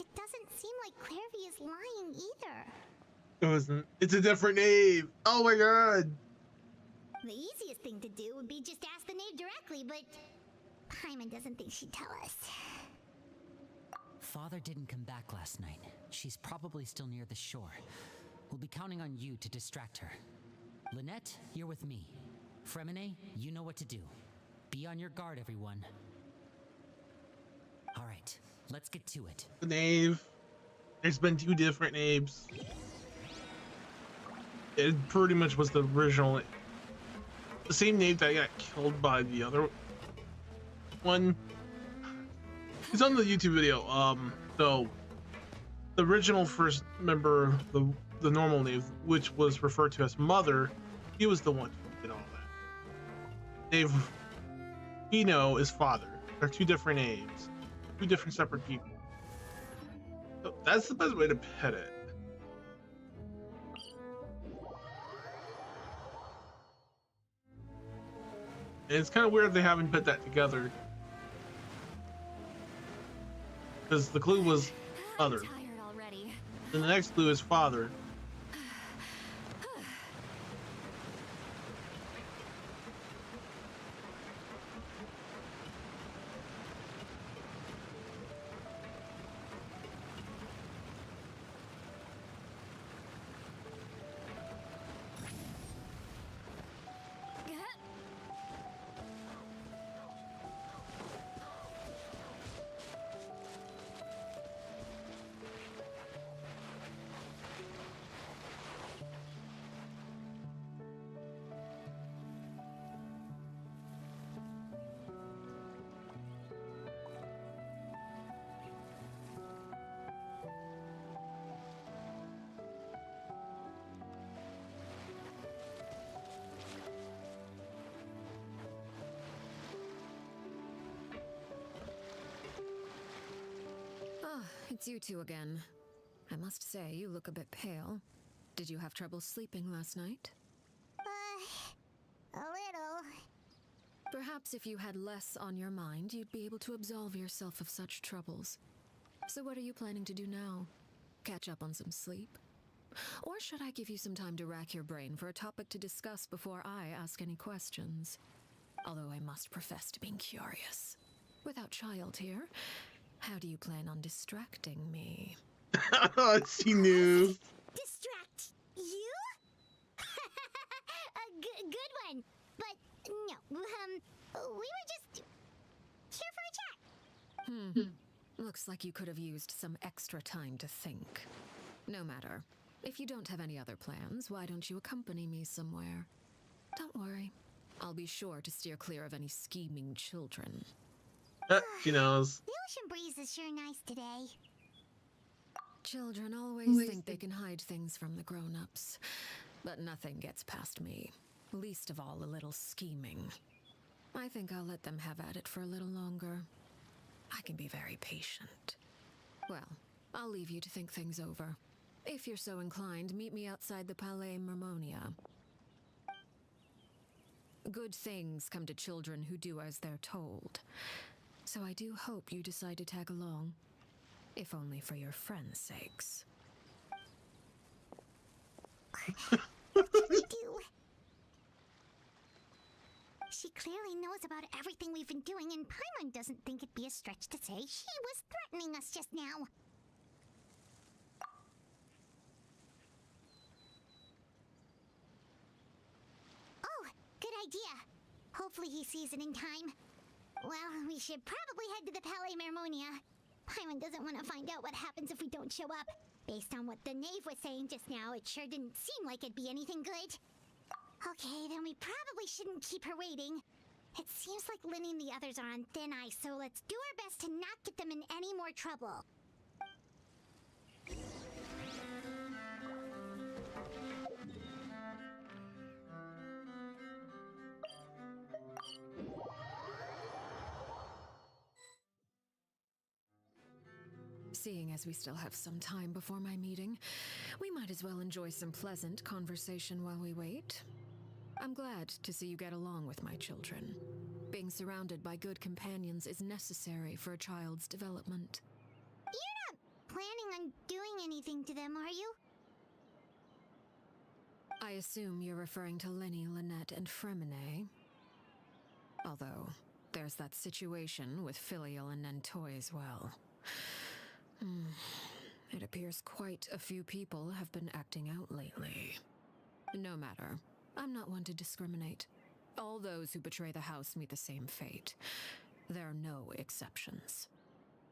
it doesn't seem like Clairvy is lying either. It's a different knave. Oh my god. The easiest thing to do would be just ask the knave directly, but Paimon doesn't think she'd tell us. Father didn't come back last night. She's probably still near the shore. We'll be counting on you to distract her. Lynette, you're with me. Fremine, you know what to do. Be on your guard, everyone. All right, let's get to it. The knave. There's been 2 different knaves. It pretty much was the original. The same knave that got killed by the other one. It's on the YouTube video. So the original first member, the normal knave, which was referred to as Mother, he was the one who did all that. Knave Eno is Father. They're 2 different knaves, 2 different separate people. So that's the best way to put it. And it's kind of weird they haven't put that together. Because the clue was Mother. And the next clue is Father. It's you 2 again. I must say, you look a bit pale. Did you have trouble sleeping last night? A little. Perhaps if you had less on your mind, you'd be able to absolve yourself of such troubles. So what are you planning to do now? Catch up on some sleep? Or should I give you some time to rack your brain for a topic to discuss before I ask any questions? Although I must profess to being curious. Without Child here, how do you plan on distracting me? She knew. Distract you? A good one. But no, we were just here for a chat. Looks like you could have used some extra time to think. No matter. If you don't have any other plans, why don't you accompany me somewhere? Don't worry. I'll be sure to steer clear of any scheming children. She knows. The ocean breeze is sure nice today. Children always think they can hide things from the grown-ups. But nothing gets past me. Least of all a little scheming. I think I'll let them have at it for a little longer. I can be very patient. Well, I'll leave you to think things over. If you're so inclined, meet me outside the Palais Mermonia. Good things come to children who do as they're told. So I do hope you decide to tag along. If only for your friends' sakes. What should we do? She clearly knows about everything we've been doing, and Paimon doesn't think it'd be a stretch to say she was threatening us just now. Oh, good idea. Hopefully he sees it in time. Well, we should probably head to the Palais Mermonia. Paimon doesn't want to find out what happens if we don't show up. Based on what the knave was saying just now, it sure didn't seem like it'd be anything good. Okay, then we probably shouldn't keep her waiting. It seems like Linny and the others are on thin ice, so let's do our best to not get them in any more trouble. Seeing as we still have some time before my meeting, we might as well enjoy some pleasant conversation while we wait. I'm glad to see you get along with my children. Being surrounded by good companions is necessary for a child's development. You're not planning on doing anything to them, are you? I assume you're referring to Linny, Lynette, and Fremine. Although, there's that situation with Filial and Nentoy as well. It appears quite a few people have been acting out lately. No matter, I'm not one to discriminate. All those who betray the house meet the same fate. There are no exceptions.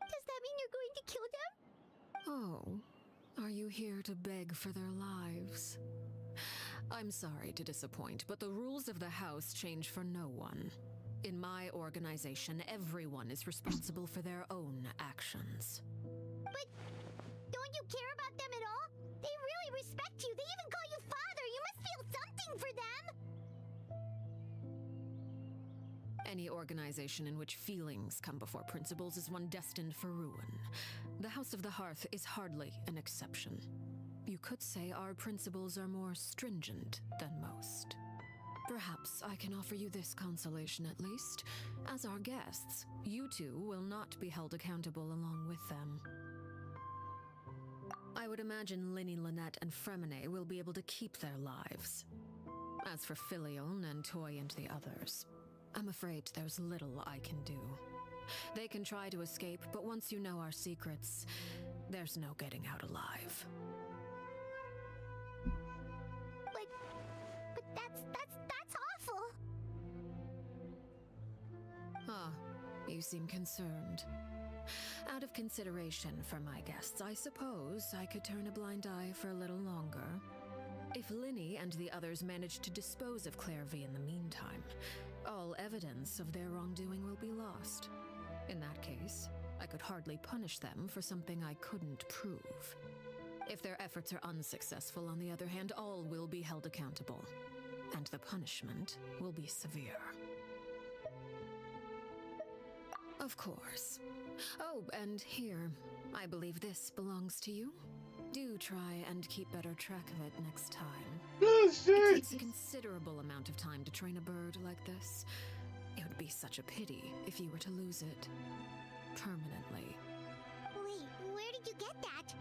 Does that mean you're going to kill them? Oh, are you here to beg for their lives? I'm sorry to disappoint, but the rules of the house change for no one. In my organization, everyone is responsible for their own actions. But don't you care about them at all? They really respect you. They even call you father. You must feel something for them. Any organization in which feelings come before principles is one destined for ruin. The House of the Hearth is hardly an exception. You could say our principles are more stringent than most. Perhaps I can offer you this consolation at least. As our guests, you two will not be held accountable along with them. I would imagine Linny, Lynette, and Fremine will be able to keep their lives. As for Filial, Nentoy, and the others, I'm afraid there's little I can do. They can try to escape, but once you know our secrets, there's no getting out alive. But that's awful. Ah, you seem concerned. Out of consideration for my guests, I suppose I could turn a blind eye for a little longer. If Linny and the others manage to dispose of Clairvy in the meantime, all evidence of their wrongdoing will be lost. In that case, I could hardly punish them for something I couldn't prove. If their efforts are unsuccessful, on the other hand, all will be held accountable, and the punishment will be severe. Of course. Oh, and here, I believe this belongs to you. Do try and keep better track of it next time. Oh, shit! It takes a considerable amount of time to train a bird like this. It would be such a pity if you were to lose it permanently. Wait, where did you get that?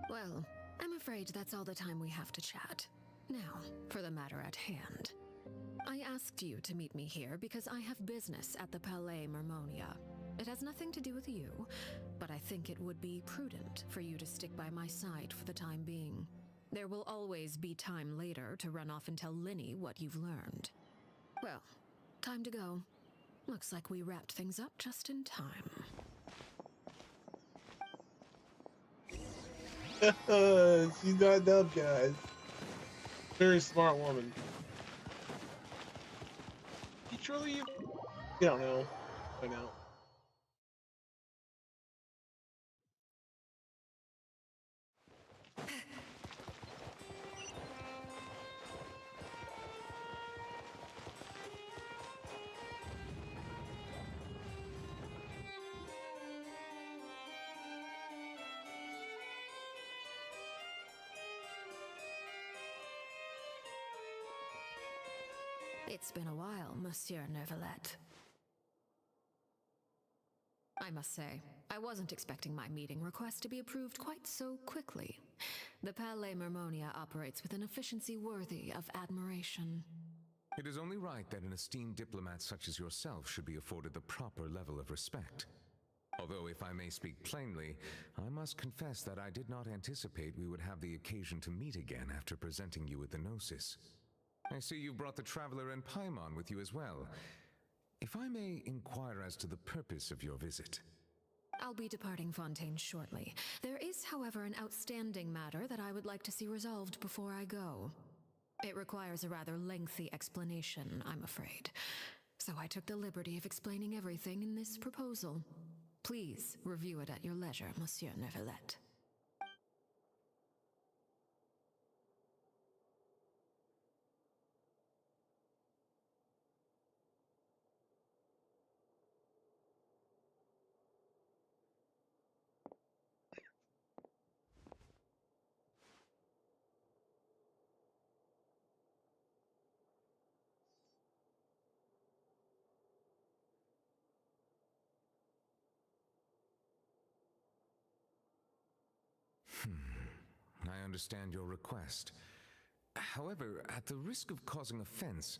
Well, I'm afraid that's all the time we have to chat. Now, for the matter at hand. I asked you to meet me here because I have business at the Palais Mermonia. It has nothing to do with you, but I think it would be prudent for you to stick by my side for the time being. There will always be time later to run off and tell Linny what you've learned. Well, time to go. Looks like we wrapped things up just in time. She's not dumb, guys. Very smart woman. You truly? You don't know. I know. It's been a while, Monsieur Neuvillette. I must say, I wasn't expecting my meeting request to be approved quite so quickly. The Palais Mermonia operates with an efficiency worthy of admiration. It is only right that an esteemed diplomat such as yourself should be afforded the proper level of respect. Although, if I may speak plainly, I must confess that I did not anticipate we would have the occasion to meet again after presenting you with the Gnosis. I see you brought the Traveler and Paimon with you as well. If I may inquire as to the purpose of your visit. I'll be departing Fontaine shortly. There is, however, an outstanding matter that I would like to see resolved before I go. It requires a rather lengthy explanation, I'm afraid. So I took the liberty of explaining everything in this proposal. Please review it at your leisure, Monsieur Neuvillette. I understand your request. However, at the risk of causing offense,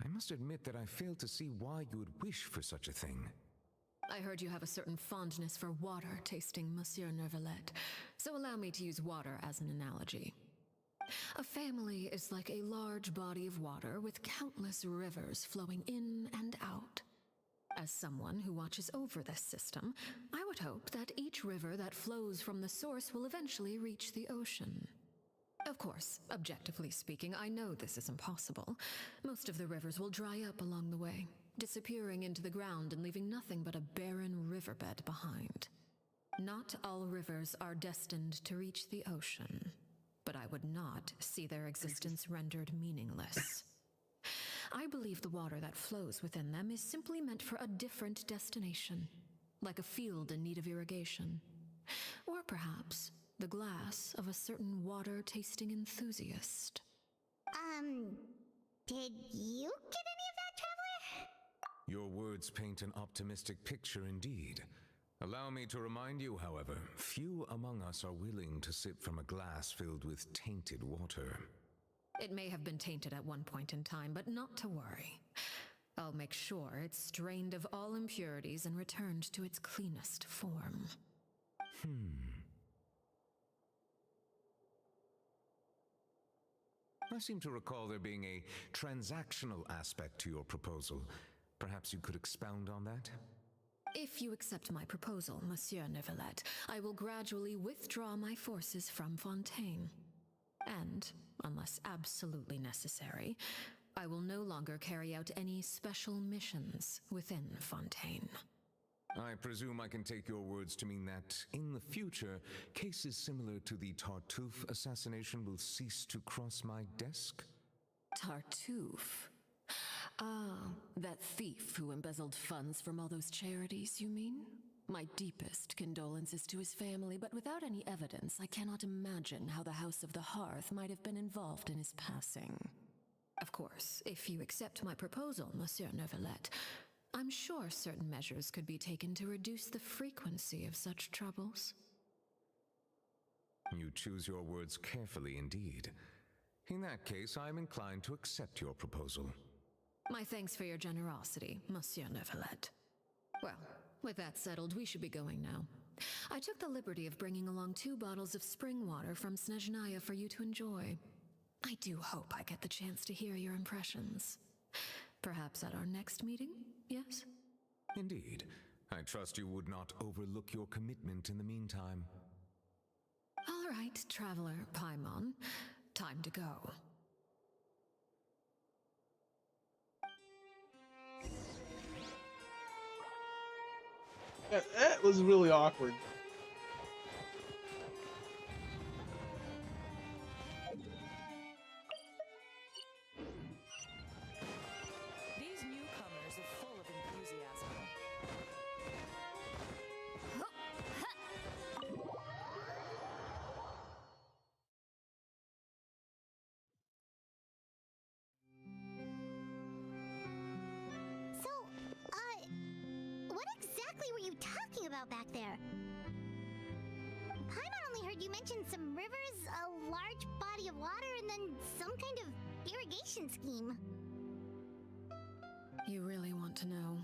I must admit that I fail to see why you would wish for such a thing. I heard you have a certain fondness for water tasting, Monsieur Neuvillette, so allow me to use water as an analogy. A family is like a large body of water with countless rivers flowing in and out. As someone who watches over this system, I would hope that each river that flows from the source will eventually reach the ocean. Of course, objectively speaking, I know this is impossible. Most of the rivers will dry up along the way, disappearing into the ground and leaving nothing but a barren riverbed behind. Not all rivers are destined to reach the ocean, but I would not see their existence rendered meaningless. I believe the water that flows within them is simply meant for a different destination, like a field in need of irrigation. Or perhaps the glass of a certain water-tasting enthusiast. Did you get any of that, Traveler? Your words paint an optimistic picture indeed. Allow me to remind you, however, few among us are willing to sip from a glass filled with tainted water. It may have been tainted at one point in time, but not to worry. I'll make sure it's strained of all impurities and returned to its cleanest form. I seem to recall there being a transactional aspect to your proposal. Perhaps you could expound on that? If you accept my proposal, Monsieur Neuvillette, I will gradually withdraw my forces from Fontaine. And, unless absolutely necessary, I will no longer carry out any special missions within Fontaine. I presume I can take your words to mean that, in the future, cases similar to the Tartuffe assassination will cease to cross my desk? Tartuffe? Ah, that thief who embezzled funds from all those charities, you mean? My deepest condolences to his family, but without any evidence, I cannot imagine how the House of the Hearth might have been involved in his passing. Of course, if you accept my proposal, Monsieur Neuvillette, I'm sure certain measures could be taken to reduce the frequency of such troubles. You choose your words carefully indeed. In that case, I am inclined to accept your proposal. My thanks for your generosity, Monsieur Neuvillette. Well, with that settled, we should be going now. I took the liberty of bringing along 2 bottles of spring water from Snezhnaya for you to enjoy. I do hope I get the chance to hear your impressions. Perhaps at our next meeting, yes? Indeed. I trust you would not overlook your commitment in the meantime. All right, Traveler Paimon. Time to go. That was really awkward. These newcomers are full of enthusiasm. So, what exactly were you talking about back there? Paimon only heard you mention some rivers, a large body of water, and then some kind of irrigation scheme. You really want to know?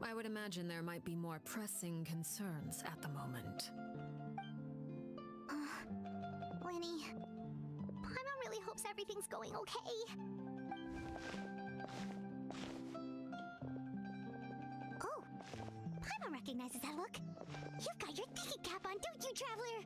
I would imagine there might be more pressing concerns at the moment. Lenny, Paimon really hopes everything's going okay. Oh, Paimon recognizes that look. You've got your thinking cap on, don't you, Traveler?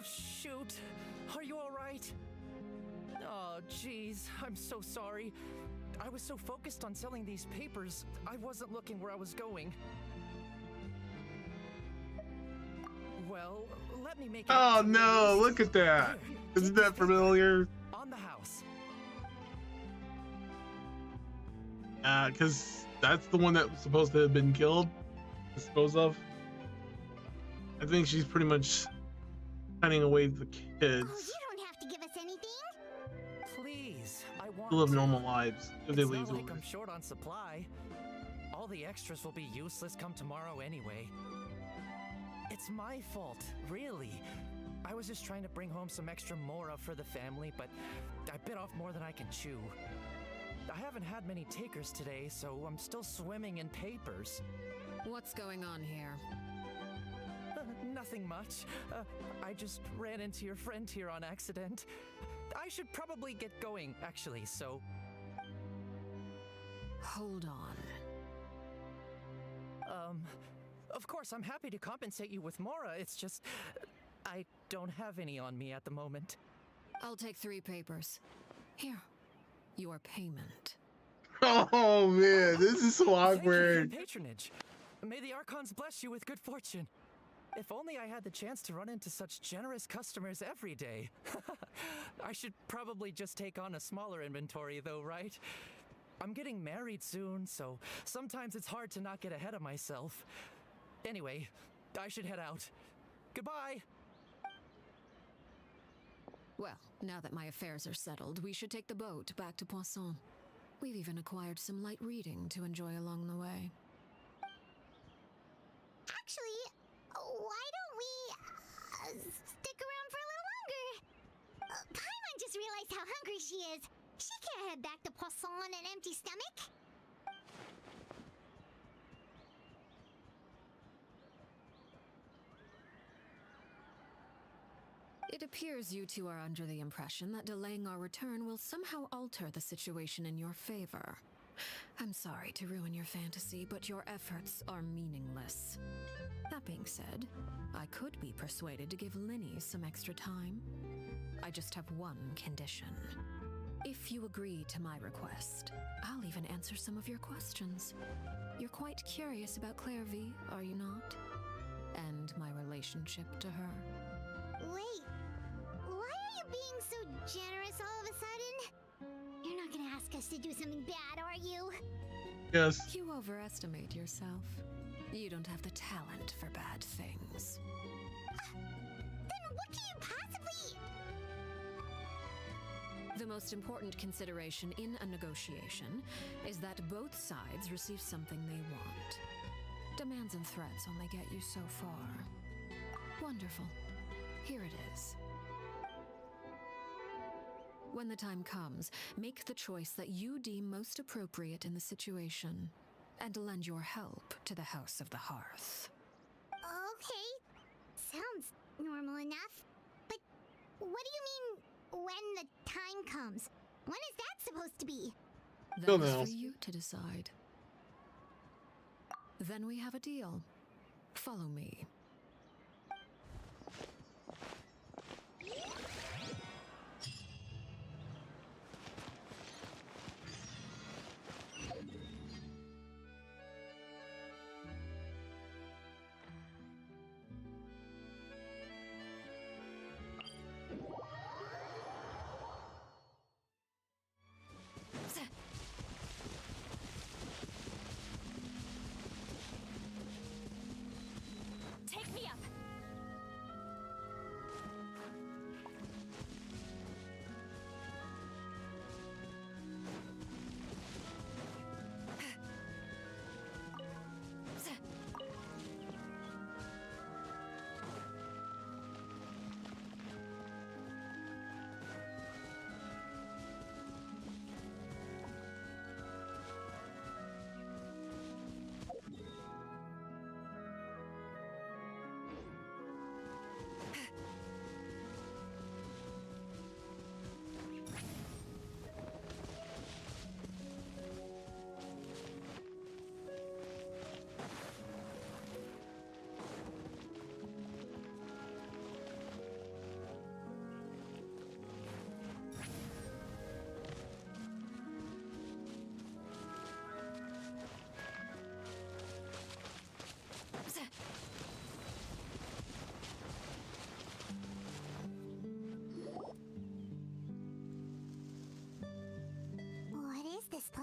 shoot. Are you alright? Oh, jeez. I'm so sorry. I was so focused on selling these papers, I wasn't looking where I was going. Well, let me make it Oh up to you at no, least. look at that. Here, Isn't take this that familiar? on the house. Because that's the one that was supposed to have been killed, disposed of. I think she's pretty much hunting away the kids. Oh, you don't have to give us anything. Please, I want To live to. normal lives if they It's leave not like over. I'm short on supply. All the extras will be useless come tomorrow anyway. It's my fault, really. I was just trying to bring home some extra mora for the family, but I bit off more than I can chew. I haven't had many takers today, so I'm still swimming in papers. What's going on here? Nothing much. I just ran into your friend here on accident. I should probably get going, actually, so... Hold on. Of course, I'm happy to compensate you with mora, it's just... I don't have any on me at the moment. I'll take 3 papers. Here, your payment. Oh man, this is so Thank you for awkward. the patronage. May the Archons bless you with good fortune. If only I had the chance to run into such generous customers every day. I should probably just take on a smaller inventory though, right? I'm getting married soon, so sometimes it's hard to not get ahead of myself. Anyway, I should head out. Goodbye! Well, now that my affairs are settled, we should take the boat back to Poisson. We've even acquired some light reading to enjoy along the way. Actually, why don't we stick around for a little longer? Paimon just realized how hungry she is. She can't head back to Poisson on an empty stomach. It appears you two are under the impression that delaying our return will somehow alter the situation in your favor. I'm sorry to ruin your fantasy, but your efforts are meaningless. That being said, I could be persuaded to give Linny some extra time. I just have one condition. If you agree to my request, I'll even answer some of your questions. You're quite curious about Claire V, are you not? And my relationship to her. Wait, why are you being so generous all of a sudden? You're not gonna ask us to do something bad, are you? Yes. You overestimate yourself. You don't have the talent for bad things. Then what can you possibly... The most important consideration in a negotiation is that both sides receive something they want. Demands and threats only get you so far. Wonderful. Here it is. When the time comes, make the choice that you deem most appropriate in the situation, and lend your help to the House of the Hearth. Okay, sounds normal enough. But what do you mean, when the time comes? When is that supposed to be? That is for you to decide. Then we have a deal. Follow me. Take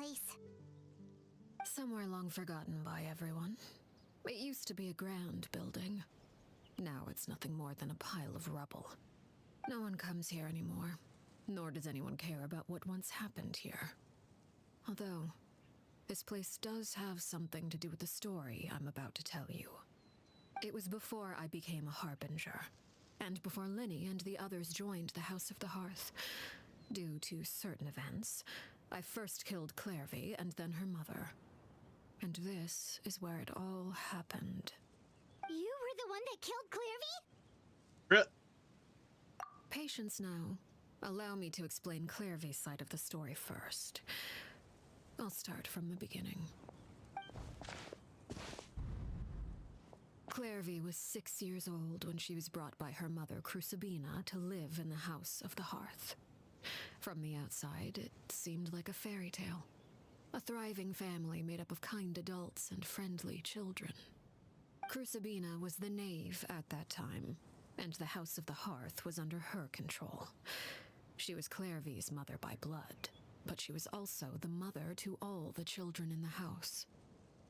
place? Somewhere long forgotten by everyone. It used to be a grand building. Now it's nothing more than a pile of rubble. No one comes here anymore, nor does anyone care about what once happened here. Although, this place does have something to do with the story I'm about to tell you. It was before I became a Harbinger, and before Linny and the others joined the House of the Hearth. Due to certain events, I first killed Clairvy and then her mother. And this is where it all happened. You were the one that killed Clairvy? Patience now. Allow me to explain Clairvy's side of the story first. I'll start from the beginning. Clairvy was 6 years old when she was brought by her mother, Crucibina, to live in the House of the Hearth. From the outside, it seemed like a fairy tale. A thriving family made up of kind adults and friendly children. Crucibina was the knave at that time, and the House of the Hearth was under her control. She was Clairvy's mother by blood, but she was also the mother to all the children in the house.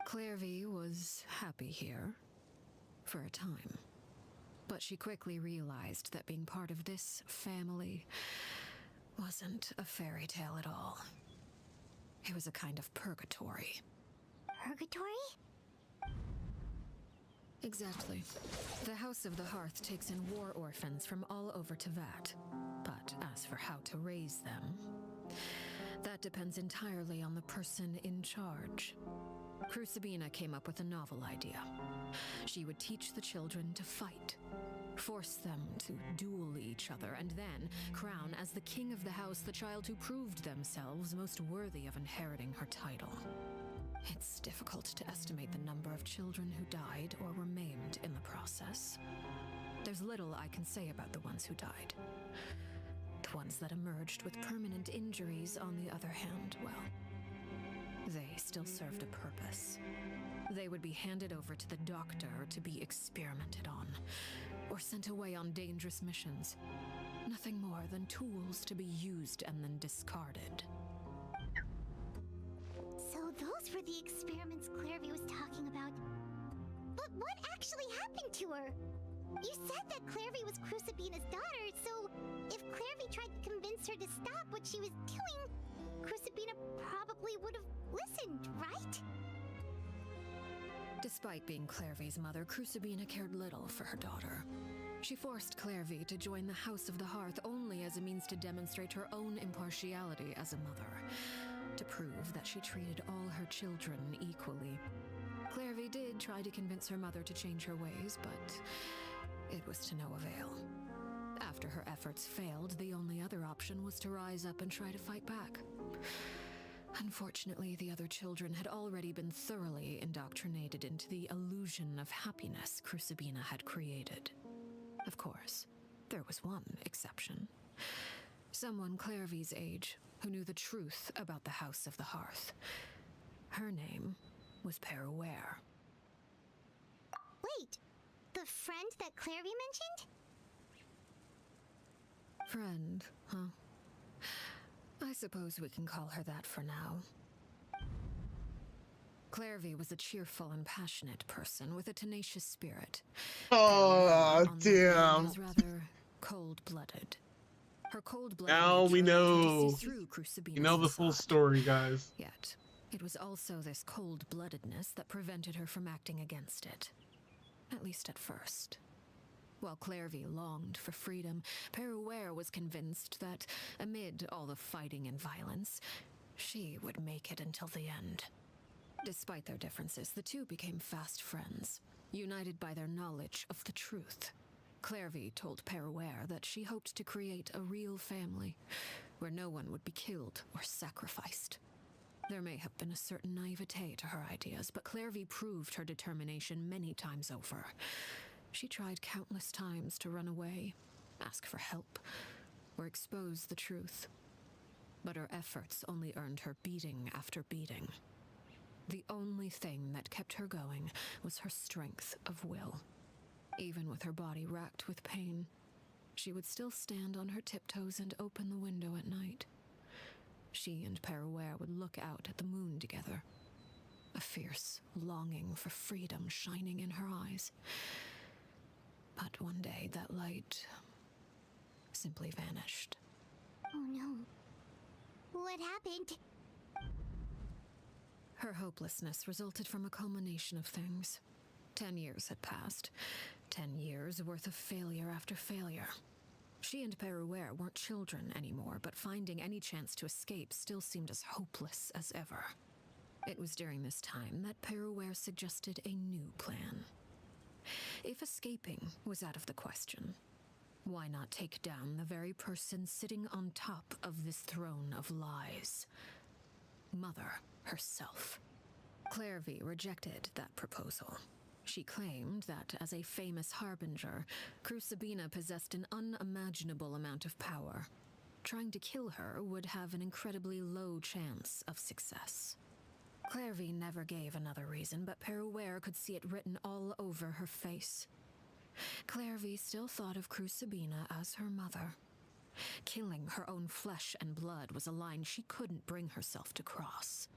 Clairvy was happy here, for a time. But she quickly realized that being part of this family wasn't a fairy tale at all. It was a kind of purgatory. Purgatory? Exactly. The House of the Hearth takes in war orphans from all over Teyvat. But as for how to raise them, that depends entirely on the person in charge. Crucibina came up with a novel idea. She would teach the children to fight, force them to duel each other, and then crown as the king of the house the child who proved themselves most worthy of inheriting her title. It's difficult to estimate the number of children who died or were maimed in the process. There's little I can say about the ones who died. The ones that emerged with permanent injuries, on the other hand, well, they still served a purpose. They would be handed over to the doctor to be experimented on, or sent away on dangerous missions. Nothing more than tools to be used and then discarded. So those were the experiments Clairvy was talking about. But what actually happened to her? You said that Clairvy was Crucibina's daughter, so if Clairvy tried to convince her to stop what she was doing, Crucibina probably would have listened, right? Despite being Clairvy's mother, Crucibina cared little for her daughter. She forced Clairvy to join the House of the Hearth only as a means to demonstrate her own impartiality as a mother, to prove that she treated all her children equally. Clairvy did try to convince her mother to change her ways, but it was to no avail. After her efforts failed, the only other option was to rise up and try to fight back. Unfortunately, the other children had already been thoroughly indoctrinated into the illusion of happiness Crucibina had created. Of course, there was one exception. Someone Clairvy's age who knew the truth about the House of the Hearth. Her name was Peruere. Wait, the friend that Clairvy mentioned? Friend, huh? I suppose we can call her that for now. Clairvy was a cheerful and passionate person with a tenacious spirit. Oh, damn. Was rather cold-blooded. Her cold-blooded Now we nature allowed her to know. see through Crucibina's You know the full facade. story, guys. Yet, it was also this cold-bloodedness that prevented her from acting against it. At least at first. While Clairvy longed for freedom, Peruere was convinced that, amid all the fighting and violence, she would make it until the end. Despite their differences, the two became fast friends, united by their knowledge of the truth. Clairvy told Peruere that she hoped to create a real family, where no one would be killed or sacrificed. There may have been a certain naivete to her ideas, but Clairvy proved her determination many times over. She tried countless times to run away, ask for help, or expose the truth. But her efforts only earned her beating after beating. The only thing that kept her going was her strength of will. Even with her body racked with pain, she would still stand on her tiptoes and open the window at night. She and Peruere would look out at the moon together, a fierce longing for freedom shining in her eyes. But one day, that light simply vanished. Oh no. What happened? Her hopelessness resulted from a culmination of things. 10 years had passed. 10 years worth of failure after failure. She and Peruere weren't children anymore, but finding any chance to escape still seemed as hopeless as ever. It was during this time that Peruere suggested a new plan. If escaping was out of the question, why not take down the very person sitting on top of this throne of lies? Mother herself. Clairvy rejected that proposal. She claimed that, as a famous harbinger, Crucibina possessed an unimaginable amount of power. Trying to kill her would have an incredibly low chance of success. Clairvy never gave another reason, but Peruere could see it written all over her face. Clairvy still thought of Crucibina as her mother. Killing her own flesh and blood was a line she couldn't bring herself to cross.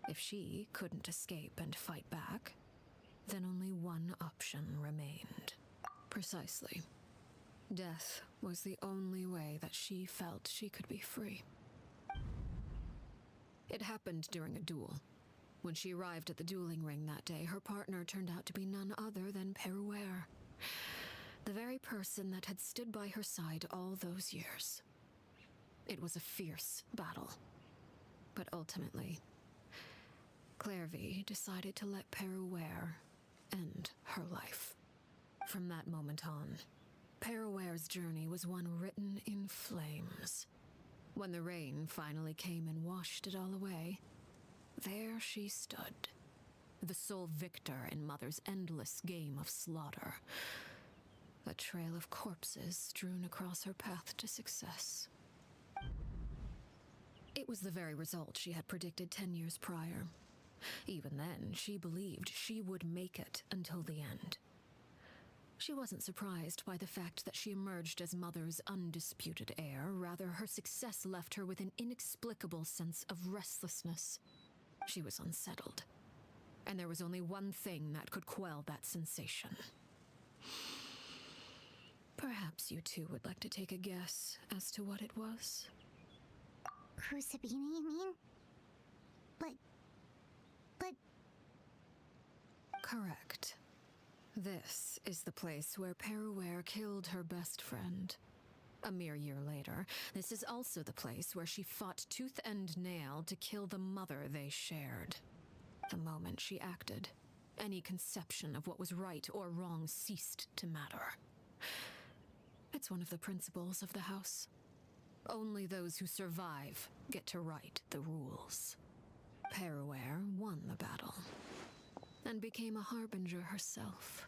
If she couldn't escape and fight back, then only one option remained. Precisely. Death was the only way that she felt she could be free. It happened during a duel. When she arrived at the dueling ring that day, her partner turned out to be none other than Peruere, the very person that had stood by her side all those years. It was a fierce battle, but ultimately, Clairvy decided to let Peruere end her life. From that moment on, Peruere's journey was one written in flames. When the rain finally came and washed it all away, there she stood, the sole victor in Mother's endless game of slaughter. A trail of corpses strewn across her path to success. It was the very result she had predicted 10 years prior. Even then, she believed she would make it until the end. She wasn't surprised by the fact that she emerged as Mother's undisputed heir. Rather, her success left her with an inexplicable sense of restlessness. She was unsettled, and there was only one thing that could quell that sensation. Perhaps you two would like to take a guess as to what it was? Crucibina, you mean? But... Correct. This is the place where Peruere killed her best friend. A mere year later, this is also the place where she fought tooth and nail to kill the mother they shared. The moment she acted, any conception of what was right or wrong ceased to matter. It's one of the principles of the house. Only those who survive get to write the rules. Peruere won the battle, and became a harbinger herself.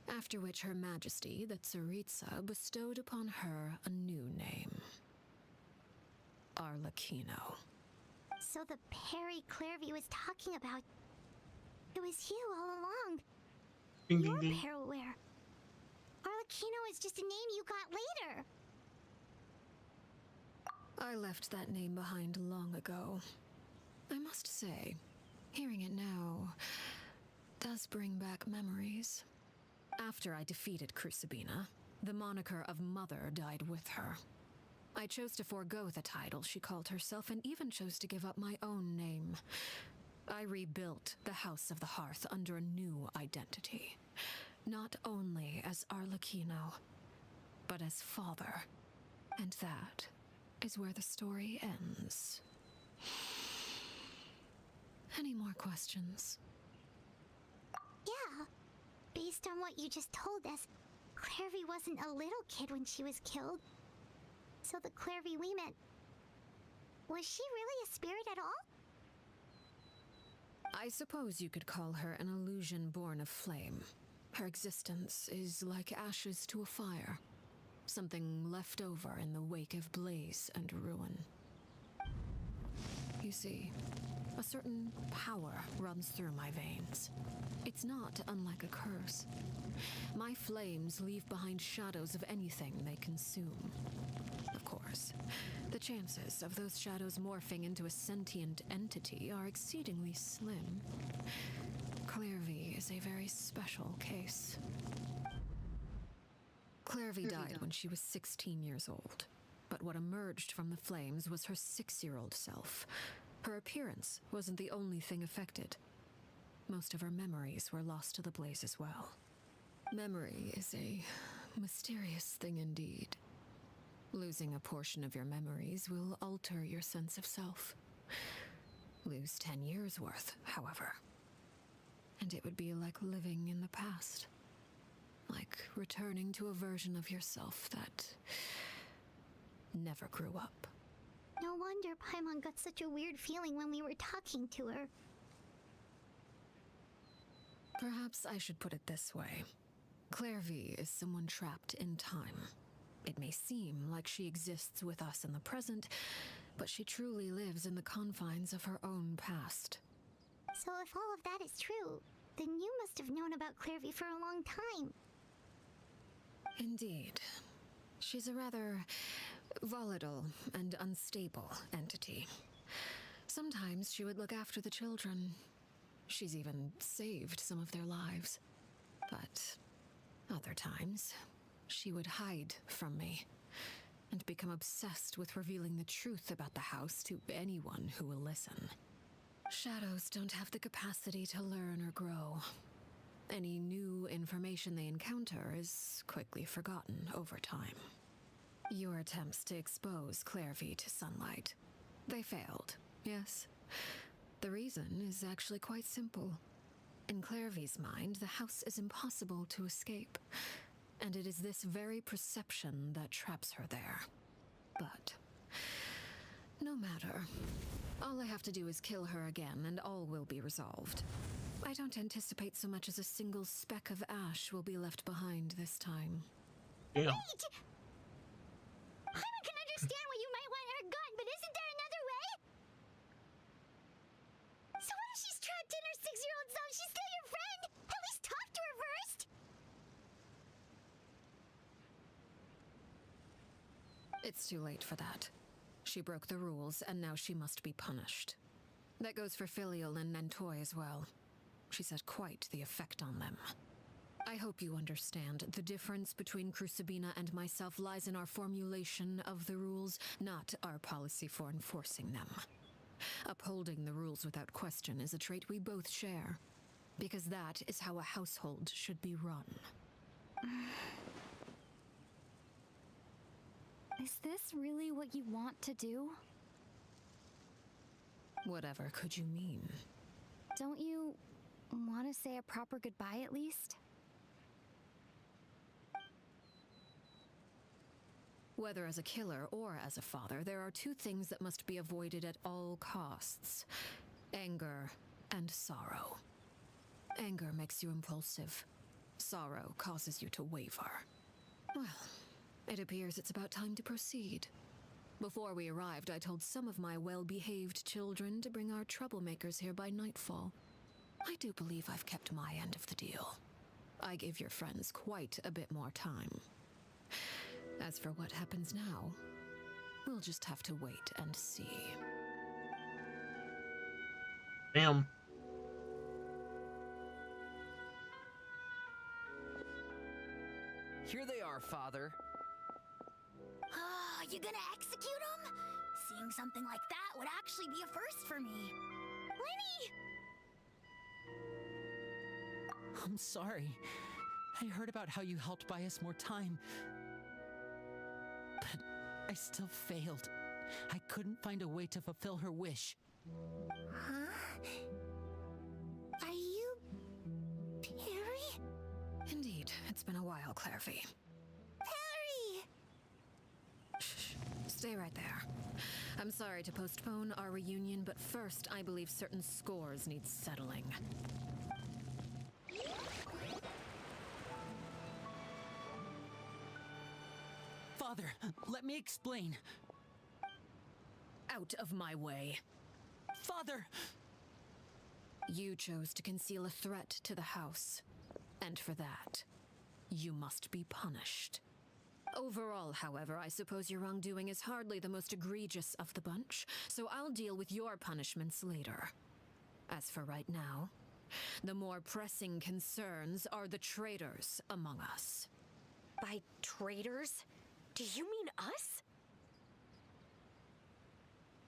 After which Her Majesty, the Tsaritsa, bestowed upon her a new name. Arlecchino. So the Perry Clairvy was talking about... It was you all along. Ding, You're ding, ding. Peruere. Arlecchino is just a name you got later. I left that name behind long ago. I must say, hearing it now does bring back memories. After I defeated Crucibina, the moniker of Mother died with her. I chose to forego the title she called herself and even chose to give up my own name. I rebuilt the House of the Hearth under a new identity. Not only as Arlecchino, but as father. And that is where the story ends. Any more questions? Yeah. Based on what you just told us, Clairvy wasn't a little kid when she was killed. So the Clairvy we met... Was she really a spirit at all? I suppose you could call her an illusion born of flame. Her existence is like ashes to a fire. Something left over in the wake of blaze and ruin. You see, a certain power runs through my veins. It's not unlike a curse. My flames leave behind shadows of anything they consume. Of course, years, the chances of those shadows morphing into a sentient entity are exceedingly slim. Clairvy is a very special case. Clairvy died when she was 16 years old, but what emerged from the flames was her 6-year-old self. Her appearance wasn't the only thing affected. Most of her memories were lost to the blaze as well. Memory is a mysterious thing indeed. Losing a portion of your memories will alter your sense of self. Lose 10 years' worth, however, and it would be like living in the past. Like returning to a version of yourself that never grew up. No wonder Paimon got such a weird feeling when we were talking to her. Perhaps I should put it this way. Clairvy is someone trapped in time. It may seem like she exists with us in the present, but she truly lives in the confines of her own past. So if all of that is true, then you must have known about Clairvy for a long time. Indeed. She's a rather volatile and unstable entity. Sometimes she would look after the children. She's even saved some of their lives. But other times, she would hide from me and become obsessed with revealing the truth about the house to anyone who will listen. Shadows don't have the capacity to learn or grow. Any new information they encounter is quickly forgotten over time. Your attempts to expose Clairvy to sunlight, they failed, yes? The reason is actually quite simple. In Clairvy's mind, the house is impossible to escape, and it is this very perception that traps her there. But no matter. All I have to do is kill her again, and all will be resolved. I don't anticipate so much as a single speck of ash will be left behind this time. Yeah. Wait! Paimon can understand why you might want her gone, but isn't there another way? So what if she's trapped in her 6-year-old self? She's still your friend! At least talk to her first! It's too late for that. She broke the rules, and now she must be punished. That goes for Filial and Nantoy as well. She's had quite the effect on them. I hope you understand the difference between Crucibina and myself lies in our formulation of the rules, not our policy for enforcing them. Upholding the rules without question is a trait we both share, because that is how a household should be run. Is this really what you want to do? Whatever could you mean? Don't you want to say a proper goodbye at least? Whether as a killer or as a father, there are two things that must be avoided at all costs: anger and sorrow. Anger makes you impulsive. Sorrow causes you to waver. Well, it appears it's about time to proceed. Before we arrived, I told some of my well-behaved children to bring our troublemakers here by nightfall. I do believe I've kept my end of the deal. I gave your friends quite a bit more time. As for what happens now, we'll just have to wait and see. Damn. Here they are, Father. You gonna execute him? Seeing something like that would actually be a first for me. Lenny! I'm sorry. I heard about how you helped buy us more time. But I still failed. I couldn't find a way to fulfill her wish. Huh? Are you... Perry? Indeed, it's been a while, Clairvy. Perry! Shh, stay right there. I'm sorry to postpone our reunion, but first I believe certain scores need settling. Father, let me explain. Out of my way. Father! You chose to conceal a threat to the house. And for that, you must be punished. Overall, however, I suppose your wrongdoing is hardly the most egregious of the bunch, so I'll deal with your punishments later. As for right now, the more pressing concerns are the traitors among us. By traitors? Do you mean us?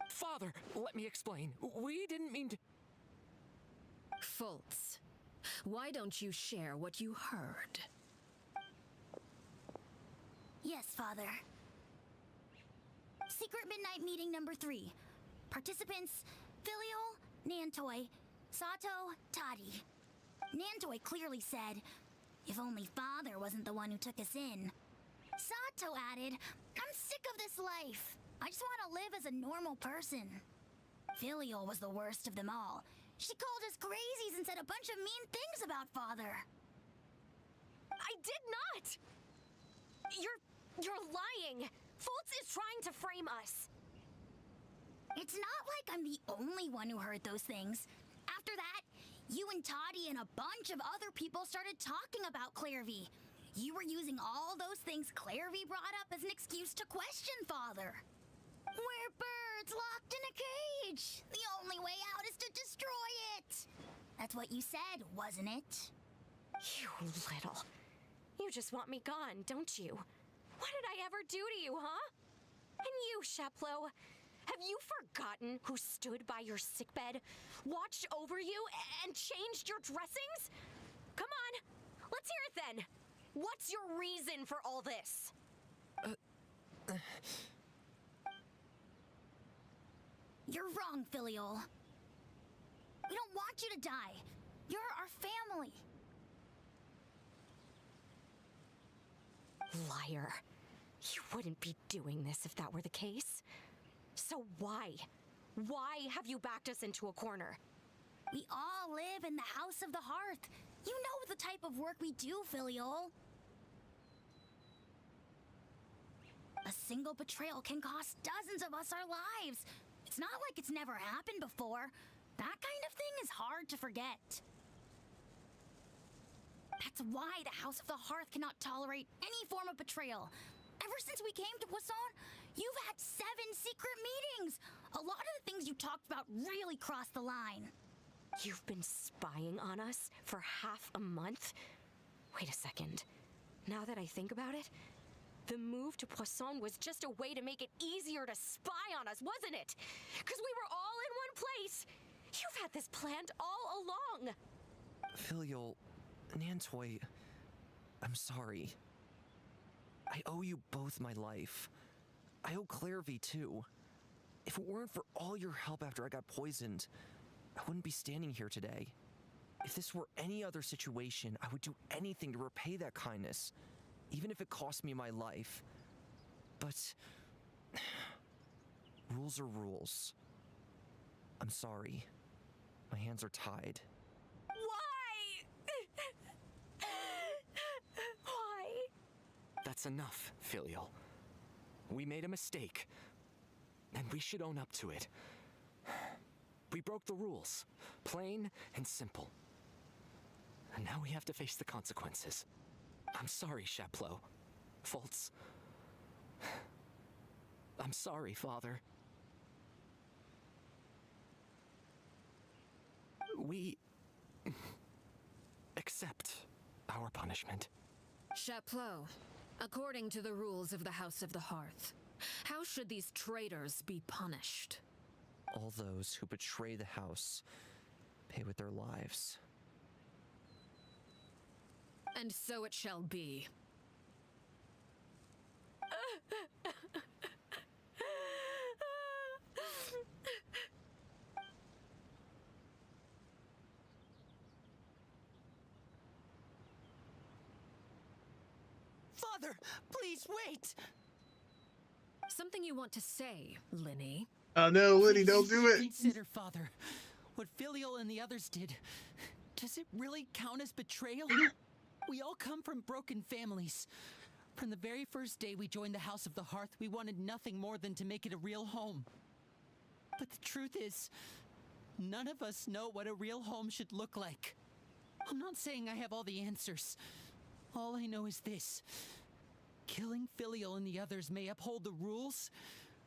Father, let me explain. We didn't mean to... Fultz, why don't you share what you heard? Yes, Father. Secret Midnight Meeting number 3. Participants, Filial, Nantoy, Sato, Toddy. Nantoy clearly said, if only Father wasn't the one who took us in. Sato added, I'm sick of this life. I just want to live as a normal person. Filial was the worst of them all. She called us crazies and said a bunch of mean things about Father. I did not! You're lying! Fultz is trying to frame us! It's not like I'm the only one who heard those things. After that, you and Toddy and a bunch of other people started talking about Clairvy. You were using all those things Clairvy brought up as an excuse to question Father. We're birds locked in a cage. The only way out is to destroy it. That's what you said, wasn't it? You little... You just want me gone, don't you? What did I ever do to you, huh? And you, Sheplo, have you forgotten who stood by your sickbed, watched over you, and changed your dressings? Come on, let's hear it then. What's your reason for all this? You're wrong, Filial. We don't want you to die. You're our family. Liar. You wouldn't be doing this if that were the case. So why? Why have you backed us into a corner? We all live in the House of the Hearth. You know the type of work we do, Filial. A single betrayal can cost dozens of us our lives. It's not like it's never happened before. That kind of thing is hard to forget. That's why the House of the Hearth cannot tolerate any form of betrayal. Ever since we came to Poisson, you've had 7 secret meetings. A lot of the things you talked about really crossed the line. You've been spying on us for half a month? Wait a second. Now that I think about it, the move to Poisson was just a way to make it easier to spy on us, wasn't it? Because we were all in one place. You've had this planned all along. Filial, Nantoy, I'm sorry. I owe you both my life. I owe Clairvy too. If it weren't for all your help after I got poisoned, I wouldn't be standing here today. If this were any other situation, I would do anything to repay that kindness, even if it cost me my life. But rules are rules. I'm sorry. My hands are tied. Why? That's enough, Filial. We made a mistake, and we should own up to it. We broke the rules, plain and simple. And now we have to face the consequences. I'm sorry, Sheplo. Fultz. I'm sorry, Father. We accept our punishment. Chapleau, according to the rules of the House of the Hearth, how should these traitors be punished? All those who betray the house pay with their lives. And so it shall be. Father, please wait! Something you want to say, Linny? Oh no, Liddy, don't Please do it! Consider, Father, what Filial and the others did. Does it really count as betrayal? We all come from broken families. From the very first day we joined the House of the Hearth, we wanted nothing more than to make it a real home. But the truth is, none of us know what a real home should look like. I'm not saying I have all the answers. All I know is this. Killing Filial and the others may uphold the rules,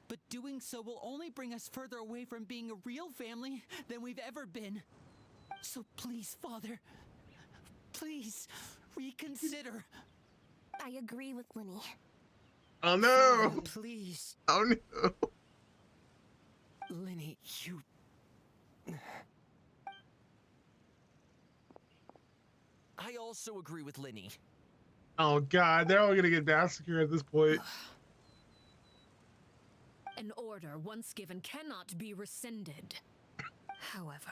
but doing so will only bring us further away from being a real family than we've ever been. So please, Father, please reconsider. I agree with Linny. Oh no! Father, please. Oh no! Linny, you... I also agree with Linny. Oh god, they're all gonna get massacred at this point. An order once given cannot be rescinded. However,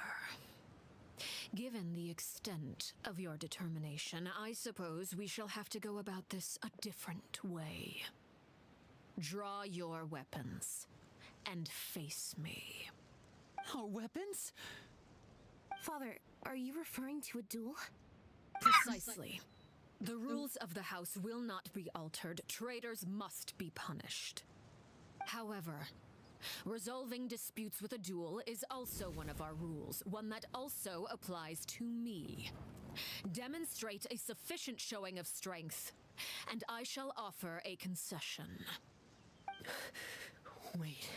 given the extent of your determination, I suppose we shall have to go about this a different way. Draw your weapons and face me. Our weapons? Father, are you referring to a duel? Precisely. The rules of the house will not be altered. Traitors must be punished. However, resolving disputes with a duel is also one of our rules, one that also applies to me. Demonstrate a sufficient showing of strength, and I shall offer a concession. Wait.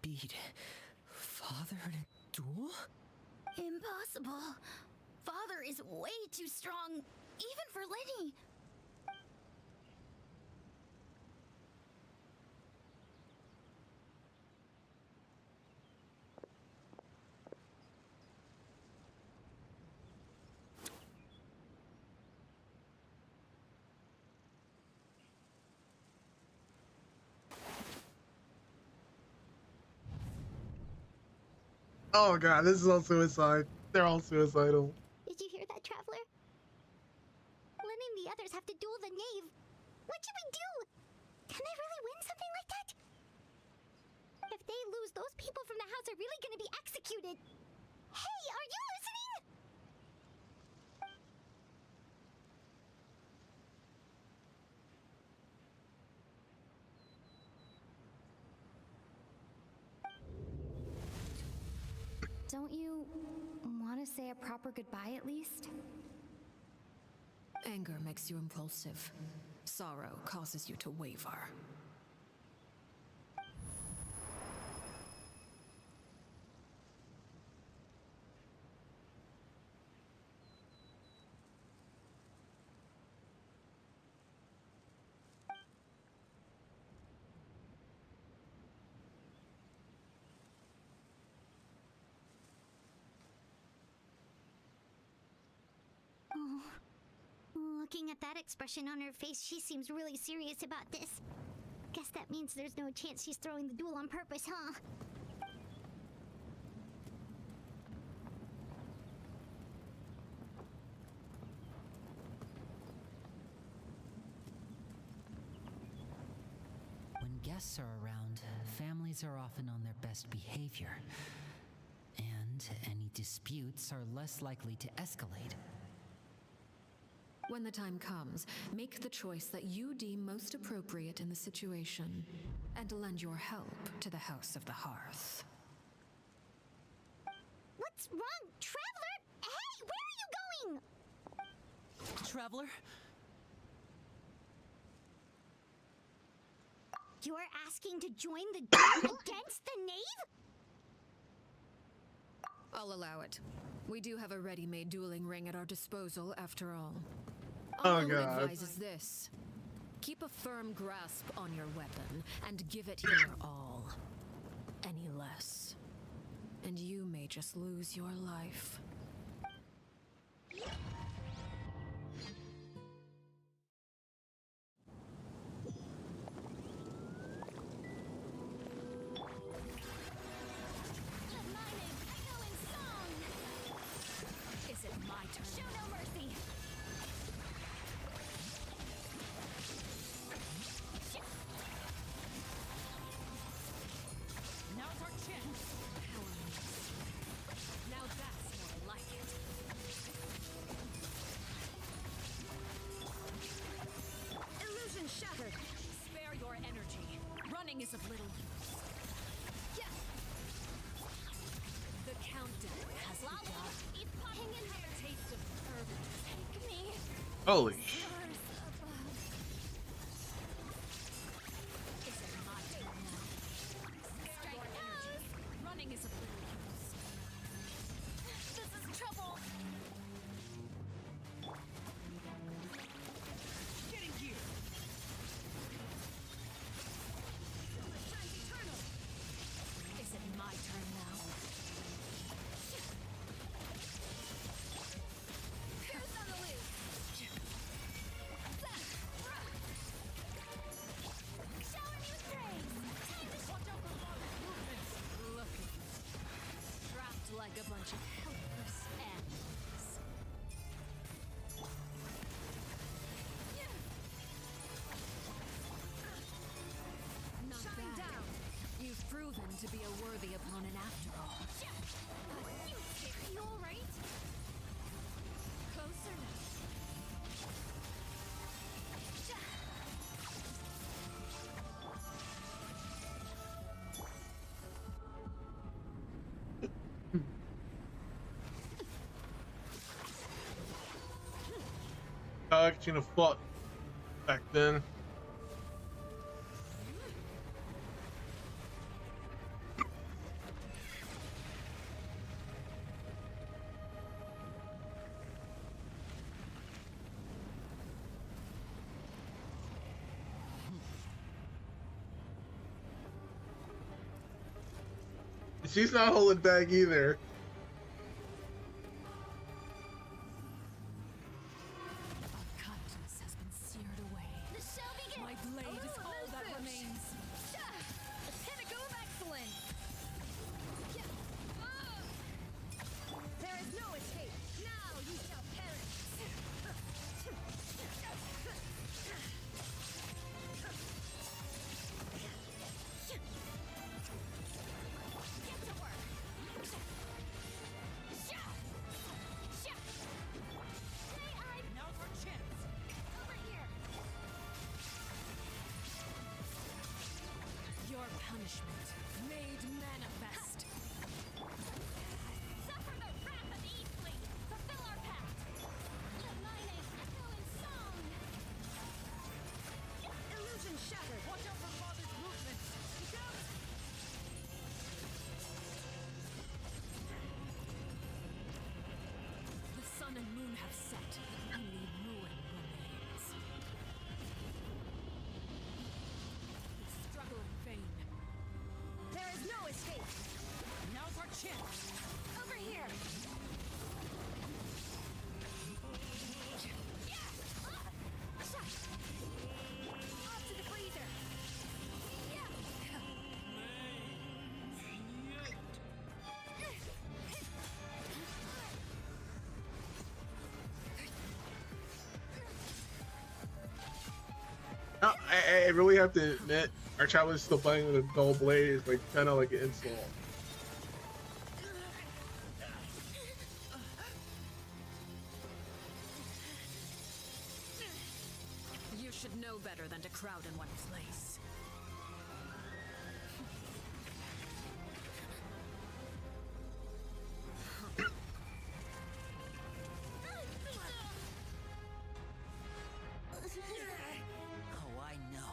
Beat Father in a duel? Impossible. Father is way too strong, even for Linny. Oh god, this is all suicide. They're all suicidal. Did you hear that, Traveler? Lenny and the others have to duel the knave. What should we do? Can they really win something like that? If they lose, those people from the house are really gonna be executed. Hey, are you listening? Don't you want to say a proper goodbye at least? Anger makes you impulsive. Sorrow causes you to waver. Oh, looking at that expression on her face, she seems really serious about this. Guess that means there's no chance she's throwing the duel on purpose, huh? When guests are around, families are often on their best behavior, and any disputes are less likely to escalate. When the time comes, make the choice that you deem most appropriate in the situation, and lend your help to the House of the Hearth. What's wrong, Traveler? Hey, where are you going? Traveler? You're asking to join the duel against the knave? I'll allow it. We do have a ready-made dueling ring at our disposal, after all. Oh, All I God. advise is this. Keep a firm grasp on your weapon, and give it your all. Any less, and you may just lose your life. Is it my turn? Show no mercy! Now's our chance! Now that's more like it. Illusion shattered! Spare your energy. Running is of little use. Yeah. The countdown has begun. Have a taste of urban. Take me. Holy sh! such a helpless ends. Not Shine bad. down. You've proven to be a worthy opponent after all. You all right? Closer now. Actually, fought back then. She's not holding back either. Kindness has been seared away. The shall begin. My blade is all that remains. Pinnacle of excellence. There is no escape. Now you shall perish. Get to work. Now's our chance. Over here. Your punishment made manifest. Suffer the wrath of Eastling. Fulfill our pact. Mine echo in song. Illusion shattered. Watch out for Father's movements. Look out. The sun and moon have set. Only ruin remains. We struggle in vain. There is no escape. Now's our chance. Over here. Off to the freezer. No, I really have to admit, our child is still playing with a dull blade is like kind of like an insult. You should know better than to crowd in one place. Oh, I know.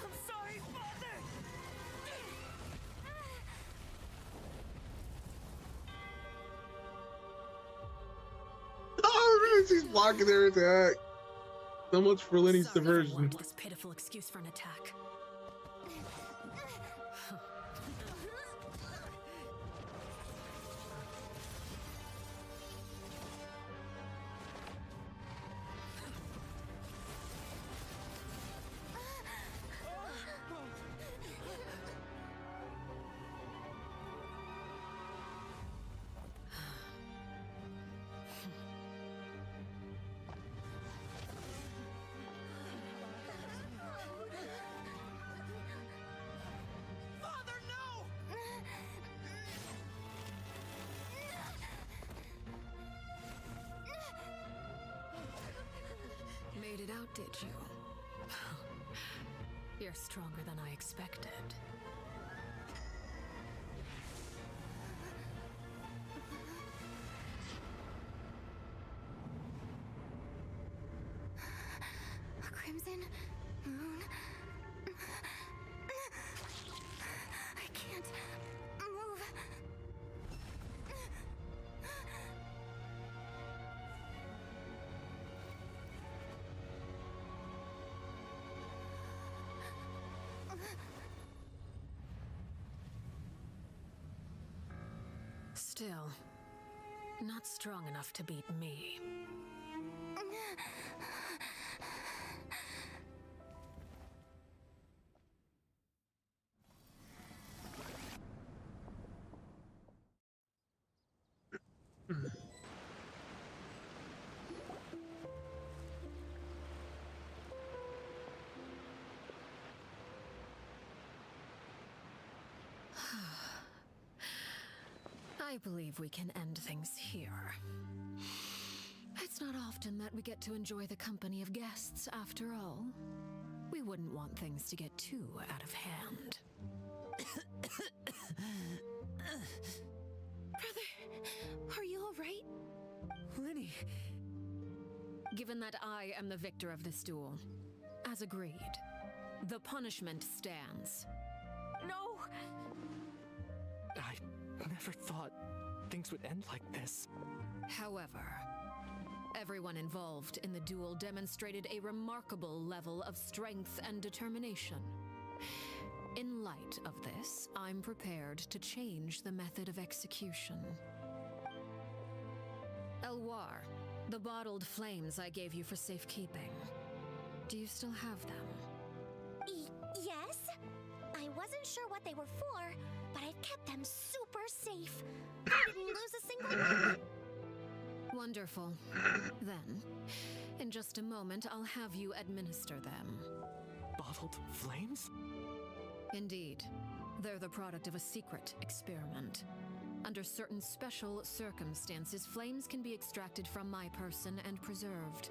I'm sorry, Father. Oh, she's blocking their attack. So much for Lenny's Sorry for diversion. one less pitiful excuse for an attack. Father, no! Made it out, did you? You're stronger than I expected. Crimson Moon. I can't move. Still, not strong enough to beat me. I believe we can end things here. It's not often that we get to enjoy the company of guests, after all. We wouldn't want things to get too out of hand. Brother, are you alright? Lenny! Given that I am the victor of this duel, as agreed, the punishment stands. No! I never thought things would end like this. However, everyone involved in the duel demonstrated a remarkable level of strength and determination. In light of this, I'm prepared to change the method of execution. Elwar, the bottled flames I gave you for safekeeping. Do you still have them? Yes? I wasn't sure what they were for, but I've kept them super safe. I didn't lose a single one. Wonderful. Then, in just a moment, I'll have you administer them. Bottled flames? Indeed. They're the product of a secret experiment. Under certain special circumstances, flames can be extracted from my person and preserved.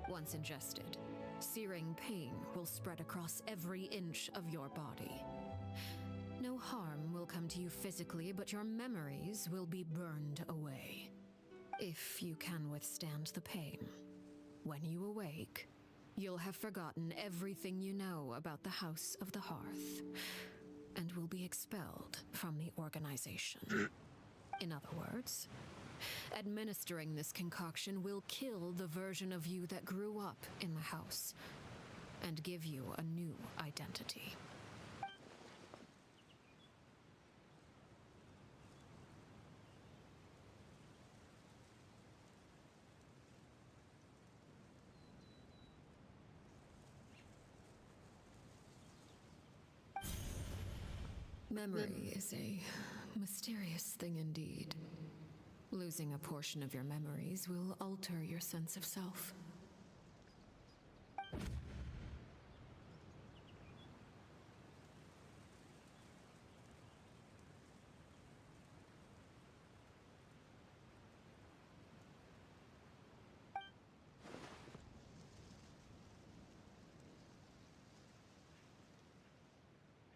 Once ingested, searing pain will spread across every inch of your body. No harm will come to you physically, but your memories will be burned away. If you can withstand the pain. When you awake, you'll have forgotten everything you know about the House of the Hearth, and will be expelled from the organization. In other words, administering this concoction will kill the version of you that grew up in the house, and give you a new identity. Memory is a mysterious thing indeed. Losing a portion of your memories will alter your sense of self.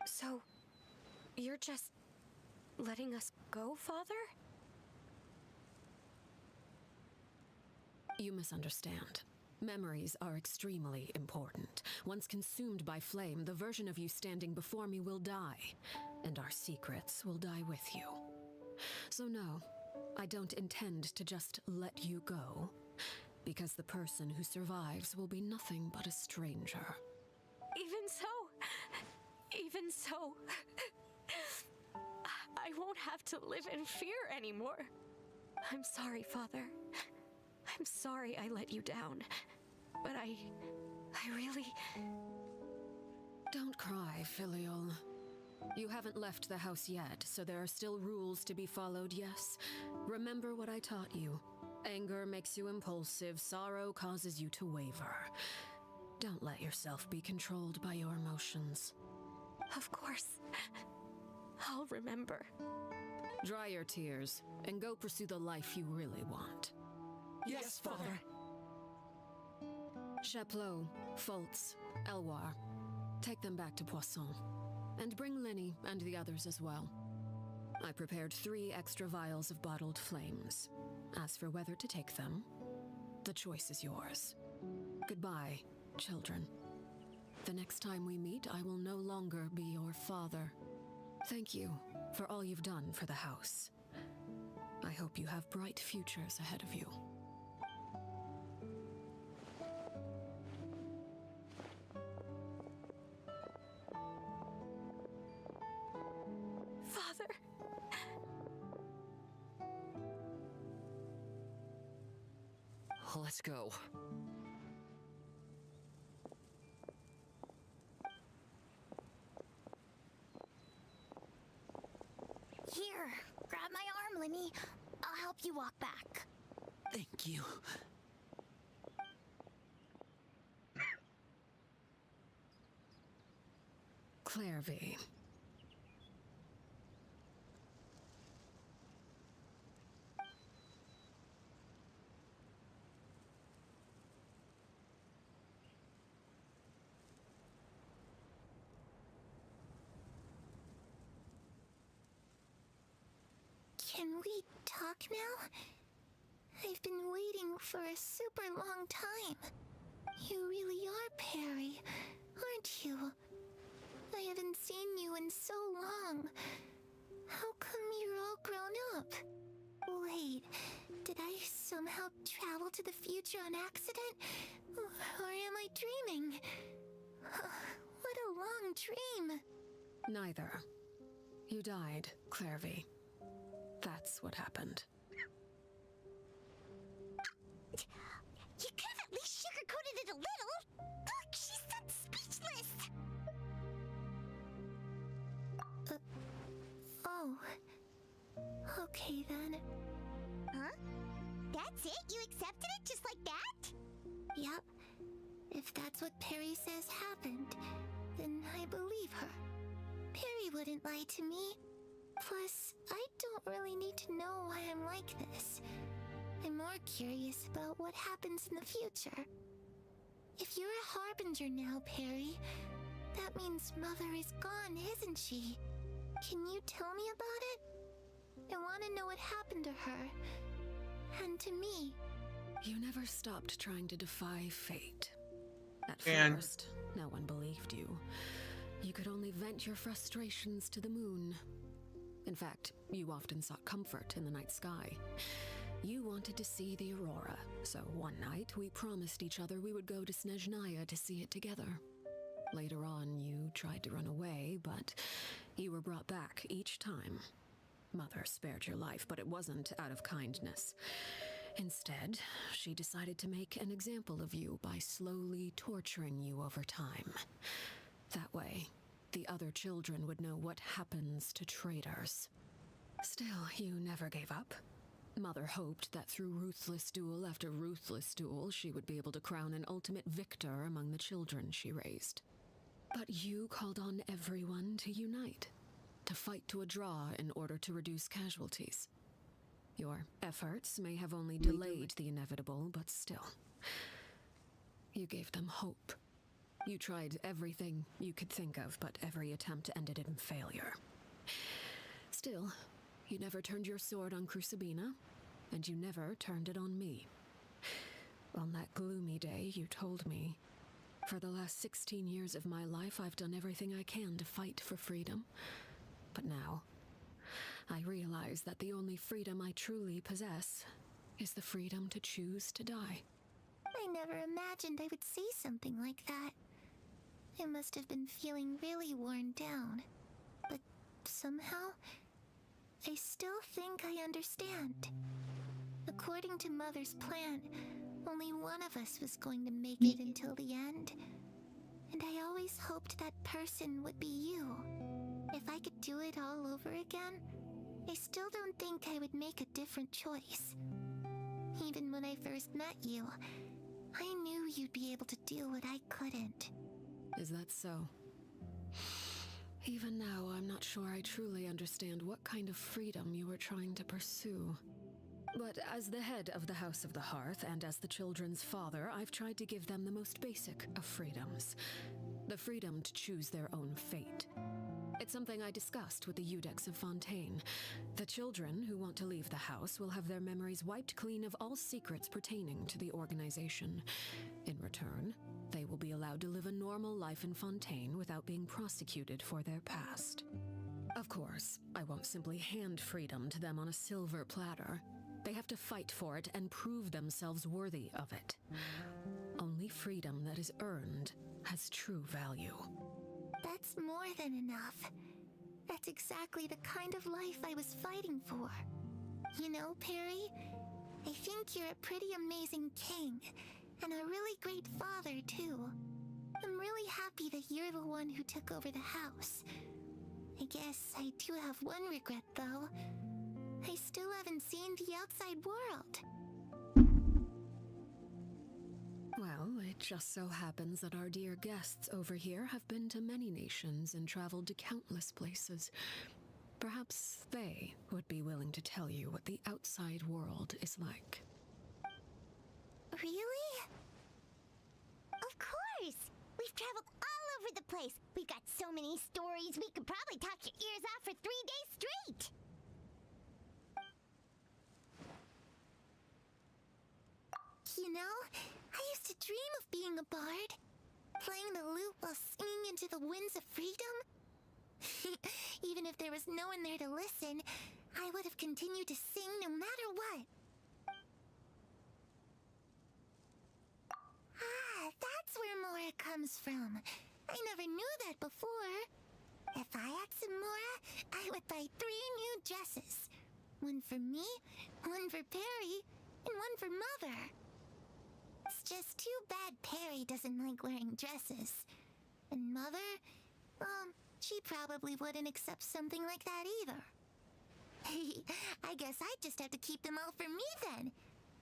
So, you're just letting us go, Father? You misunderstand. Memories are extremely important. Once consumed by flame, the version of you standing before me will die, and our secrets will die with you. So no, I don't intend to just let you go, because the person who survives will be nothing but a stranger. Even so, I won't have to live in fear anymore. I'm sorry, Father. I'm sorry I let you down. But I really... Don't cry, Filial. You haven't left the house yet, so there are still rules to be followed, yes? Remember what I taught you. Anger makes you impulsive, sorrow causes you to waver. Don't let yourself be controlled by your emotions. Of course. I'll remember. Dry your tears, and go pursue the life you really want. Yes, Father. Chaplot, Foltz, Elwar, take them back to Poisson. And bring Lenny and the others as well. I prepared 3 extra vials of bottled flames. As for whether to take them, the choice is yours. Goodbye, children. The next time we meet, I will no longer be your father. Thank you for all you've done for the house. I hope you have bright futures ahead of you. Father! Let's go. Here, grab my arm, Lenny. I'll help you walk back. Thank you. Clairvy. Can we talk now? I've been waiting for a super long time. You really are Perry, aren't you? I haven't seen you in so long. How come you're all grown up? Wait, did I somehow travel to the future on accident? Or am I dreaming? What a long dream. Neither. You died, Clairvy. That's what happened. You could have at least sugarcoated it a little. Look, she's that speechless. Oh. Okay then. Huh? That's it? You accepted it just like that? Yep. If that's what Perry says happened, then I believe her. Perry wouldn't lie to me. Plus, I don't really need to know why I'm like this. I'm more curious about what happens in the future. If you're a harbinger now, Perry, that means Mother is gone, isn't she? Can you tell me about it? I want to know what happened to her. And to me. You never stopped trying to defy fate. At And- first, no one believed you. You could only vent your frustrations to the moon. In fact, you often sought comfort in the night sky. You wanted to see the aurora, so one night we promised each other we would go to Snezhnaya to see it together. Later on, you tried to run away, but you were brought back each time. Mother spared your life, but it wasn't out of kindness. Instead, she decided to make an example of you by slowly torturing you over time. That way, the other children would know what happens to traitors. Still, you never gave up. Mother hoped that through ruthless duel after ruthless duel, she would be able to crown an ultimate victor among the children she raised. But you called on everyone to unite, to fight to a draw in order to reduce casualties. Your efforts may have only delayed the inevitable, but still. You gave them hope. You tried everything you could think of, but every attempt ended in failure. Still, you never turned your sword on Crucibina, and you never turned it on me. On that gloomy day, you told me, "For the last 16 years of my life, I've done everything I can to fight for freedom. But now, I realize that the only freedom I truly possess is the freedom to choose to die." I never imagined I would say something like that. I must have been feeling really worn down. But somehow, I still think I understand. According to Mother's plan, only one of us was going to make it until the end. And I always hoped that person would be you. If I could do it all over again, I still don't think I would make a different choice. Even when I first met you, I knew you'd be able to do what I couldn't. Is that so? Even now, I'm not sure I truly understand what kind of freedom you were trying to pursue. But as the head of the House of the Hearth and as the children's father, I've tried to give them the most basic of freedoms. The freedom to choose their own fate. It's something I discussed with the Eudex of Fontaine. The children who want to leave the house will have their memories wiped clean of all secrets pertaining to the organization. In return, they will be allowed to live a normal life in Fontaine without being prosecuted for their past. Of course, I won't simply hand freedom to them on a silver platter. They have to fight for it and prove themselves worthy of it. Only freedom that is earned has true value. That's more than enough. That's exactly the kind of life I was fighting for. You know, Perry, I think you're a pretty amazing king, and a really great father, too. I'm really happy that you're the one who took over the house. I guess I do have one regret, though. I still haven't seen the outside world. Well, it just so happens that our dear guests over here have been to many nations and traveled to countless places. Perhaps they would be willing to tell you what the outside world is like. Really? Of course! We've traveled all over the place. We've got so many stories, we could probably talk your ears off for 3 days straight. You know, I used to dream of being a bard. Playing the lute while singing into the winds of freedom. Even if there was no one there to listen, I would have continued to sing no matter what. Ah, that's where Mora comes from. I never knew that before. If I had some Mora, I would buy 3 new dresses. One for me, one for Perry, and one for Mother. It's just too bad Perry doesn't like wearing dresses. And Mother, well, she probably wouldn't accept something like that either. I guess I'd just have to keep them all for me then.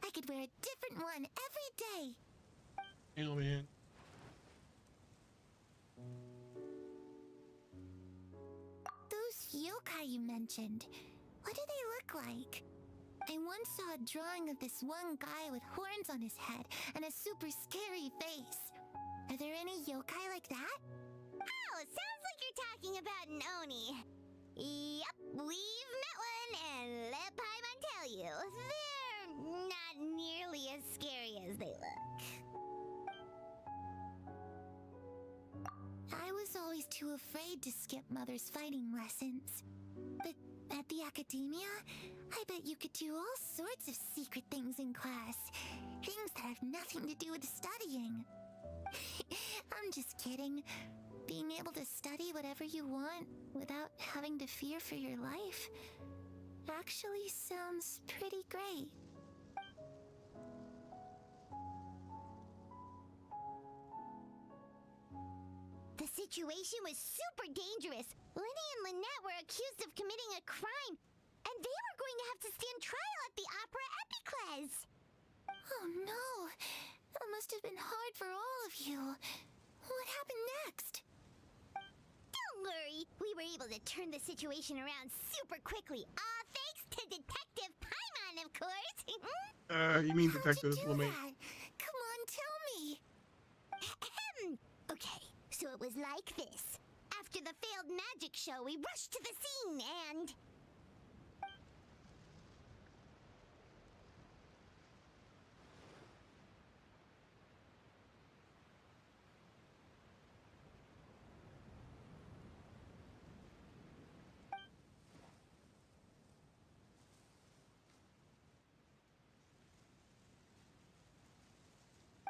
I could wear a different one every day. Hell, man. Those yokai you mentioned, what do they look like? I once saw a drawing of this one guy with horns on his head and a super scary face. Are there any yokai like that? Oh, sounds like you're talking about an Oni. Yep, we've met one, and let Paimon tell you, they're not nearly as scary as they look. I was always too afraid to skip Mother's fighting lessons. But at the academia, I bet you could do all sorts of secret things in class. Things that have nothing to do with studying. I'm just kidding. Being able to study whatever you want without having to fear for your life actually sounds pretty great. The situation was super dangerous. Lenny and Lynette were accused of committing a crime, and they were going to have to stand trial at the Opera Epicles. Oh no! That must have been hard for all of you. What happened next? Don't worry, we were able to turn the situation around super quickly. All thanks to Detective Paimon, of course. You mean Detective LeMay? Come on, tell me. Okay, so it was like this. After the failed magic show, we rushed to the scene and...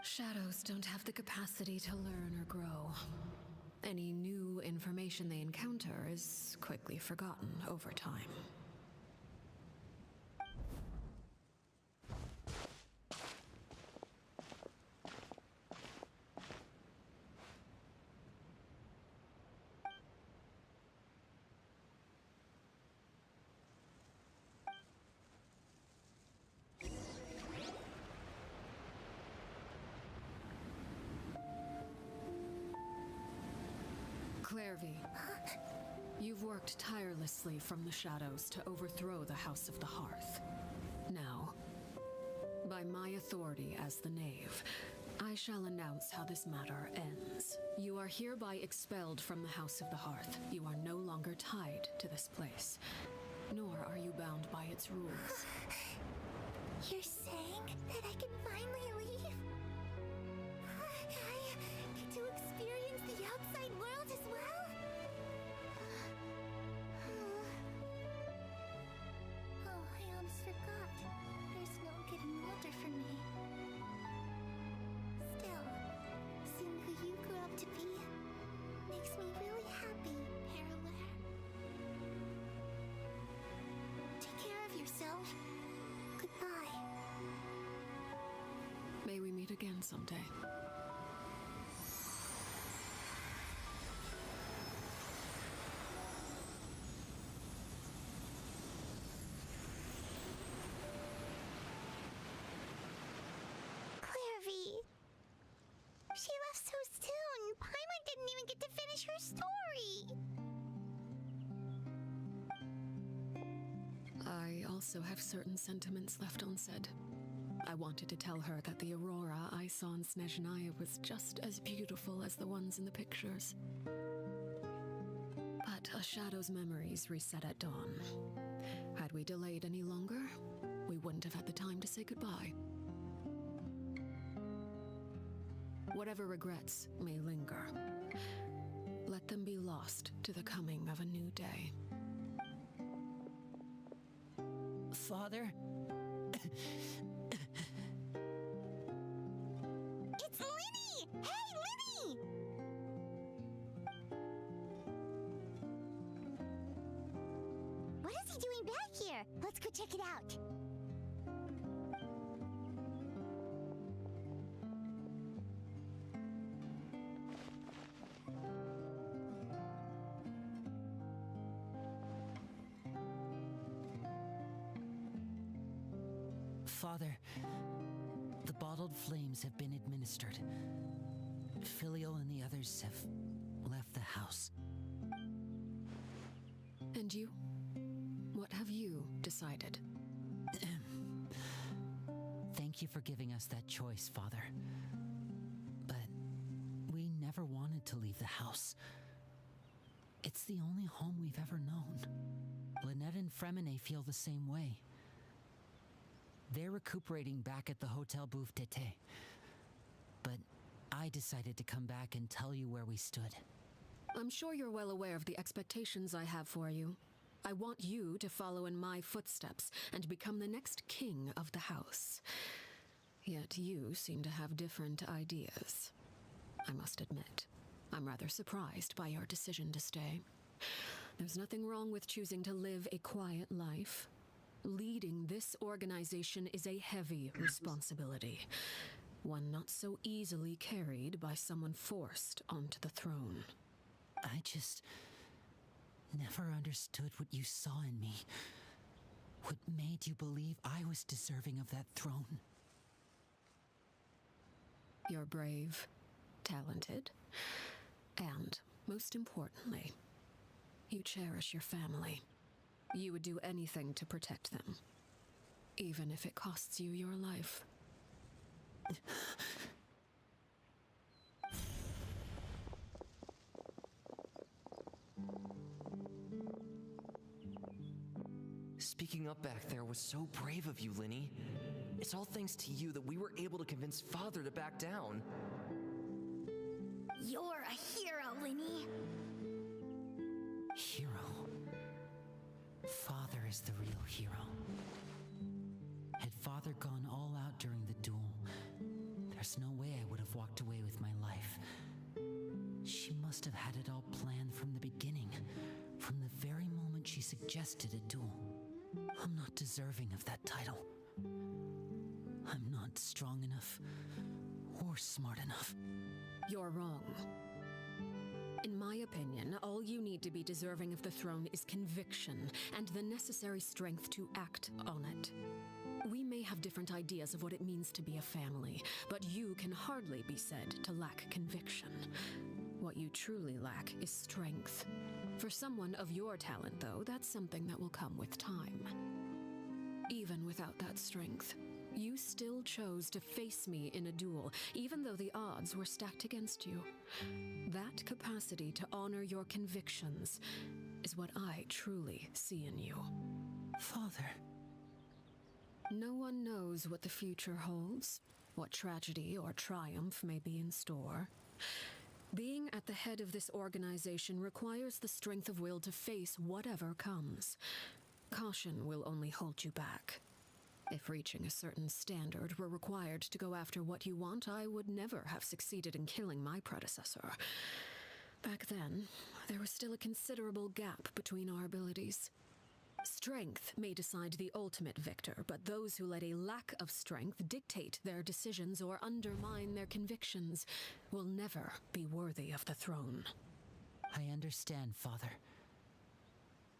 Shadows don't have the capacity to learn or grow. Any new information they encounter is quickly forgotten over time. Clairvy, you've worked tirelessly from the shadows to overthrow the House of the Hearth. Now, by my authority as the Knave, I shall announce how this matter ends. You are hereby expelled from the House of the Hearth. You are no longer tied to this place, nor are you bound by its rules. You're saying that I can finally leave? I get to experience the outside world as well? Oh, I almost forgot. There's no getting older for me. Still, seeing who you grew up to be makes me really happy, Parallel. Take care of yourself. Goodbye. May we meet again someday. Clairvy. She left so soon. Paimon didn't even get to finish her story. I also have certain sentiments left unsaid. I wanted to tell her that the aurora I saw in Snezhnaya was just as beautiful as the ones in the pictures. But a shadow's memories reset at dawn. Had we delayed any longer, we wouldn't have had the time to say goodbye. Whatever regrets may linger, let them be lost to the coming of a new day. Father? It's Linny! Hey, Linny! What is he doing back here? Let's go check it out. Father, the bottled flames have been administered. Filio and the others have left the house. And you? What have you decided? Thank you for giving us that choice, Father. But we never wanted to leave the house. It's the only home we've ever known. Lynette and Fremine feel the same way. They're recuperating back at the Hotel Bouffe d'été. But I decided to come back and tell you where we stood. I'm sure you're well aware of the expectations I have for you. I want you to follow in my footsteps and become the next king of the house. Yet you seem to have different ideas. I must admit, I'm rather surprised by your decision to stay. There's nothing wrong with choosing to live a quiet life. Leading this organization is a heavy responsibility, one not so easily carried by someone forced onto the throne. I just never understood what you saw in me. What made you believe I was deserving of that throne? You're brave, talented, and, most importantly, you cherish your family. You would do anything to protect them, even if it costs you your life. Speaking up back there was so brave of you, Linny. It's all thanks to you that we were able to convince Father to back down. You're a hero, Linny. Hero? Father is the real hero. Had Father gone all out during the duel, there's no way I would have walked away with my life. She must have had it all planned from the beginning, from the very moment she suggested a duel. I'm not deserving of that title. I'm not strong enough or smart enough. You're wrong. In my opinion, all you need to be deserving of the throne is conviction and the necessary strength to act on it. We may have different ideas of what it means to be a family, but you can hardly be said to lack conviction. What you truly lack is strength. For someone of your talent, though, that's something that will come with time. Even without that strength, you still chose to face me in a duel, even though the odds were stacked against you. That capacity to honor your convictions is what I truly see in you. Father. No one knows what the future holds, what tragedy or triumph may be in store. Being at the head of this organization requires the strength of will to face whatever comes. Caution will only hold you back. If reaching a certain standard were required to go after what you want, I would never have succeeded in killing my predecessor. Back then, there was still a considerable gap between our abilities. Strength may decide the ultimate victor, but those who let a lack of strength dictate their decisions or undermine their convictions will never be worthy of the throne. I understand, Father.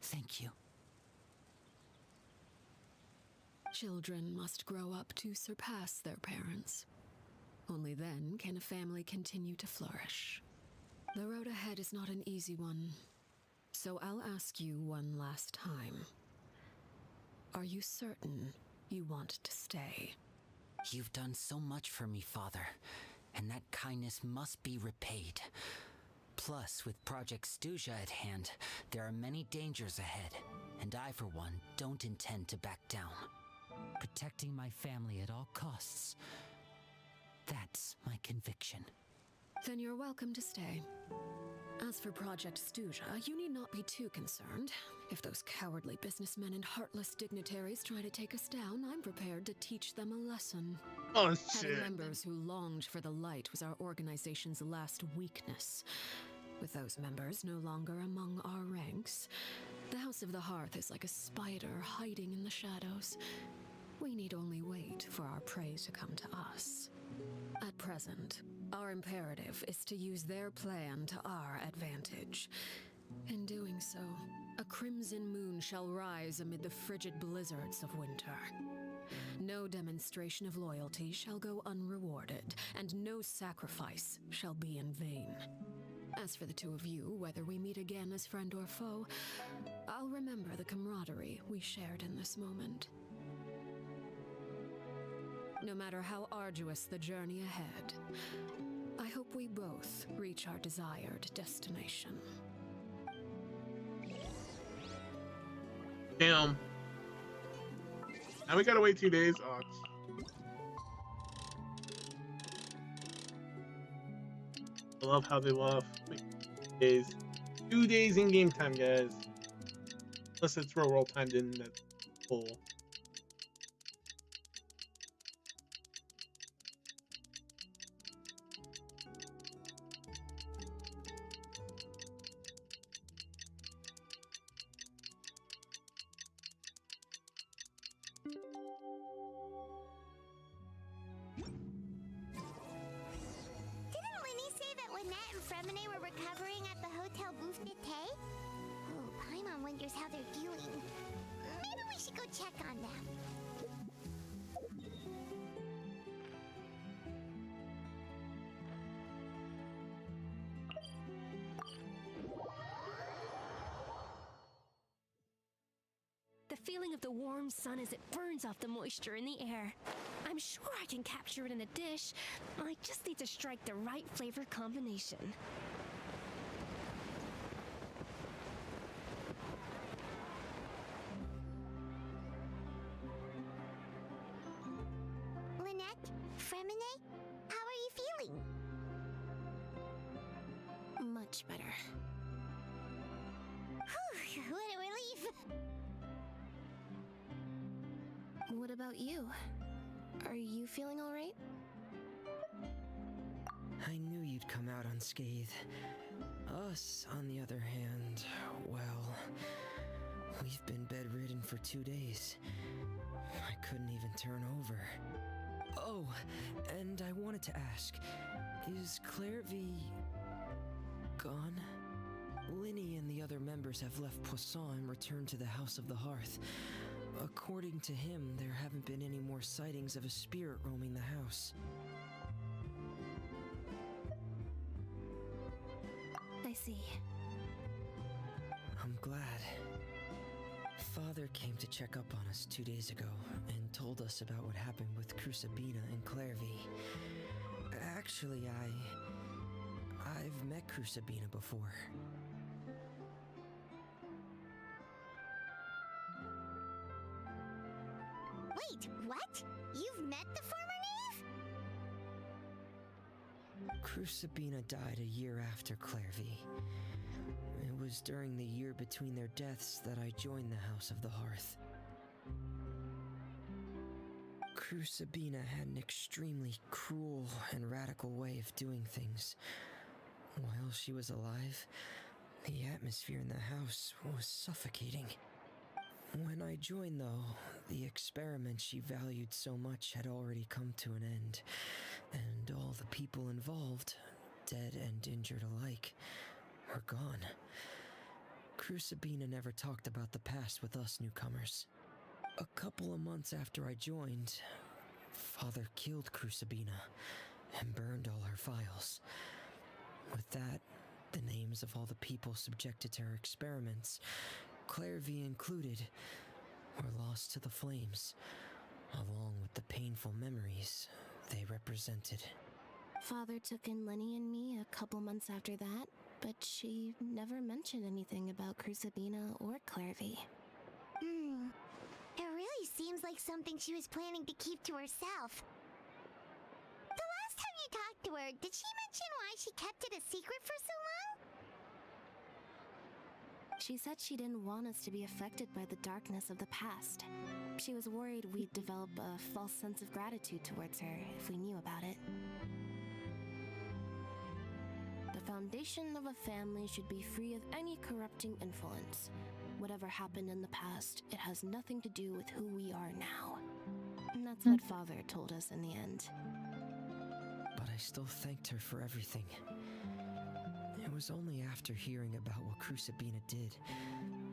Thank you. Children must grow up to surpass their parents. Only then can a family continue to flourish. The road ahead is not an easy one, so I'll ask you one last time. Are you certain you want to stay? You've done so much for me, Father, and that kindness must be repaid. Plus, with Project Stuja at hand, there are many dangers ahead, and I, for one, don't intend to back down. Protecting my family at all costs. That's my conviction. Then you're welcome to stay. As for Project Stuja, you need not be too concerned. If those cowardly businessmen and heartless dignitaries try to take us down, I'm prepared to teach them a lesson. Oh, Having shit. members who longed for the light was our organization's last weakness. With those members no longer among our ranks, the House of the Hearth is like a spider hiding in the shadows. We need only wait for our prey to come to us. At present, our imperative is to use their plan to our advantage. In doing so, a crimson moon shall rise amid the frigid blizzards of winter. No demonstration of loyalty shall go unrewarded, and no sacrifice shall be in vain. As for the two of you, whether we meet again as friend or foe, I'll remember the camaraderie we shared in this moment. No matter how arduous the journey ahead, I hope we both reach our desired destination. Damn. Now we gotta wait 2 days. Oh, I love how they love. Wait, 2 days. 2 days in game time, guys. Unless it's real world time, then that's full. Didn't Winnie say that Lynette and Fremine were recovering at the Hotel Buffet? Oh, Paimon wonders how they're doing. Maybe we should go check on them. The feeling of the warm sun as it burns off the moisture in the air. I'm sure I can capture it in a dish. I just need to strike the right flavor combination. Lynette, Fremine, how are you feeling? Much better. Whew, what a relief. What about you? Are you feeling all right? I knew you'd come out unscathed. Us, on the other hand, well, we've been bedridden for 2 days. I couldn't even turn over. Oh, and I wanted to ask, is Clairvy gone? Linny and the other members have left Poisson and returned to the House of the Hearth. According to him, there haven't been any more sightings of a spirit roaming the house. I see. I'm glad. Father came to check up on us 2 days ago and told us about what happened with Crusabina and Clairvy. Actually, I've met Crusabina before. Wait, what? You've met the former knave? Crusabina died a year after Clairvy. It was during the year between their deaths that I joined the House of the Hearth. Crusabina had an extremely cruel and radical way of doing things. While she was alive, the atmosphere in the house was suffocating. When I joined, though, the experiment she valued so much had already come to an end, and all the people involved, dead and injured alike, were gone. Crusabina never talked about the past with us newcomers. A couple of months after I joined, Father killed Crusabina and burned all her files. With that, the names of all the people subjected to her experiments, Clairvy included, were lost to the flames, along with the painful memories they represented. Father took in Lenny and me a couple months after that, but she never mentioned anything about Crusabina or Clairvy. It really seems like something she was planning to keep to herself. The last time you talked to afterward, did she mention why she kept it a secret for so long? She said she didn't want us to be affected by the darkness of the past. She was worried we'd develop a false sense of gratitude towards her if we knew about it. The foundation of a family should be free of any corrupting influence. Whatever happened in the past, it has nothing to do with who we are now. And that's what Father told us in the end. But I still thanked her for everything. It was only after hearing about what Crucibina did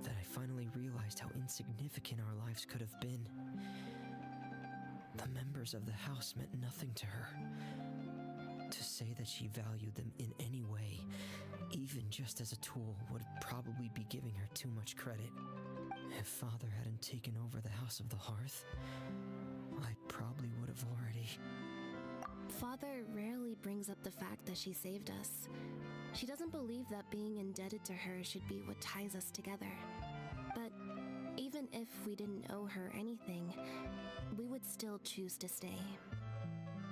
that I finally realized how insignificant our lives could have been. The members of the house meant nothing to her. To say that she valued them in any way, even just as a tool, would probably be giving her too much credit. If Father hadn't taken over the House of the Hearth, I probably would have already... Father rarely brings up the fact that she saved us. She doesn't believe that being indebted to her should be what ties us together. But even if we didn't owe her anything, we would still choose to stay.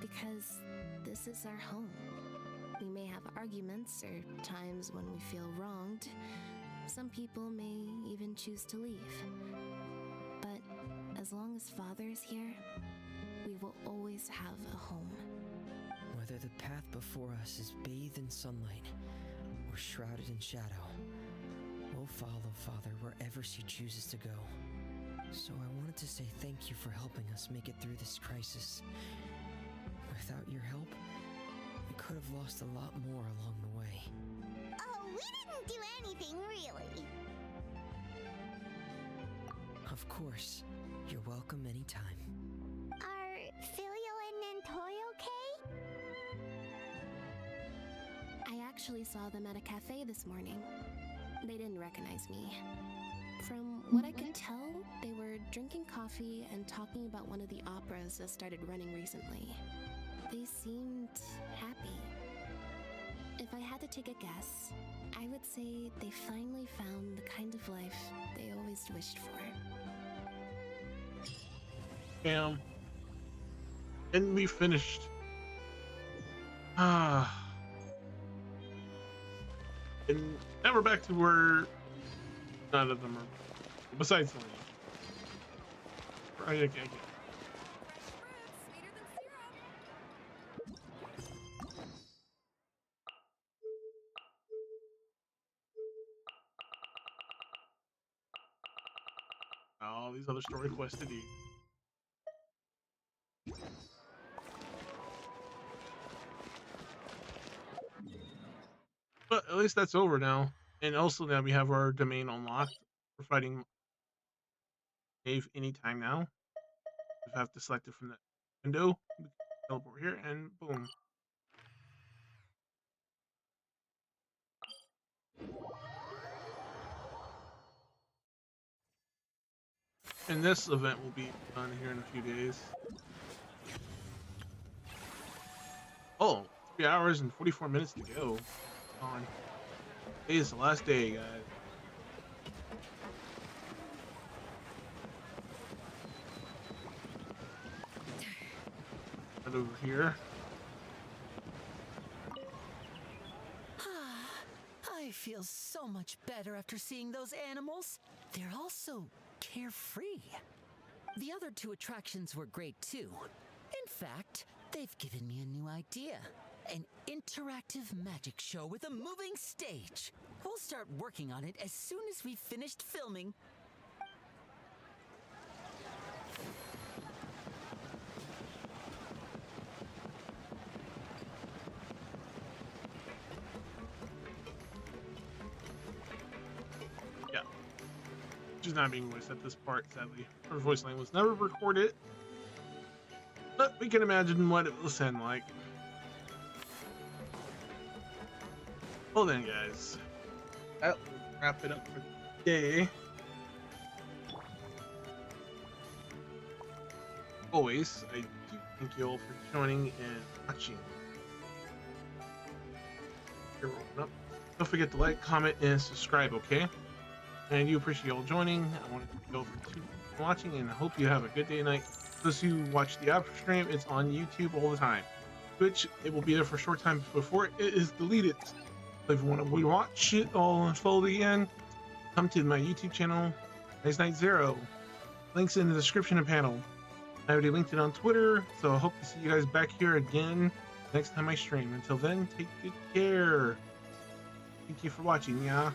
Because this is our home. We may have arguments or times when we feel wronged. Some people may even choose to leave. But as long as Father is here, we will always have a home. Whether the path before us is bathed in sunlight or shrouded in shadow, we'll follow Father wherever she chooses to go. So I wanted to say thank you for helping us make it through this crisis. Without your help, we could have lost a lot more along the way. Oh, we didn't do anything, really. Of course. You're welcome anytime. Are Filio and Nantoy okay? I actually saw them at a cafe this morning. They didn't recognize me. From what I could tell, they were drinking coffee and talking about one of the operas that started running recently. They seemed happy. If I had to take a guess, I would say they finally found the kind of life they always wished for. Bam. And we finished. And now we're back to where none of them are. Besides Lane. Right, okay. All these other story quests to do. But at least that's over now. And also now we have our domain unlocked. We're fighting Dave anytime now. We have to select it from the window. We can teleport here and boom. And this event will be done here in a few days. Oh, 3 hours and 44 minutes to go. On. Today is the last day, guys. Right over here. I feel so much better after seeing those animals. They're all so carefree. The other two attractions were great too. In fact, they've given me a new idea. An interactive magic show with a moving stage. We'll start working on it as soon as we've finished filming. Yeah. She's not being voiced at this part, sadly. Her voice line was never recorded. But we can imagine what it will sound like. Well then, guys, that will wrap it up for today. Always, I do thank you all for joining and watching. Here, we're up. Don't forget to like, comment, and subscribe, okay? And I do appreciate you all joining. I want to thank you all for watching, and I hope you have a good day and night. Those who watch the after stream, it's on YouTube all the time. Twitch. It will be there for a short time before it is deleted. So if you want to watch it all unfold again, come to my YouTube channel, NifesKnightZero. Links in the description panel. I already linked it on Twitter, so I hope to see you guys back here again next time I stream. Until then, take good care. Thank you for watching, yeah.